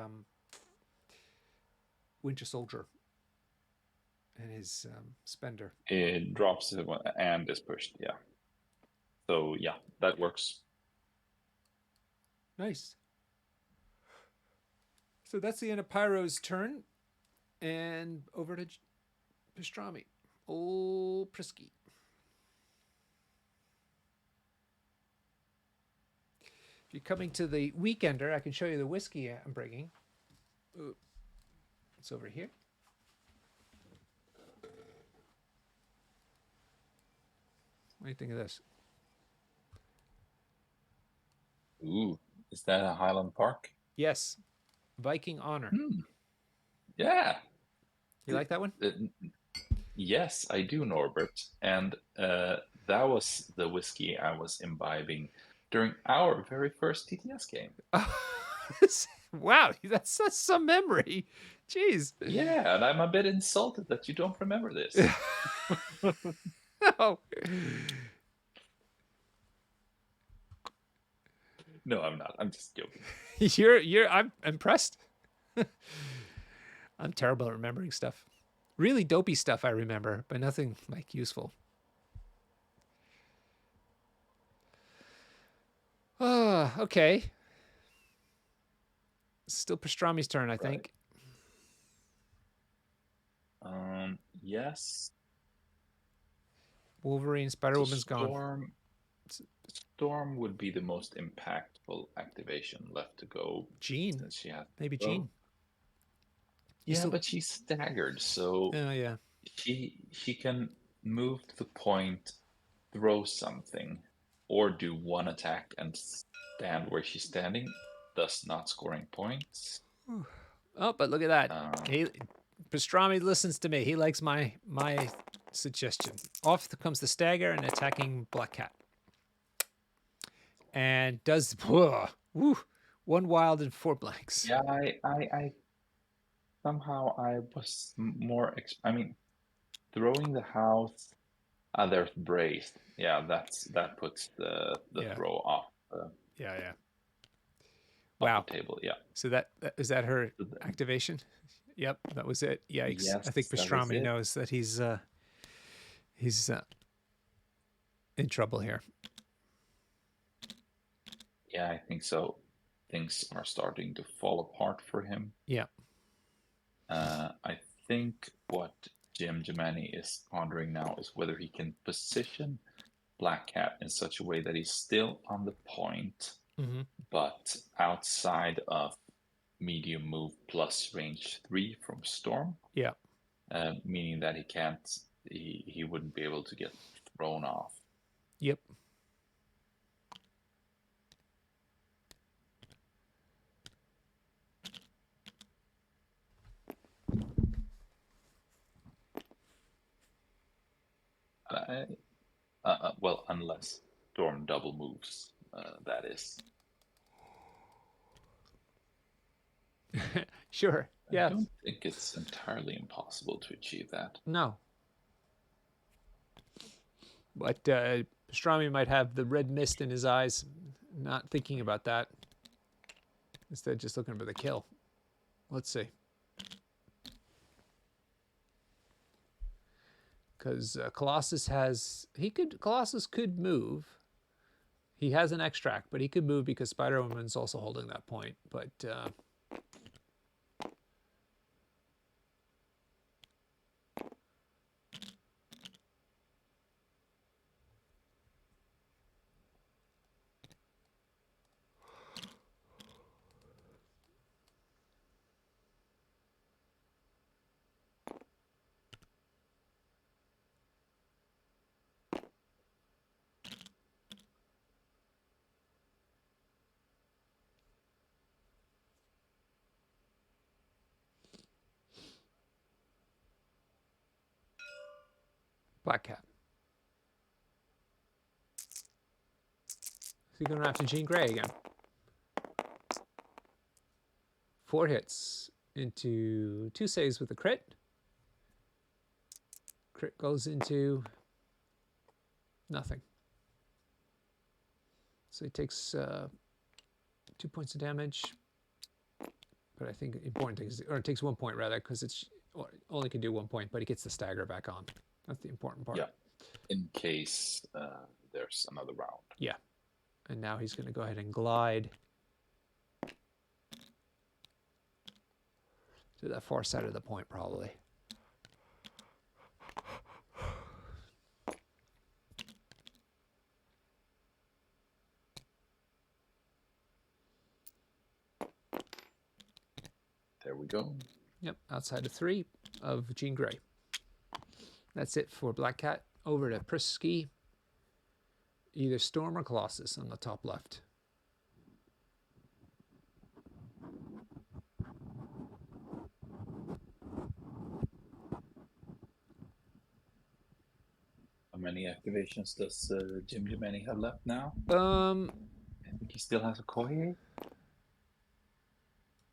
Winter Soldier and his spender. it drops it and is pushed, yeah. So yeah, that works. Nice. So that's the end of Pyro's turn, and over to Pastrami. Old Prisky. If you're coming to the Weekender, I can show you the whiskey I'm bringing. Ooh, it's over here. What do you think of this? Ooh, is that a Highland Park? Yes, Viking Honor. Yeah. You like that one? Uh, yes, I do, Norbert. And that was the whiskey I was imbibing during our very first TTS game. Wow, that's some memory. Jeez. Yeah, and I'm a bit insulted that you don't remember this. Oh. No, I'm not. I'm just joking. I'm impressed. I'm terrible at remembering stuff. Really dopey stuff I remember, but nothing like useful. Oh, okay. Still Pastrami's turn, I think. Yes. Wolverine, So Spider-Woman's gone. Storm would be the most impactful activation left to go Jean. since she has Maybe to go. Jean. Yeah, but she's staggered, so Oh, yeah. she can move to the point, throw something, or do one attack and stand where she's standing, thus not scoring points. Oh, but look at that. Um, Pastrami listens to me. He likes my suggestion. Off comes the stagger and attacking Black Cat. And does woo, 1 wild and 4 blanks. yeah, I somehow I was more. I mean, throwing the house. There's braced. Yeah, that puts the Yeah. throw off Yeah. off Wow. the table. Yeah. So that is that her So then- activation? Yep, that was it. Yikes. yes, I think that was Pastrami it. knows that he's in trouble here. Yeah, I think so. Things are starting to fall apart for him. Yeah. I think what Jim Jemani is pondering now is whether he can position Black Cat in such a way that he's still on the point, Mm-hmm. but outside of medium move plus range 3 from Storm. Yeah. Meaning that he wouldn't be able to get thrown off. Yep. Well, unless Storm double moves, that is. Sure. Yeah. I don't think it's entirely impossible to achieve that. No. But Pastrami might have the red mist in his eyes, not thinking about that. Instead, just looking for the kill. Let's see. Because Colossus could move. He has an extract, but he could move because Spider-Woman's also holding that point. But Black Cat. So you're going after Jean Grey again. 4 hits into 2 saves with a crit. Crit goes into nothing. So he takes 2 points of damage. But I think important thing is, or it takes 1 point rather, because it's only can do 1 point, but he gets the stagger back on. That's the important part. Yeah, in case there's another round. Yeah. And now he's going to go ahead and glide to that far side of the point, probably. There we go. Yep, outside of 3 of Jean Grey. That's it for Black Cat. Over to Prisky. Either Storm or Colossus on the top left. many activations does Jim Jimeni have left now? Um, I think he still has a Koye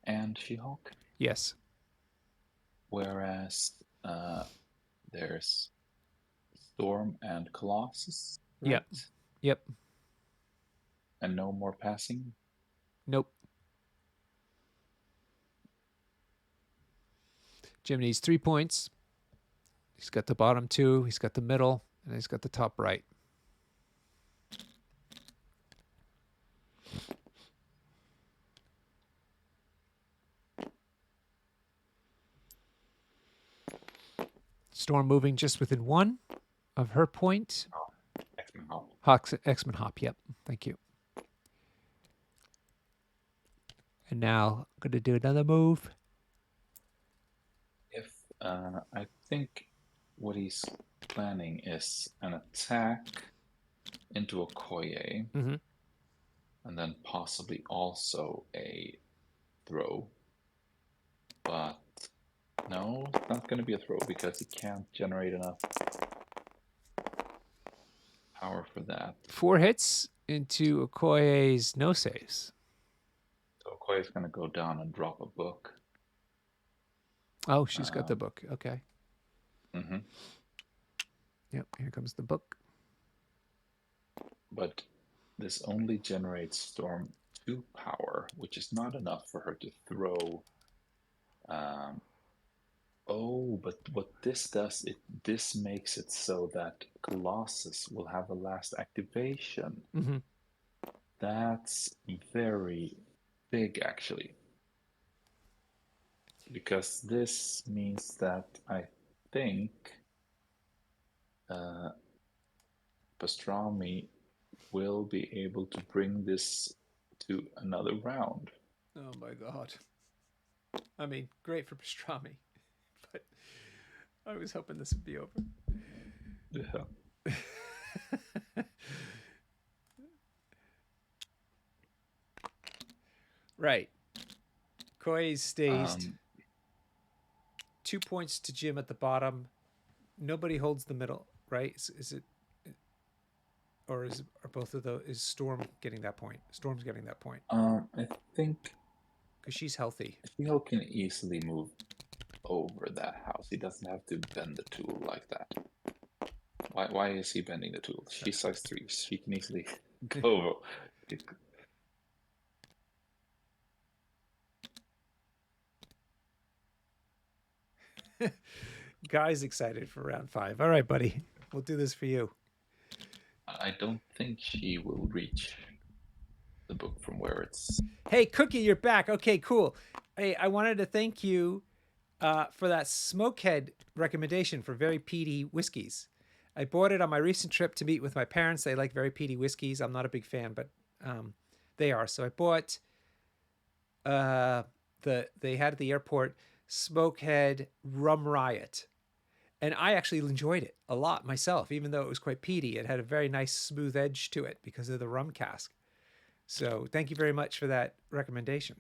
and She-Hulk. yes. Whereas there's Storm and Colossus, Yep. right? Yep. And no more passing. Nope. Jim needs 3 points. He's got the bottom 2, he's got the middle, and he's got the top right. Storm moving just within 1 of her point. X-Men Hop. X-Men Hop, yep. Thank you. And now I'm going to do another move. If I think what he's planning is an attack into a Koye, Mm-hmm. and then possibly also a throw. But no, it's not going to be a throw because he can't generate enough power for that. 4 hits into Okoye's no saves. So Okoye's going to go down and drop a book. Oh, she's got the book. Okay. Mm-hmm. Yep, here comes the book. But this only generates Storm 2 power, which is not enough for her to throw. Oh, but what this does, this makes it so that Colossus will have a last activation. Mm-hmm. That's very big, actually. Because this means that I think Pastrami will be able to bring this to another round. Oh my god. I mean, great for Pastrami, but I was hoping this would be over. Yeah. Right. Koi's dazed. 2 points to Jim at the bottom. Nobody holds the middle, right? Is it, or are both of those? Is Storm getting that point? Storm's getting that point I think because she's healthy. She-Hulk can easily move over that house. He doesn't have to bend the tool like that. Why is he bending the tool? She's size 3. She can easily go. Guy's excited for round 5. All right, buddy. We'll do this for you. I don't think she will reach the book from where it's... Hey, Cookie, you're back. Okay, cool. Hey, I wanted to thank you for that Smokehead recommendation for very peaty whiskeys. I bought it on my recent trip to meet with my parents. They like very peaty whiskeys. I'm not a big fan, but they are. So I bought they had at the airport Smokehead Rum Riot. And I actually enjoyed it a lot myself, even though it was quite peaty. It had a very nice smooth edge to it because of the rum cask. So thank you very much for that recommendation.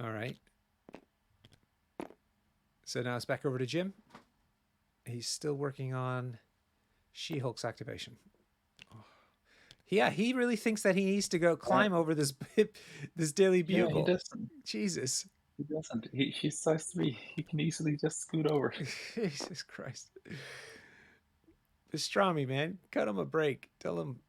All right. So now it's back over to Jim. He's still working on She-Hulk's activation. Oh. Yeah, he really thinks that he needs to go climb over this Daily Bugle. Yeah, he doesn't. Jesus. He doesn't. He's size 3. He can easily just scoot over. Jesus Christ. Pastrami, man. Cut him a break. Tell him.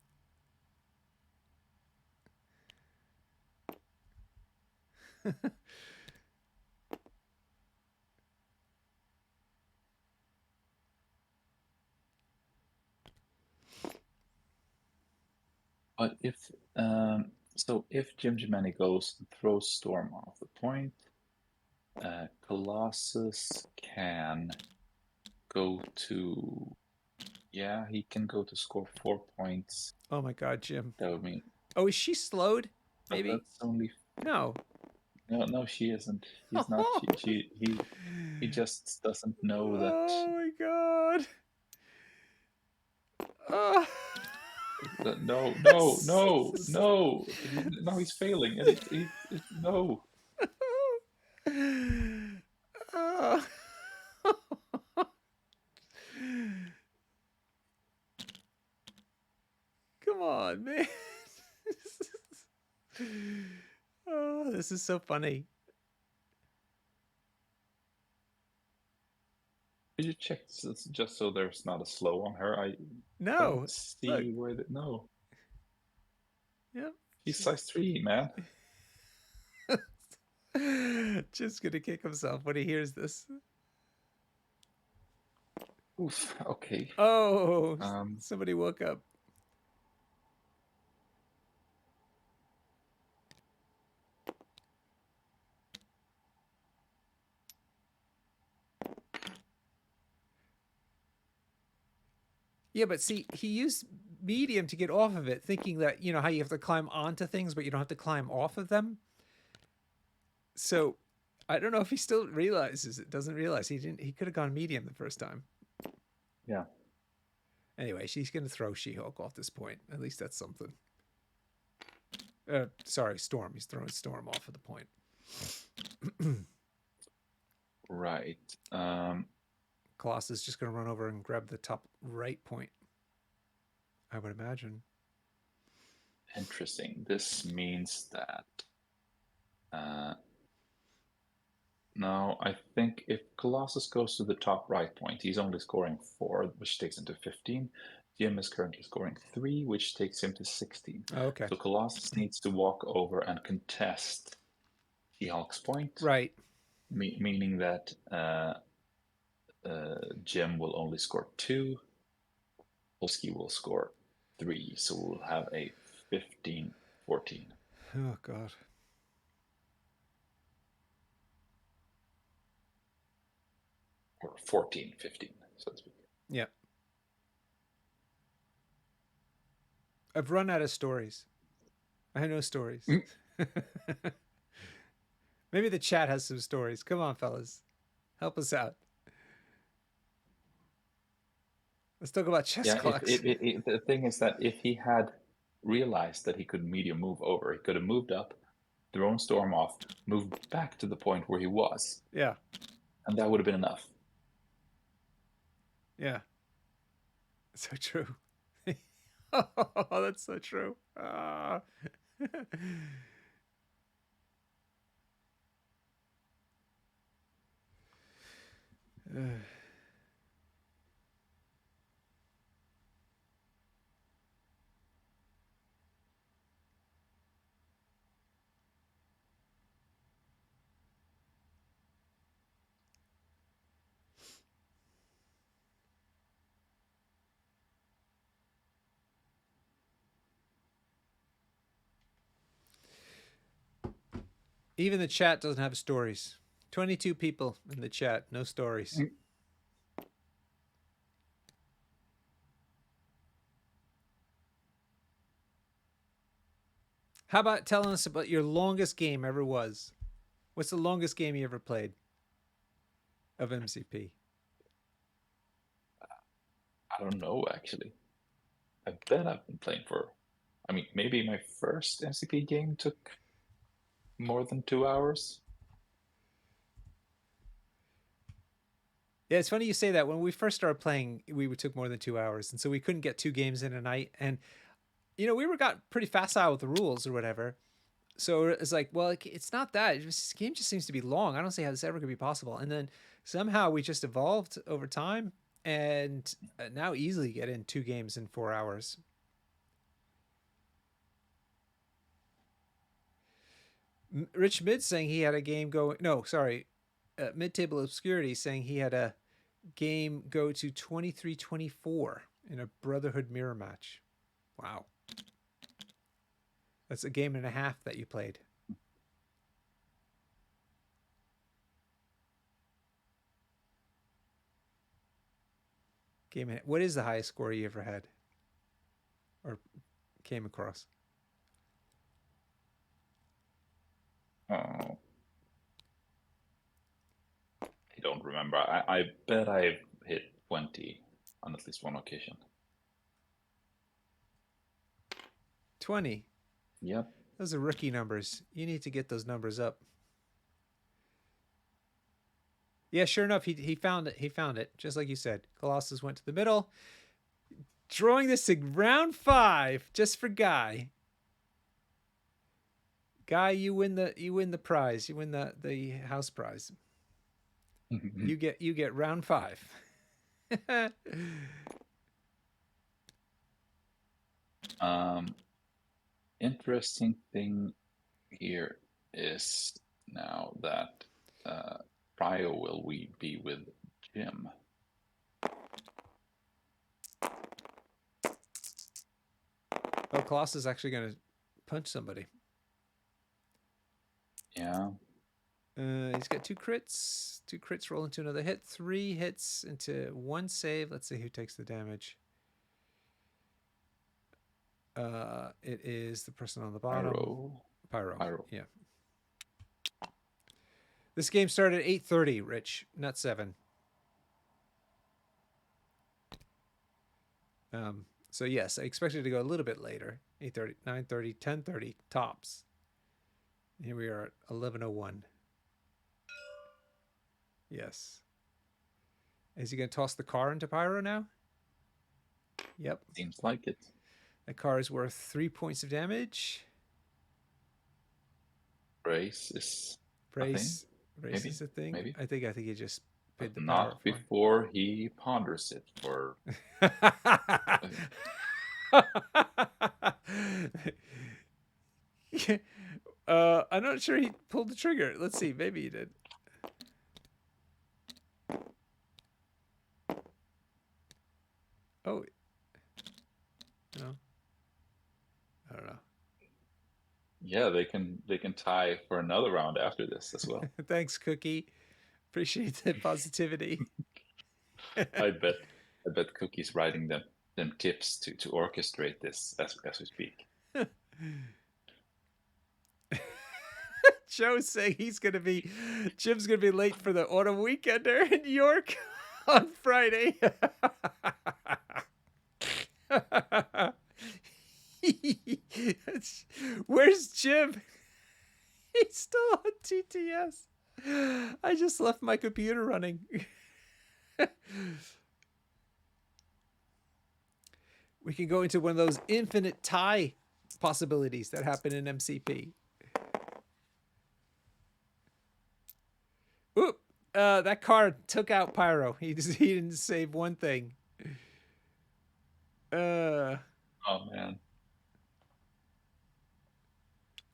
But if if Jim Jimeni goes and throws Storm off the point, Colossus can go to... Yeah, he can go to score 4 points. Oh my God, Jim. That would mean... Oh, is she slowed? Maybe. That's only... No. No, she isn't. He's not. He just doesn't know that. Oh my God. Oh. No, no, no, no. Now he's failing, and no. Oh. Come on, man. Oh, this is so funny. Did you check just so there's not a slow on her? I No, don't look. see where the no. Yep. He's size 3, man. Just gonna kick himself when he hears this. Oof. Okay. Oh, somebody woke up. Yeah, but see, he used medium to get off of it, thinking that, you know, how you have to climb onto things, but you don't have to climb off of them. So I don't know if he still realizes it, doesn't realize he didn't. He could have gone medium the first time. Yeah. Anyway, she's going to throw She-Hulk off this point. At least that's something. Sorry, Storm. He's throwing Storm off of the point. Right. Colossus is just going to run over and grab the top right point, I would imagine. Interesting. This means that now I think if Colossus goes to the top right point, he's only scoring 4, which takes him to 15. Jim is currently scoring 3, which takes him to 16. Oh, okay. So Colossus needs to walk over and contest She-Hulk's point. Right. Meaning that Jim will only score 2. Polsky will score 3. So we'll have a 15-14. Oh, God. Or 14-15, so to speak. Yeah. I've run out of stories. I have no stories. Maybe the chat has some stories. Come on, fellas. Help us out. Let's talk about chess clocks. The thing is that if he had realized that he could medium move over, he could have moved up, thrown Storm off, moved back to the point where he was. Yeah. And that would have been enough. Yeah. So true. Oh, that's so true. Even the chat doesn't have stories. 22 people in the chat, no stories. How about telling us about your longest game ever was? What's the longest game you ever played of MCP? I don't know, actually. I bet I've been playing for... I mean, maybe my first MCP game took more than 2 hours. Yeah, it's funny you say that. When we first started playing, we took more than 2 hours, and so we couldn't get 2 games in a night. And you know, we got pretty facile with the rules or whatever. So it's like, well, it's not that. This game just seems to be long. I don't see how this ever could be possible. And then somehow we just evolved over time, and now easily get in 2 games in 4 hours. Rich Mid saying he had a game go. No, sorry. Mid Table Obscurity saying he had a game go to 23-24 in a Brotherhood mirror match. Wow. That's a game and a half that you played. What is the highest score you ever had or came across? Oh. I don't remember. I bet I've hit 20 on at least one occasion. 20. Yep. Those are rookie numbers. You need to get those numbers up. Yeah, sure enough, he found it. He found it, just like you said. Colossus went to the middle, drawing this to round 5 just for Guy. Guy, you win the prize. You win the house prize. You get round 5. Interesting thing here is now that Prio will we be with Jim. Oh, Colossus is actually going to punch somebody. Yeah. He's got 2 crits. 2 crits roll into another hit. 3 hits into 1 save. Let's see who takes the damage. It is the person on the bottom. Pyro. Yeah. This game started at 8:30, Rich, not 7. So yes, I expected it to go a little bit later. 8:30, 9:30, 10:30 tops. Here we are at 11:01. Yes. Is he going to toss the car into Pyro now? Yep. Seems like it. The car is worth 3 points of damage. Brace is Brace maybe, is a thing. maybe. I think he just paid the not before he ponders it for. I'm not sure he pulled the trigger. Let's see. Maybe he did. Oh. No. I don't know. Yeah, they can tie for another round after this as well. Thanks, Cookie. Appreciate the positivity. I bet Cookie's writing them tips to orchestrate this as we speak. Joe's saying Jim's gonna be late for the autumn weekender in New York on Friday. Where's Jim? He's still on TTS. I just left my computer running. We can go into one of those infinite tie possibilities that happen in MCP. Oop! That car took out Pyro. He didn't save one thing. Oh man.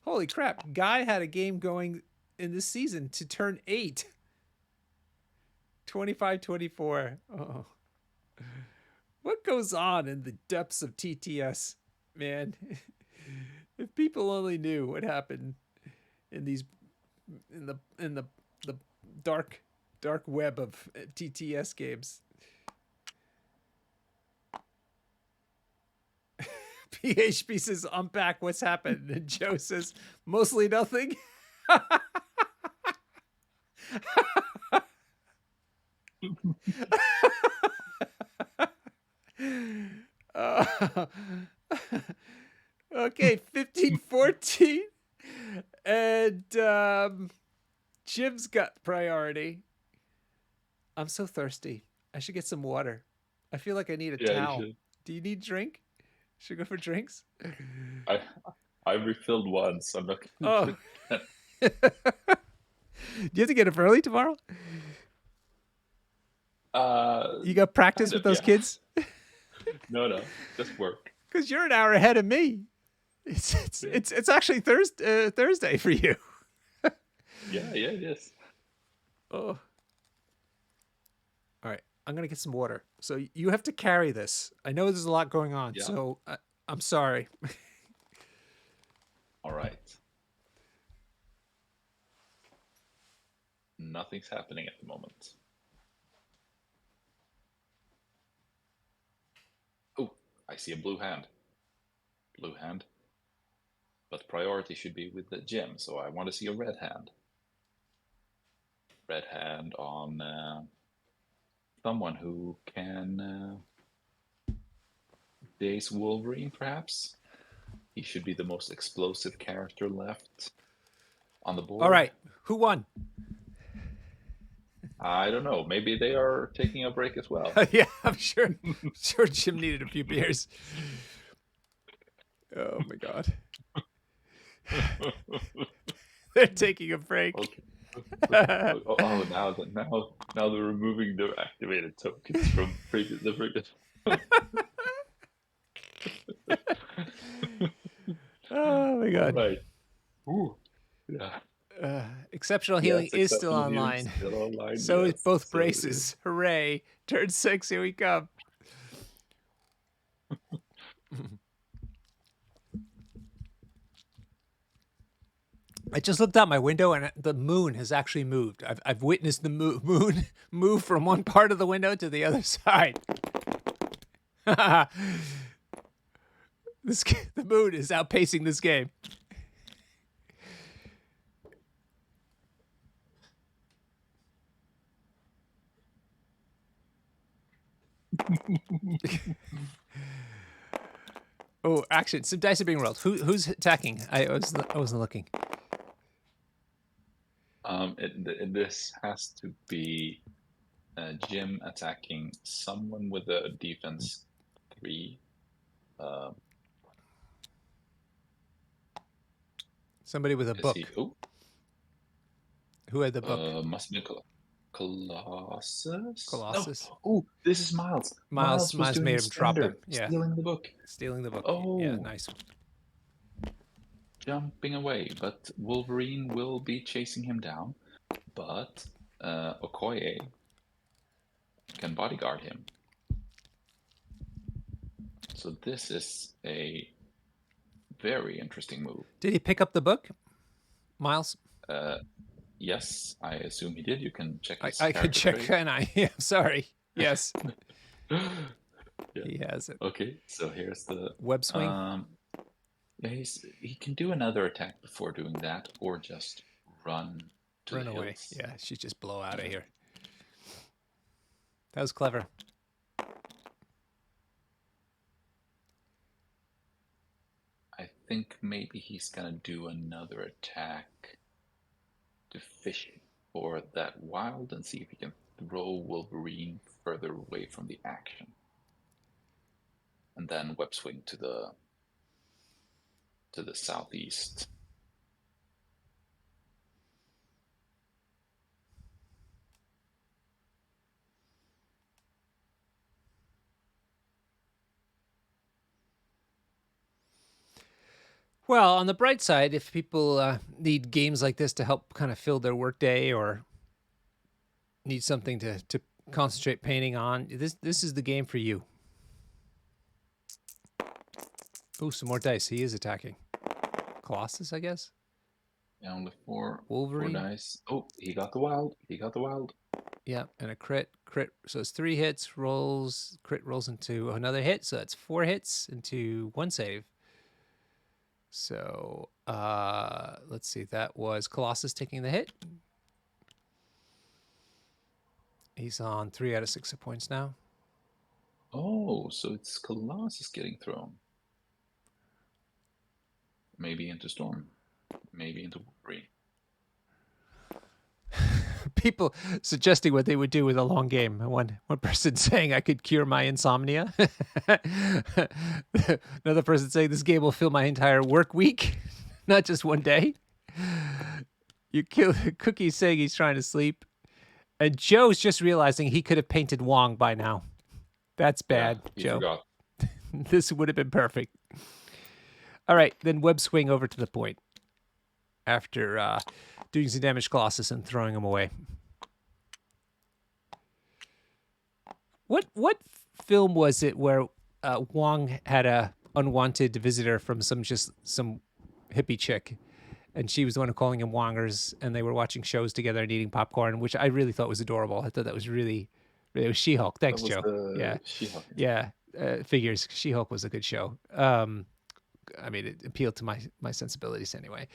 Holy crap. Guy had a game going in this season to turn 8. 25-24. Oh. What goes on in the depths of TTS, man? If people only knew what happened in the dark web of TTS games. PHP says, unpack what's happened. And Joe says, mostly nothing. Okay, 15-14. And Jim's got priority. I'm so thirsty. I should get some water. I feel like I need a towel. Do you need drink? Should I go for drinks? I refilled once. I'm not. Oh. Do you have to get up early tomorrow? You got practice with those kids? No, just work. Because you're an hour ahead of me. It's actually Thursday for you. Yeah, it is. Oh. All right, I'm gonna get some water. So you have to carry this. I know there's a lot going on, so I'm sorry. All right. Nothing's happening at the moment. Oh, I see a blue hand. Blue hand. But priority should be with the gem, so I want to see a red hand. Red hand on someone who can base Wolverine, perhaps? He should be the most explosive character left on the All board. right, who won? I don't know. Maybe they are taking a break as well. Yeah, I'm sure. Sure, Jim needed a few beers. Oh my god, they're taking a break. Okay. Oh, now they're removing the activated tokens from the previous. Oh my god. Right. Ooh. Yeah. Exceptional healing Yes, is still exceptional healing online. still online. So is Yes. both So, yeah. braces. Hooray! Turn 6, here we come. I just looked out my window and the moon has actually moved. I've witnessed the moon move from one part of the window to the other side. The moon is outpacing this game. Oh, action! Some dice are being rolled. Who's attacking? I wasn't looking. This has to be Jim attacking someone with a defense 3. Somebody with a book. Who had the book? Must be Colossus. Colossus. No. Oh, this is Miles. Miles was doing made his him drop standard, him. Yeah, stealing the book. stealing the book. Oh, Yeah, nice. Jumping away, but Wolverine will be chasing him down. But Okoye can bodyguard him. So this is a very interesting move. Did he pick up the book, Miles? Yes, I assume he did. You can check his I could check, trait. can I? Yeah, sorry. Yes, Yeah. he has it. Okay, so here's the Web swing. Yeah, he can do another attack before doing that, or just run to Run the away. hills. Yeah, she just blow out of here. That was clever. I think maybe he's gonna do another attack to fish for that wild and see if he can throw Wolverine further away from the action. And then web swing to the southeast. Well, on the bright side, if people need games like this to help kind of fill their workday or need something to concentrate painting on, this is the game for you. Oh, some more dice. He is attacking. Colossus, I guess. Yeah, only four Wolverine. 4 dice. Oh, he got the wild. He got the wild. Yeah, and a crit. So it's 3 hits, rolls, crit rolls into another hit. So that's 4 hits into 1 save. So let's see. That was Colossus taking the hit. He's on 3 out of 6 hit points now. Oh, so it's Colossus getting thrown. Maybe into Storm. Maybe into Wolverine. People suggesting what they would do with a long game. One person saying I could cure my insomnia. Another person saying this game will fill my entire work week, not just one day. You kill Cookie saying he's trying to sleep. And Joe's just realizing he could have painted Wong by now. That's bad, Yeah, Joe. Forgot. This would have been perfect. All right, then web swing over to the point after doing some damage to Colossus and throwing him away. What film was it where Wong had a unwanted visitor from some hippie chick, and she was the one calling him Wongers, and they were watching shows together and eating popcorn, which I really thought was adorable. I thought that was really it was She-Hulk. Thanks, That was Joe. Yeah, She-Hulk. yeah. Figures. She-Hulk was a good show. I mean, it appealed to my sensibilities anyway.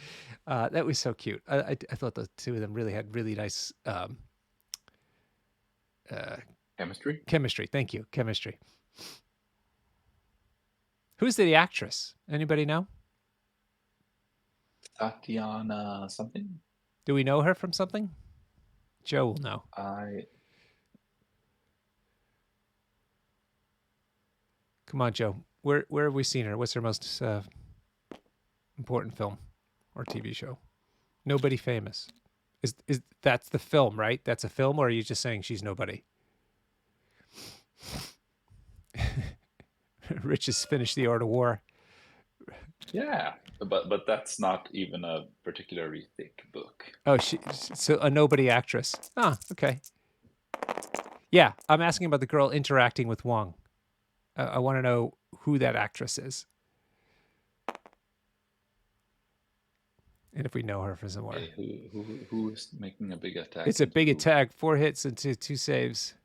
That was so cute. I thought the two of them really had really nice Chemistry? chemistry. Thank you. Chemistry. Who's the actress? Anybody know? Tatiana something. Do we know her from something? Joe will know. Come on, Joe. Where have we seen her? What's her most important film or TV show? Nobody Famous. Is that's the film, right? That's a film, or are you just saying she's nobody? Rich has finished The Art of War. Yeah, but that's not even a particularly thick book. Oh, so a nobody actress. Ah, okay. Yeah, I'm asking about the girl interacting with Wong. I want to know who that actress is, and if we know her from somewhere. Okay, who is making a big attack? It's a big attack. 4 hits and two saves.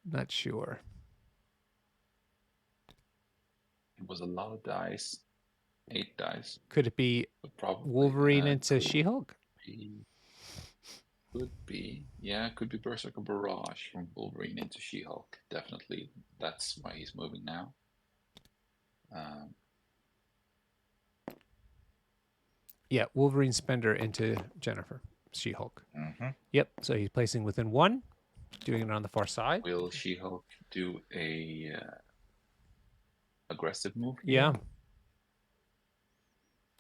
Not sure. It was a lot of dice. 8 dice. Could it be Wolverine into She-Hulk? Could be. Yeah, it could be Berserker Barrage from Wolverine into She-Hulk. Definitely. That's why he's moving now. Yeah, Wolverine Spender into Jennifer, She-Hulk. Mm-hmm. Yep, so he's placing within 1, doing it on the far side. Will She-Hulk do a aggressive move here? Yeah.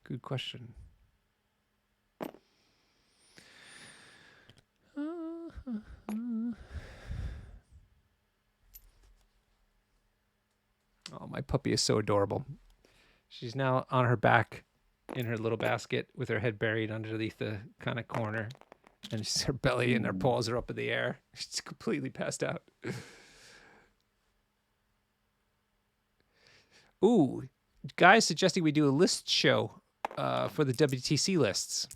Good question. Oh, my puppy is so adorable. She's now on her back in her little basket with her head buried underneath the kind of corner. And her belly and her paws are up in the air. She's completely passed out. Ooh, guys suggesting we do a list show for the WTC lists.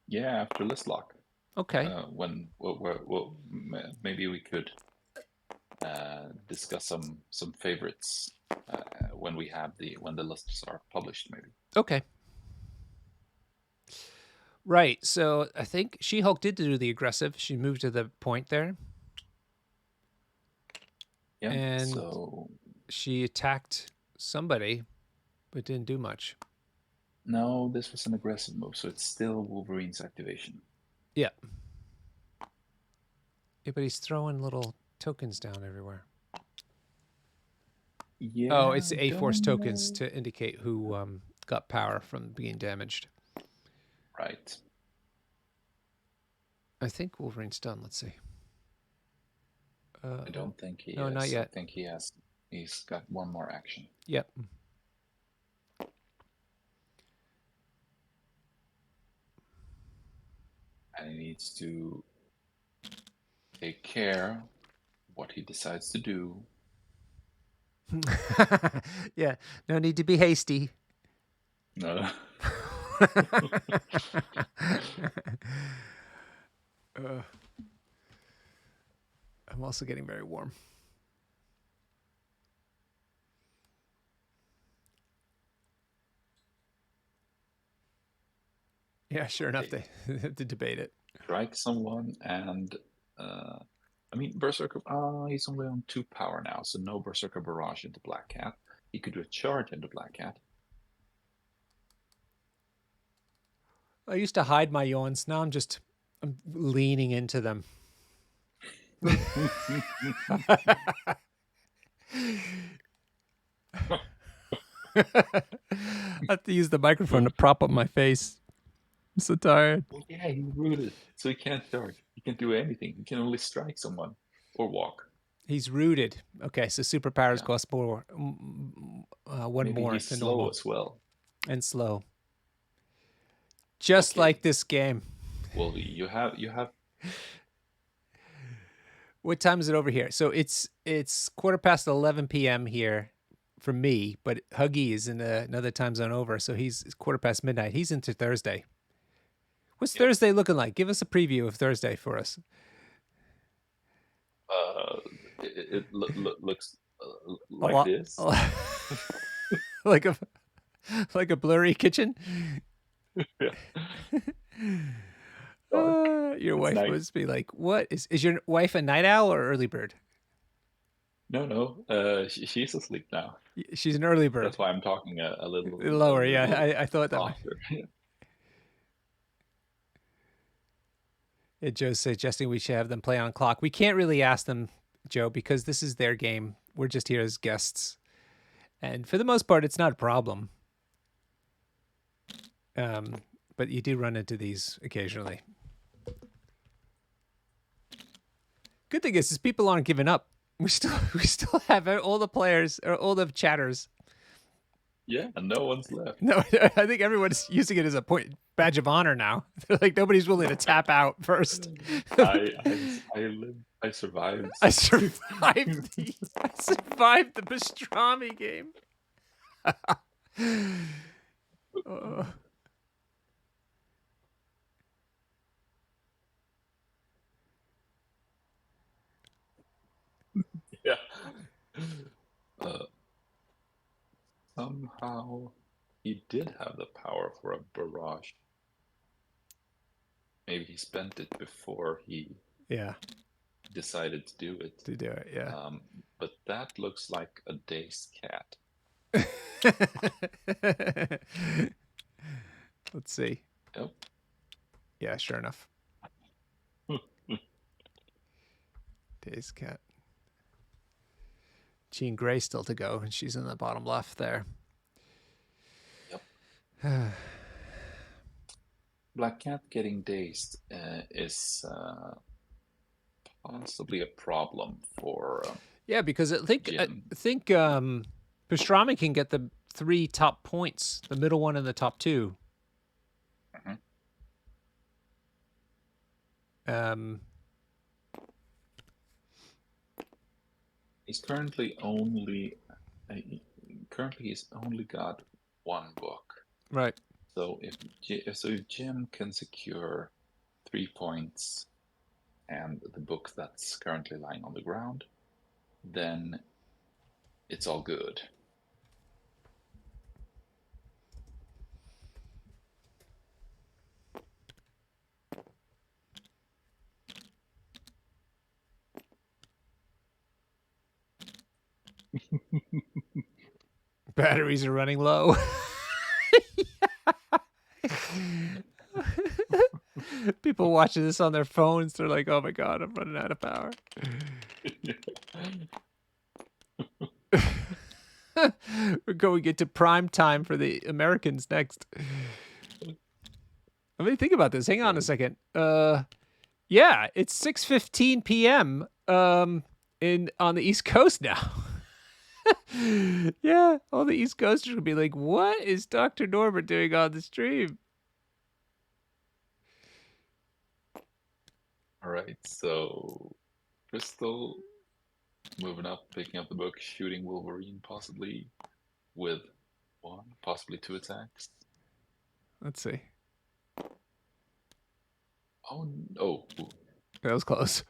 Yeah, after list lock. Okay. Maybe we could discuss some favorites when the lists are published, maybe. Okay. Right. So I think She-Hulk did do the aggressive. She moved to the point there. Yeah. And so she attacked somebody, but didn't do much. No, this was an aggressive move, so it's still Wolverine's activation. Yeah. Yeah, but he's throwing little tokens down everywhere. Yeah. Oh, it's A-Force tokens to indicate who got power from being damaged. Right. I think Wolverine's done. Let's see. I don't think he is. No, not yet. I think he's got one more action. Yep. And he needs to take care what he decides to do. Yeah, no need to be hasty. No. I'm also getting very warm. Yeah, sure enough, they have to debate it. Strike someone and I mean, Berserker, he's only on 2 power now, so no Berserker Barrage into Black Cat. He could do a charge into Black Cat. I used to hide my yawns. Now I'm leaning into them. I have to use the microphone to prop up my face. I'm so tired. Well, yeah, he's rooted, so he can't charge. He can't do anything. He can only strike someone or walk. He's rooted. Okay, so superpowers cost more. One Maybe more he's than slow normal. as well. And slow. Just like this game. Well, you have. What time is it over here? So it's 11:15 p.m. here for me, but Huggy is in another time zone over, so it's midnight. Midnight. He's into Thursday. What's Thursday looking like? Give us a preview of Thursday for us. It looks like this. like a blurry kitchen. Yeah. dark. Your It's wife night. must be like, what is your wife a night owl or early bird? No. She's asleep now. She's an early bird. That's why I'm talking a Lower, yeah. little I thought that might. softer. Joe's suggesting we should have them play on clock. We can't really ask them, Joe, because this is their game. We're just here as guests. And for the most part, it's not a problem. But you do run into these occasionally. Good thing is people aren't giving up. We still have all the players or all the chatters. Yeah, and no one's left. No, I think everyone's using it as a badge of honor now. They're like, nobody's willing to tap out first. I lived. I survived. I survived the pastrami game. Yeah. Somehow he did have the power for a barrage. Maybe he spent it before he decided to do it. Yeah. But that looks like a dazed cat. Let's see. Yep. Yeah, sure enough. Dazed cat. Jean Grey still to go, and she's in the bottom left there. Yep. Black Cat getting dazed is possibly a problem for. Yeah, because I think Pastrami can get the 3 top points, the middle one and the top 2. Mm-hmm. He's currently he's only got 1 book. Right. So if Jim can secure 3 points and the book that's currently lying on the ground, then it's all good. Batteries are running low. People watching this on their phones, they're like, oh my God, I'm running out of power. We're going into prime time for the Americans next. Let me think about this. Hang on a second. Yeah, it's 6:15 p.m. On the East Coast now. Yeah, all the East Coasters will be like, what is Dr. Norbert doing on the stream? All right, so Crystal moving up, picking up the book, shooting Wolverine, possibly with 1, possibly 2 attacks. Let's see. Oh no. That was close.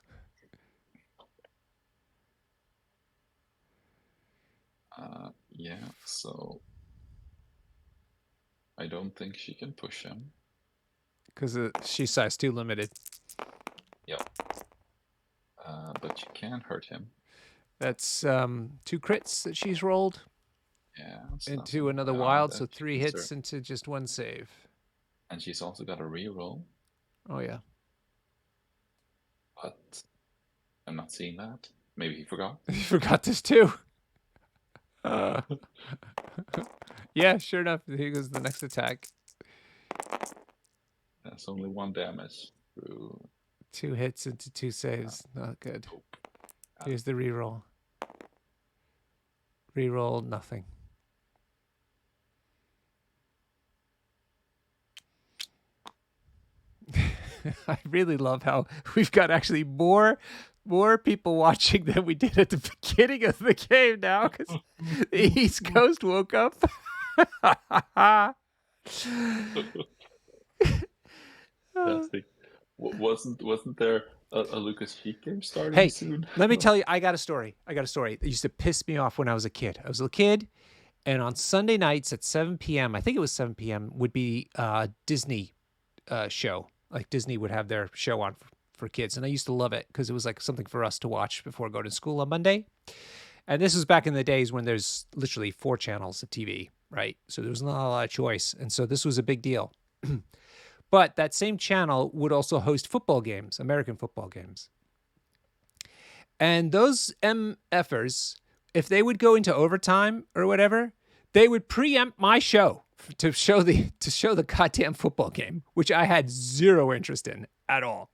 Yeah, so I don't think she can push him. Because she's size 2 limited. Yep. But she can hurt him. That's 2 crits that she's rolled. Yeah. Into another wild, so 3 hits into just 1 save. And she's also got a reroll. Oh, yeah. But I'm not seeing that. Maybe he forgot. He forgot this too. Yeah, sure enough. Here goes the next attack. That's only 1 damage through 2 hits into 2 saves. Not good. Here's the reroll. Reroll, nothing. I really love how we've got actually more people watching than we did at the beginning of the game now, because the East Coast woke up. Fantastic. Wasn't there a Lucas Sheik game starting Hey, soon? Let me tell you, I got a story. It used to piss me off when I was a kid. I was a kid, and on Sunday nights at 7 p.m., I think it was 7 p.m., would be a Disney show. Like Disney would have their show on for kids, and I used to love it because it was like something for us to watch before going to school on Monday. And this was back in the days when there's literally 4 channels of TV, right? So there was not a lot of choice, and so this was a big deal. But that same channel would also host football games, American football games. And those MFers, if they would go into overtime or whatever, they would preempt my show to show the goddamn football game, which I had zero interest in at all.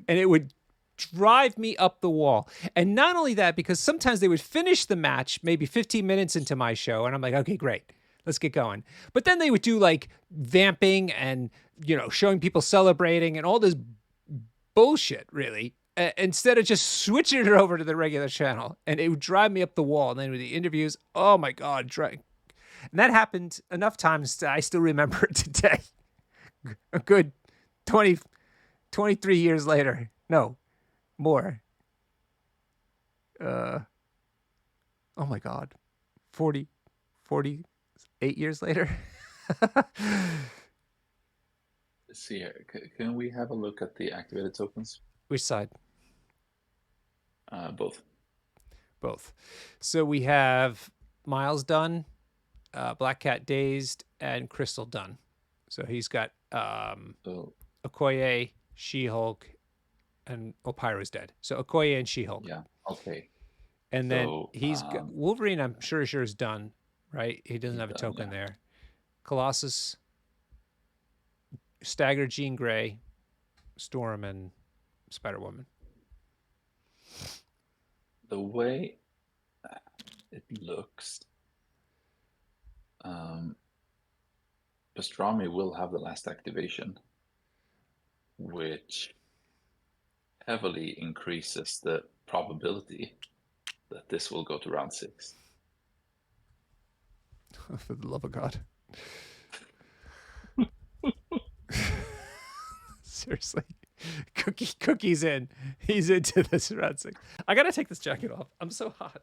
And it would drive me up the wall. And not only that, because sometimes they would finish the match maybe 15 minutes into my show, and I'm like, okay, great, let's get going. But then they would do like vamping and, showing people celebrating and all this bullshit, really, instead of just switching it over to the regular channel. And it would drive me up the wall. And then with the interviews, oh my God. And that happened enough times that I still remember it today. A good 23 years later. No, more. Oh my God. 48 years later. Let's see here. Can we have a look at the activated tokens? Which side? Both. Both. So we have Miles done, Black Cat dazed, and Crystal done. So he's got Okoye, She-Hulk, and Pyro's dead. So Okoye and She-Hulk. Yeah. Okay. And then he's got Wolverine. I'm sure is done, right? He doesn't have a token there. Colossus, Stagger, Jean Grey, Storm, and Spider-Woman. The way it looks, Pastrami will have the last activation, which heavily increases the probability that this will go to round 6. For the love of God. Seriously. Cookie's in. He's into this round 6. I gotta take this jacket off. I'm so hot.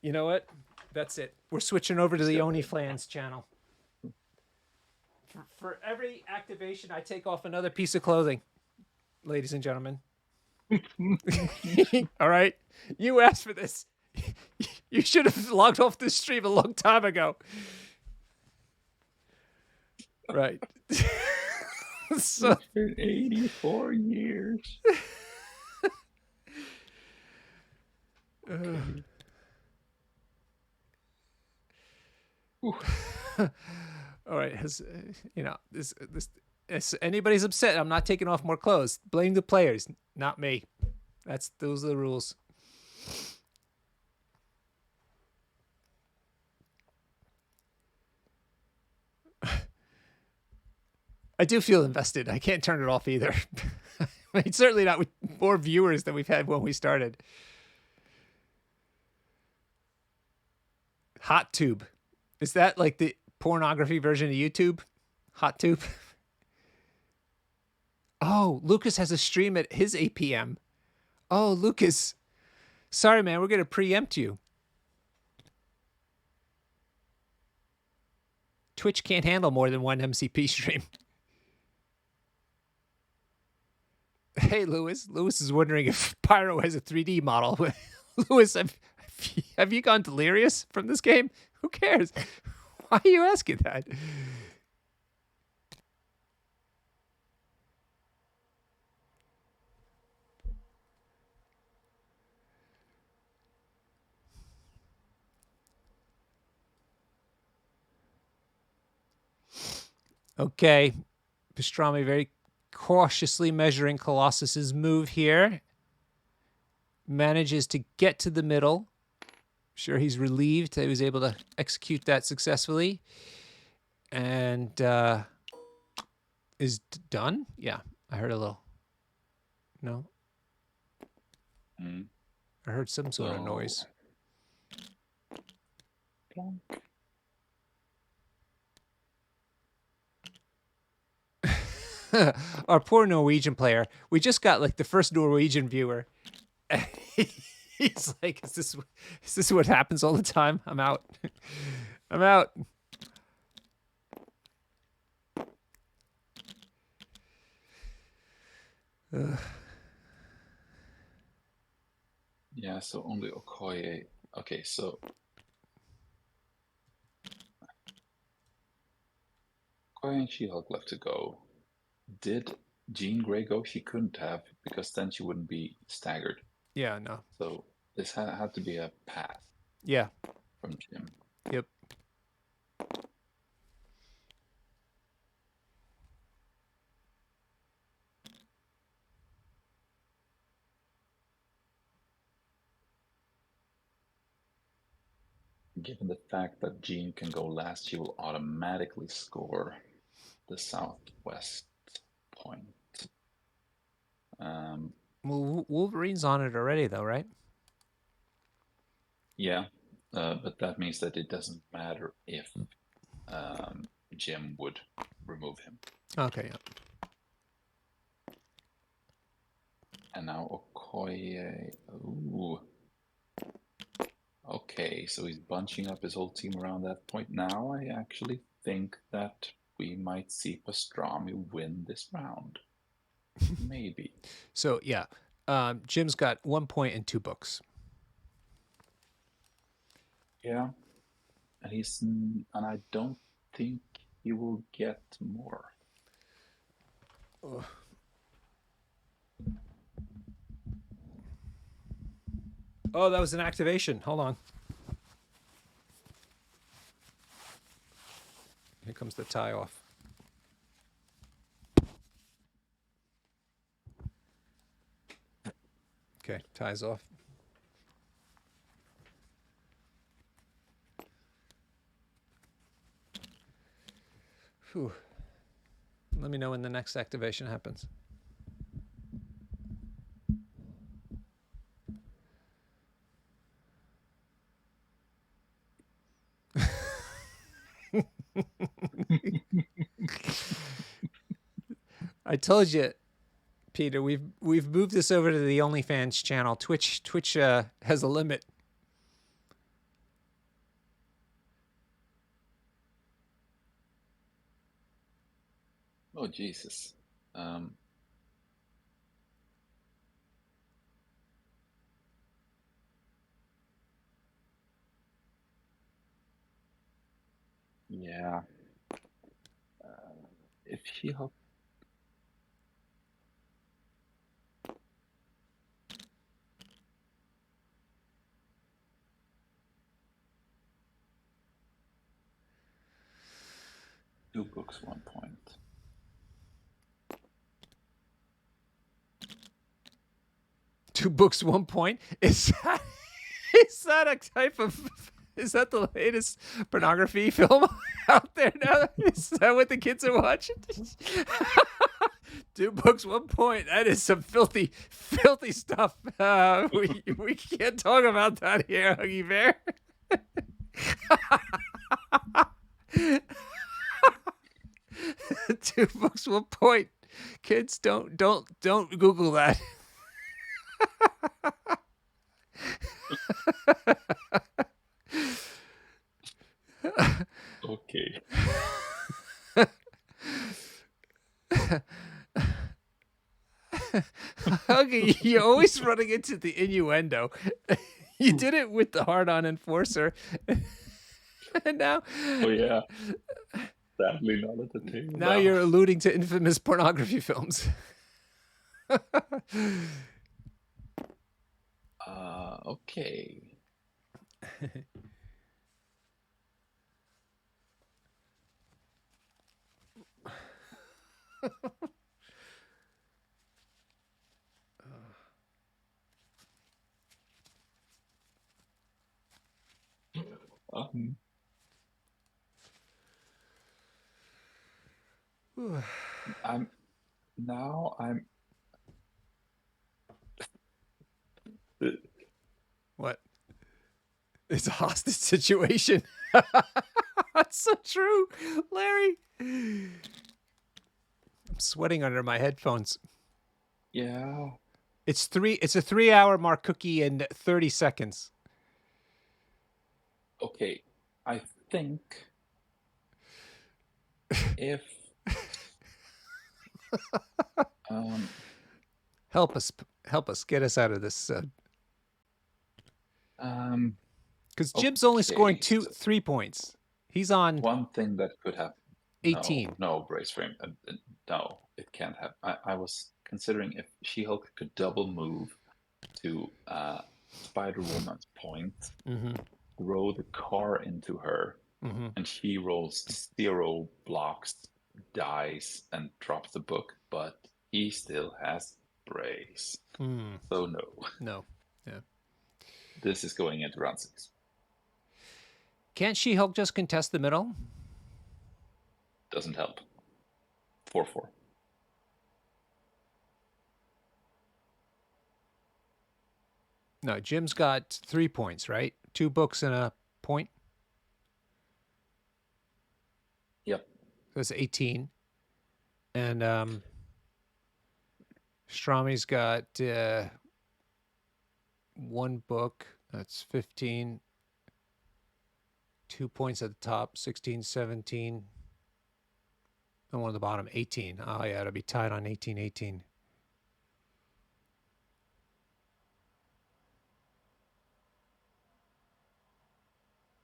You know what? That's it. We're switching over to the OnlyFans channel. For every activation, I take off another piece of clothing, ladies and gentlemen. All right? You asked for this. You should have logged off this stream a long time ago. Right. So, it's been 84 years. All right. This if anybody's upset, I'm not taking off more clothes. Blame the players, not me. Those are the rules. I do feel invested. I can't turn it off either. I mean, certainly not with more viewers than we've had when we started. Hot Tube. Is that like the pornography version of YouTube? Hot Tube? Oh, Lucas has a stream at his 8 p.m. Oh, Lucas. Sorry, man. We're going to preempt you. Twitch can't handle more than one MCP stream. Hey, Lewis. Lewis is wondering if Pyro has a 3D model. Lewis, have you gone delirious from this game? Who cares? Why are you asking that? Okay. Pastrami very cautiously measuring Colossus's move here. Manages to get to the middle. Sure, he's relieved that he was able to execute that successfully. And is done? Yeah, I heard a little. No? I heard some sort of noise. Our poor Norwegian player. We just got like the first Norwegian viewer. He's like, is this what happens all the time? I'm out. I'm out. Ugh. Yeah, so only Okoye. Okay, so Okoye and She-Hulk left to go. Did Jean Grey go? She couldn't have, because then she wouldn't be staggered. Yeah, no. So this had to be a pass Yeah. from Jim. Yep. Given the fact that Jean can go last, she will automatically score the southwest point. Well, Wolverine's on it already, though, right? Yeah, but that means that it doesn't matter if Jim would remove him. Okay, yeah. And now Okoye. Ooh. Okay, so he's bunching up his whole team around that point. Now I actually think that we might see Pastrami win this round. Maybe. So, yeah. Jim's got 1 point and 2 books. Yeah. And I don't think he will get more. Ugh. Oh, that was an activation. Hold on. Here comes the tie off. Okay, ties off. Whew. Let me know when the next activation happens. I told you, Peter. We've moved this over to the OnlyFans channel. Twitch has a limit. Oh, Jesus. Yeah. If She-Hulk. Two books, 1 point. Two books, 1 point. Is that a type of? Is that the latest pornography film out there now? Is that what the kids are watching? 2 books, 1 point. That is some filthy stuff. We can't talk about that here, Huggy Bear. 2 books, 1 point. Kids, don't Google that. Okay. Okay, you're always running into the innuendo. You did it with the hard-on enforcer, and now. Oh yeah. Sadly not at the table. Now you're alluding to infamous pornography films. Okay. I'm What? It's a hostage situation. That's so true, Larry. I'm sweating under my headphones. Yeah. It's a 3-hour mark cookie in 30 seconds. Okay. I think if Help us, get us out of this. Because Jim's only scoring okay, 3 points. He's on one thing that could happen. 18. No, brace frame. No, it can't happen. I was considering if She-Hulk could double move to Spider-Woman's point, throw the car into her, and she rolls 0 blocks, dies, and drops the book, but he still has brace. So no. No. Yeah. This is going into round 6. Can't She-Hulk just contest the middle? Doesn't help. 4-4. No, Jim's got 3 points, right? 2 books and a point. Yep. That's 18. And Strami's got 1 book. That's 15. 2 points at the top, 16, 17. And one at the bottom, 18. Oh, yeah, it'll be tied on 18, 18.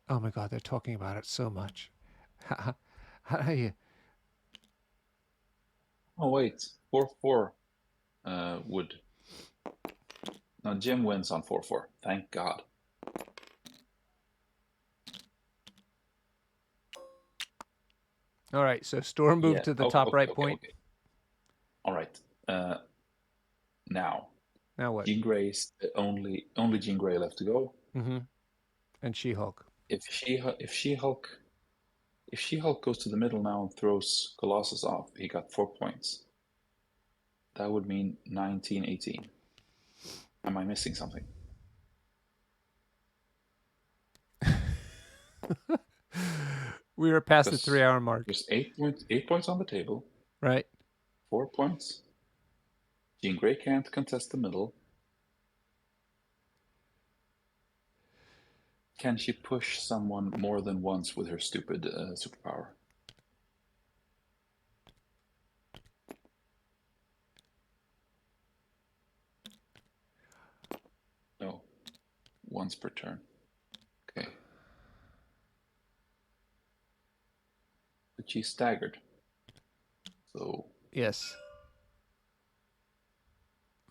Oh, my God, they're talking about it so much. How do you... Oh, wait. 4-4 would... Now, Jim wins on 4-4. Thank God. All right, so Storm moved to the top right point. Okay. All right. Now what? Jean Grey's only Jean Grey left to go. And She-Hulk. If She-Hulk goes to the middle now and throws Colossus off, he got 4 points. That would mean 19-18. Am I missing something? We were past the 3-hour mark. There's 8 points on the table. Right. 4 points. Jean Grey can't contest the middle. Can she push someone more than once with her stupid superpower? No. Once per turn. Okay. But she's staggered. So... Yes.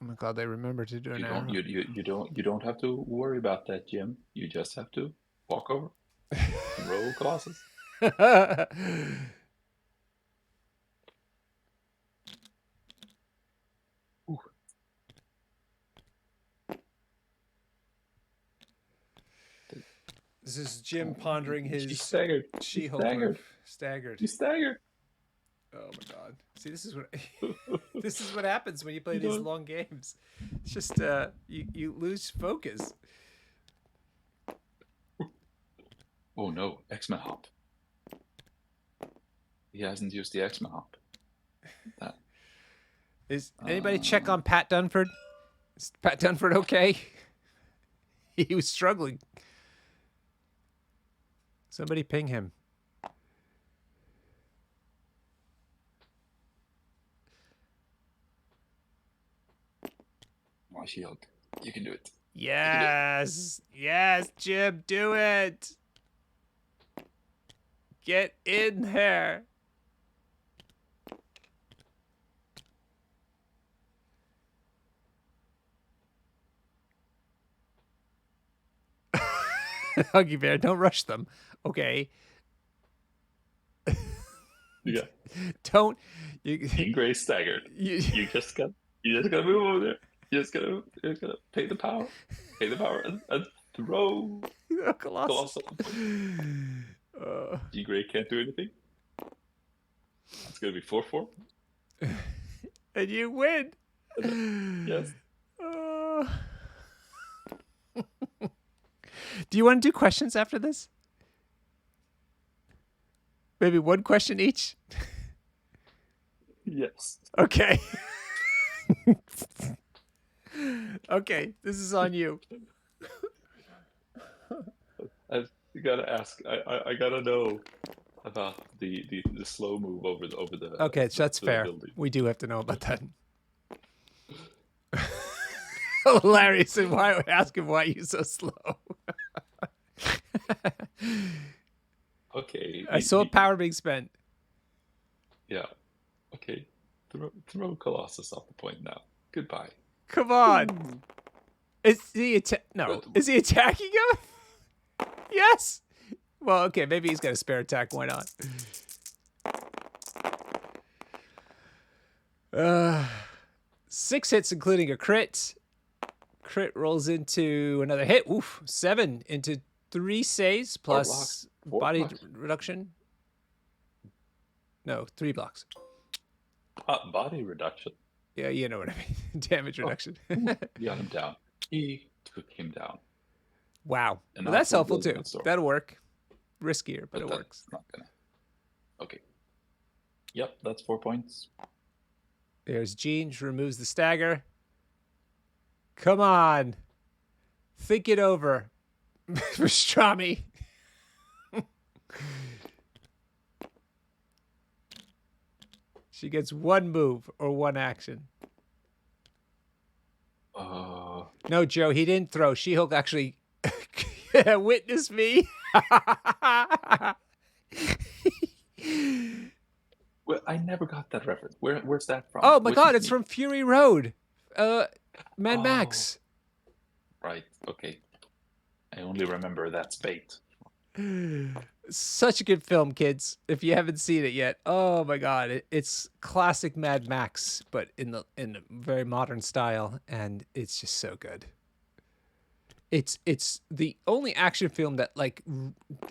Oh my God, they remember to do an arrow. You don't have to worry about that, Jim. You just have to walk over. Roll Colossus. Ooh. This is Jim pondering his She-Hulk move. Staggered. He's staggered. Oh my God! See, this is what this is what happens when you play these long games. It's just you lose focus. Oh no, X-Men hop. He hasn't used the X-Men hop. Is anybody check on Pat Dunford? Is Pat Dunford okay? He was struggling. Somebody ping him. My Shield. You can do it. Yes. Yes, Jim, do it. Get in there. Huggy Bear, don't rush them. Okay. Yeah. Don't. Jean Grey staggered. You just gotta move over there. You just gotta pay the power. Pay the power and throw. Colossus. Jean Grey can't do anything. It's gonna be 4-4. And you win. Yes. Do you want to do questions after this? Maybe one question each? Yes. Okay. Okay, this is on you. You gotta ask. I gotta know about the slow move over the Okay, so that's the fair. building. We do have to know about that. Larry said, "Why ask him why you so slow?" Okay. I saw power being spent. Yeah. Okay. Throw Colossus off the point now. Goodbye. Come on. Is he no? Is he attacking him? Yes. Well, okay. Maybe he's got a spare attack. Why not? 6 hits, including a crit. Crit rolls into another hit. Oof. 7 into 3 saves plus body reduction. No, 3 blocks. Body reduction. Yeah, you know what I mean. Damage reduction. He got him down. He took him down. Wow. Well, that's helpful too. That'll work. Riskier, but it works. Not gonna. Okay. Yep, that's 4 points. There's Gene, removes the stagger. Come on. Think it over. Pastrami. She gets 1 move or 1 action. No, Joe, he didn't throw. She-Hulk actually witnessed me. Well, I never got that reference. Where's that from? Oh my God, it's from Fury Road. Mad Max. Right. Okay. I only remember that spate. Such a good film, kids. If you haven't seen it yet, oh my God, it's classic Mad Max, but in a very modern style, and it's just so good. It's the only action film that like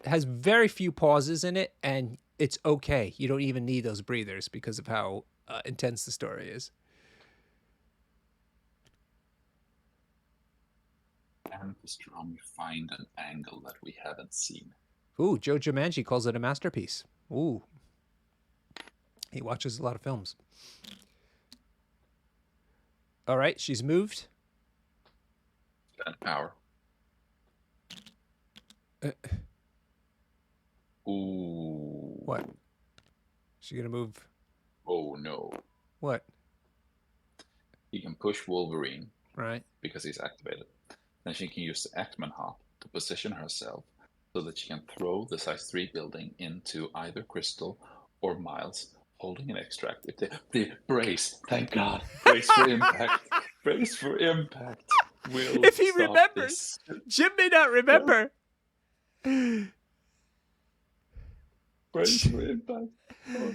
has very few pauses in it, and it's okay. You don't even need those breathers because of how intense the story is. And Pastrami find an angle that we haven't seen. Ooh, Joe Jumanji calls it a masterpiece. Ooh. He watches a lot of films. All right, she's moved. And power. Ooh. What? She gonna move? Oh no. What? He can push Wolverine. Right. Because he's activated. Then she can use the X-Men hop to position herself so that she can throw the size 3 building into either Crystal or Miles, holding an extract. If they brace, thank God, brace for impact. Brace for impact. If he remembers, Jim may not remember. Brace for impact. Oh.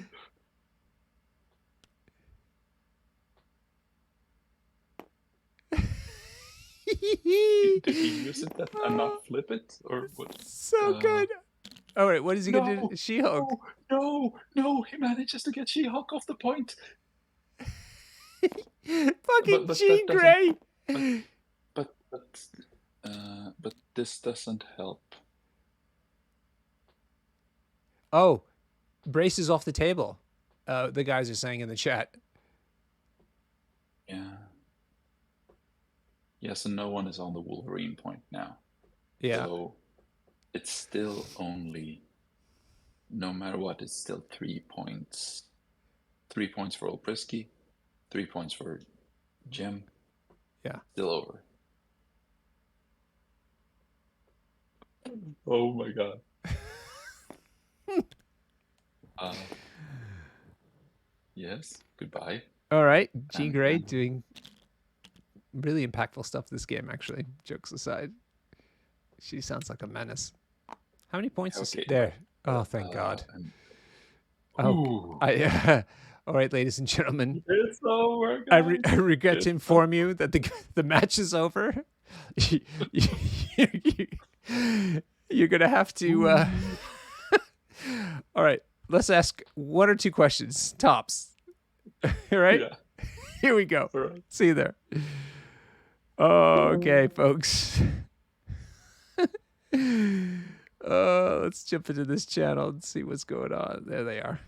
Did he use it and not flip it, or what? So good. All right, what is he gonna do? She-Hulk. No! He manages to get She-Hulk off the point. Fucking Jean Grey. But this doesn't help. Oh, braces off the table. The guys are saying in the chat. Yeah. Yes, and no one is on the Wolverine point now. Yeah. So it's still only, no matter what, it's still 3 points. 3 points for Old Brisky, 3 points for Jim. Yeah. Still over. Oh my God. Yes, goodbye. All right, Jean Grey doing really impactful stuff this game, actually. Jokes aside. She sounds like a menace. How many points is there? Oh, thank God. Oh, all right, ladies and gentlemen. It's over, I regret to inform you that the match is over. You're going to have to... All right, let's ask 1 or 2 questions, tops. All right? Yeah. Here we go. Right. See you there. Okay, folks. Let's jump into this channel and see what's going on. There they are.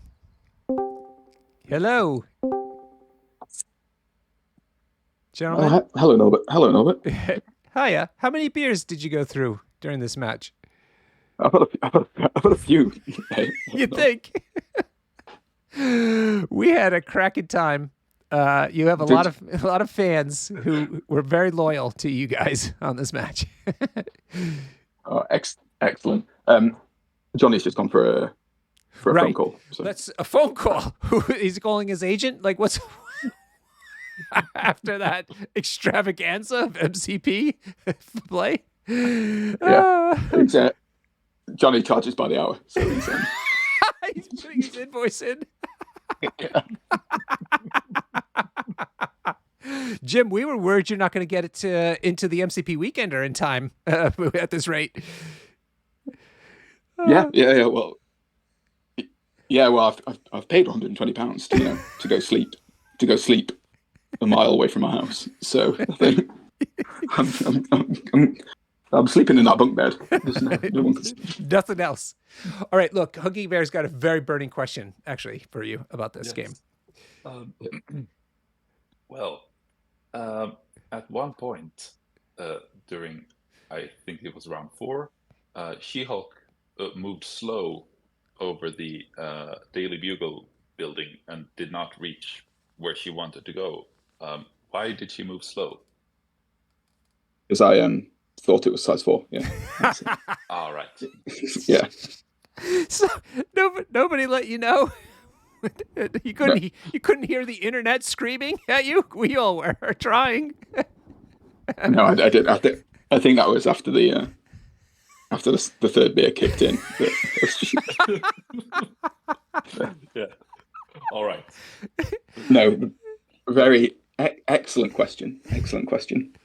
Hello. Gentlemen. Hello, Norbert. Hiya. How many beers did you go through during this match? I've got a few. You think? We had a cracking time. You have a lot of fans who were very loyal to you guys on this match. Excellent. Johnny's just gone for a phone Right. call. So. That's a phone call. He's calling his agent? Like, what's after that extravaganza of MCP play? Yeah. Johnny charges by the hour, so he's he's putting his invoice in. Jim, we were worried you're not going to get it into the MCP weekender in time at this rate. Yeah. Well, I've paid £120 to go sleep a mile away from my house. So I think I'm sleeping in that bunk bed. Nothing else. All right, look, Huggy Bear's got a very burning question, actually, for you about this game. Well, at one point during, I think it was round 4, She-Hulk moved slow over the Daily Bugle building and did not reach where she wanted to go. Why did she move slow? Because I thought it was size 4. Yeah. All right. Yeah. So nobody let you know. You couldn't hear the internet screaming at you. We all were trying. No, I did. I think that was after the third beer kicked in. Yeah. All right. No, very excellent question. Excellent question.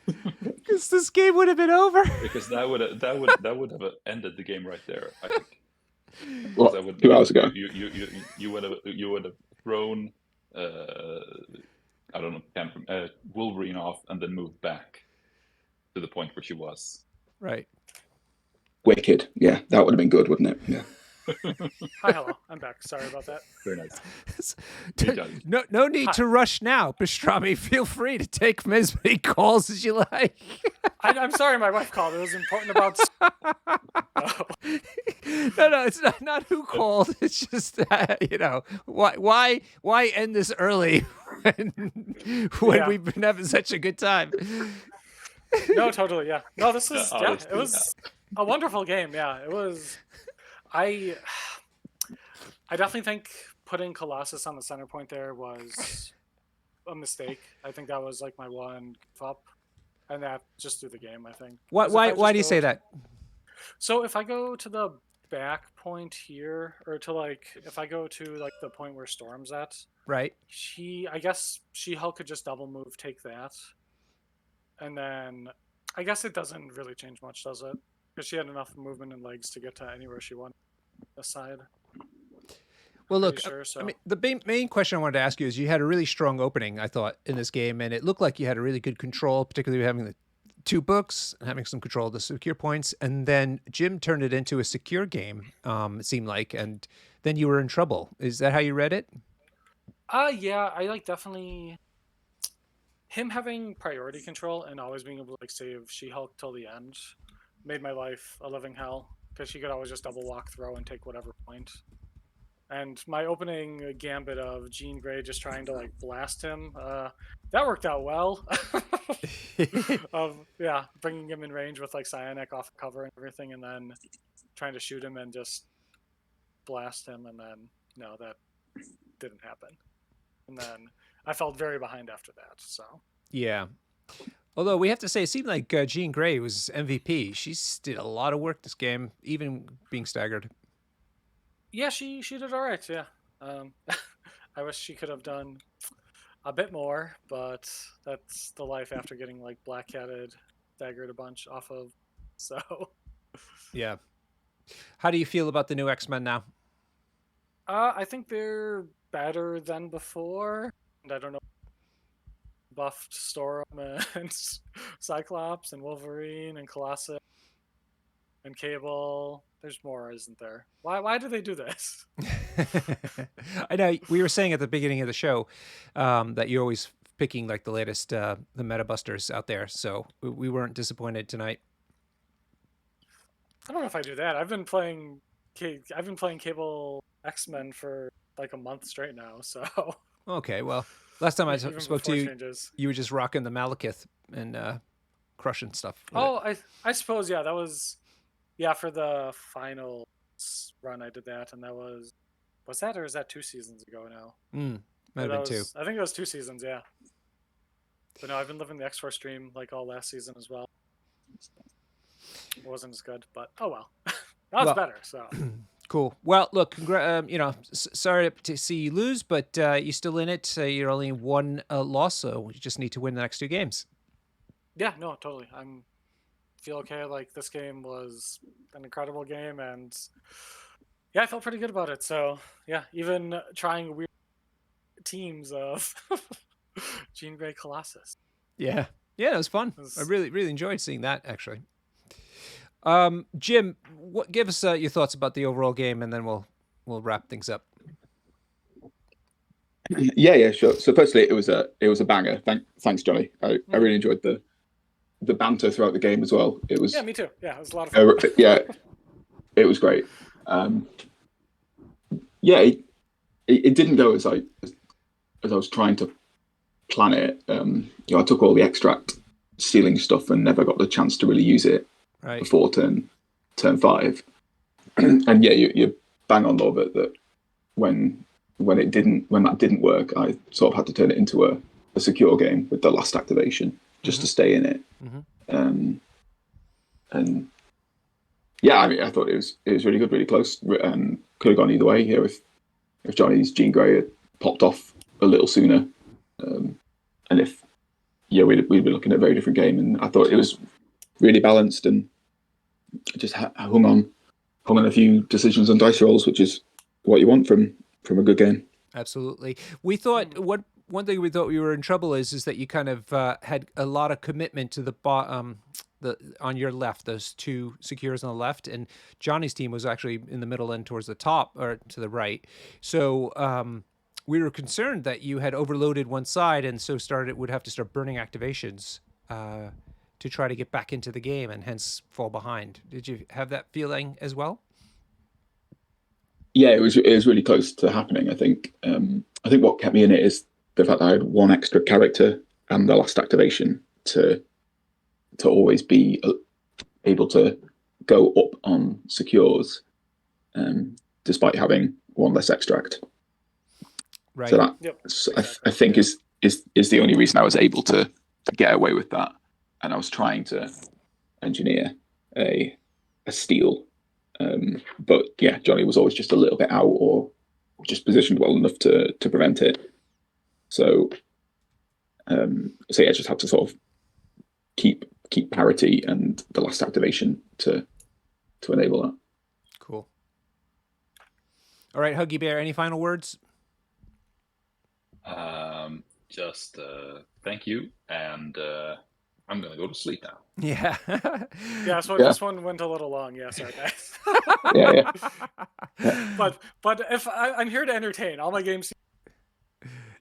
Because this game would have been over. Because that would have ended the game right there, I think. What, 2 hours ago? You would have thrown I don't know, Wolverine off and then moved back to the point where she was. Right. Wicked. Yeah, that would have been good, wouldn't it? Yeah. Hi, hello. I'm back. Sorry about that. Very nice. No need to rush now, Pastrami. Feel free to take as many calls as you like. I'm sorry, my wife called. It was important about. No, it's not who called. It's just why end this early when we've been having such a good time. No, totally, yeah. No, this is it was a wonderful game. Yeah, it was. I definitely think putting Colossus on the center point there was a mistake. I think that was like my one up, and that just threw the game, I think. Why do you say that? So if I go to the back point here, or to if I go to the point where Storm's at, right? I guess She-Hulk could just double move, take that, and then I guess it doesn't really change much, does it? Because she had enough movement and legs to get to anywhere she wanted. Aside. Well, look, I mean, the main question I wanted to ask you is you had a really strong opening, I thought, in this game, and it looked like you had a really good control, particularly having the 2 books and having some control of the secure points, and then Jim turned it into a secure game, it seemed like, and then you were in trouble. Is that how you read it? Yeah, I definitely him having priority control and always being able to save She-Hulk till the end made my life a living hell, because she could always just double walk throw and take whatever point. And my opening gambit of Jean Grey just trying to blast him, that worked out well. Bringing him in range with Psionic off cover and everything, and then trying to shoot him and just blast him, and then no, that didn't happen. And then I felt very behind after that. So yeah. Although we have to say, it seemed like Jean Grey was MVP. She did a lot of work this game, even being staggered. Yeah, she did all right. Yeah, I wish she could have done a bit more, but that's the life after getting black-catted, staggered a bunch off of. So yeah. How do you feel about the new X-Men now? I think they're better than before, and I don't know. Buffed Storm and Cyclops and Wolverine and Colossus and Cable. There's more, isn't there? Why do they do this? I know we were saying at the beginning of the show that you're always picking the latest the meta busters out there, so we weren't disappointed tonight. I don't know if I do that. I've been playing Cable X-Men for like a month straight now. So Okay, well, last time I even spoke to before you, changes. you were just rocking the Malekith and crushing stuff with it. Oh, I suppose that was for the final run I did that, and that was that, or is that 2 seasons ago now? Might have been two. I think it was 2 seasons, yeah. But no, I've been living the X4 stream like all last season as well. It wasn't as good, but oh well. Now it's better, so. Cool. Well, look, sorry to see you lose, but you're still in it. You're only one loss, so you just need to win the next 2 games. Yeah, no, totally. Feel okay. Like, this game was an incredible game, and I felt pretty good about it. So yeah, even trying weird teams of Jean Grey Colossus. Yeah, it was fun. I really enjoyed seeing that, actually. Jim, give us your thoughts about the overall game, and then we'll wrap things up. Yeah, sure. So firstly, it was a banger. Thanks, Johnny. I really enjoyed the banter throughout the game as well. It was me too. Yeah, it was a lot of fun. It was great. It didn't go as I was trying to plan it. I took all the extract stealing stuff and never got the chance to really use it before turn 5. And you bang on, Norbert, that when that didn't work, I sort of had to turn it into a secure game with the last activation just to stay in it. And yeah, I mean, I thought it was really good, really close. Could have gone either way here if Johnny's Jean Grey had popped off a little sooner, and if we'd be looking at a very different game. And I thought it was really balanced and just hung on a few decisions and dice rolls, which is what you want from a good game. Absolutely. We thought one thing we thought we were in trouble is that you kind of had a lot of commitment to the on your left, those 2 secures on the left, and Johnny's team was actually in the middle and towards the top or to the right. So we were concerned that you had overloaded one side, and so would have to start burning activations to try to get back into the game, and hence fall behind. Did you have that feeling as well? Yeah, it was really close to happening. I think what kept me in it is the fact that I had one extra character and the last activation to always be able to go up on secures, despite having one less extract. Right. So that I think is the only reason I was able to get away with that. And I was trying to engineer a steal, but yeah, Johnny was always just a little bit out or just positioned well enough to prevent it. So just had to sort of keep parity and the last activation to enable that. Cool. All right, Huggy Bear, any final words? Just thank you, and I'm gonna go to sleep now. Yeah. So this one went a little long. Yeah, sorry guys. yeah. But if I'm here to entertain, all my games.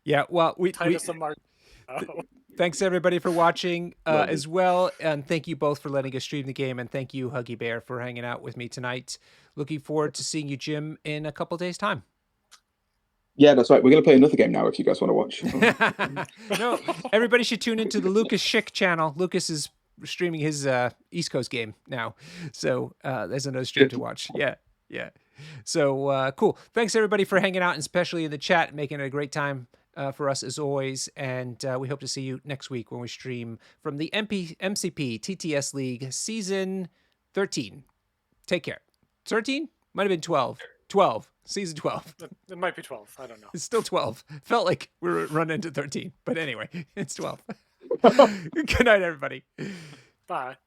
Yeah, well, thanks everybody for watching as well, and thank you both for letting us stream the game, and thank you, Huggy Bear, for hanging out with me tonight. Looking forward to seeing you, Jim, in a couple days' time. Yeah, that's right. We're going to play another game now if you guys want to watch. No, everybody should tune into the Lucas Schick channel. Lucas is streaming his East Coast game now, so there's another stream to watch. Yeah. So cool. Thanks everybody for hanging out, and especially in the chat, making it a great time for us as always. And we hope to see you next week when we stream from the MCP TTS League Season 13. Take care. 13? Might have been 12. 12. Season 12. It might be 12. I don't know. It's still 12. Felt like we were running into 13. But anyway, it's 12. Good night, everybody. Bye.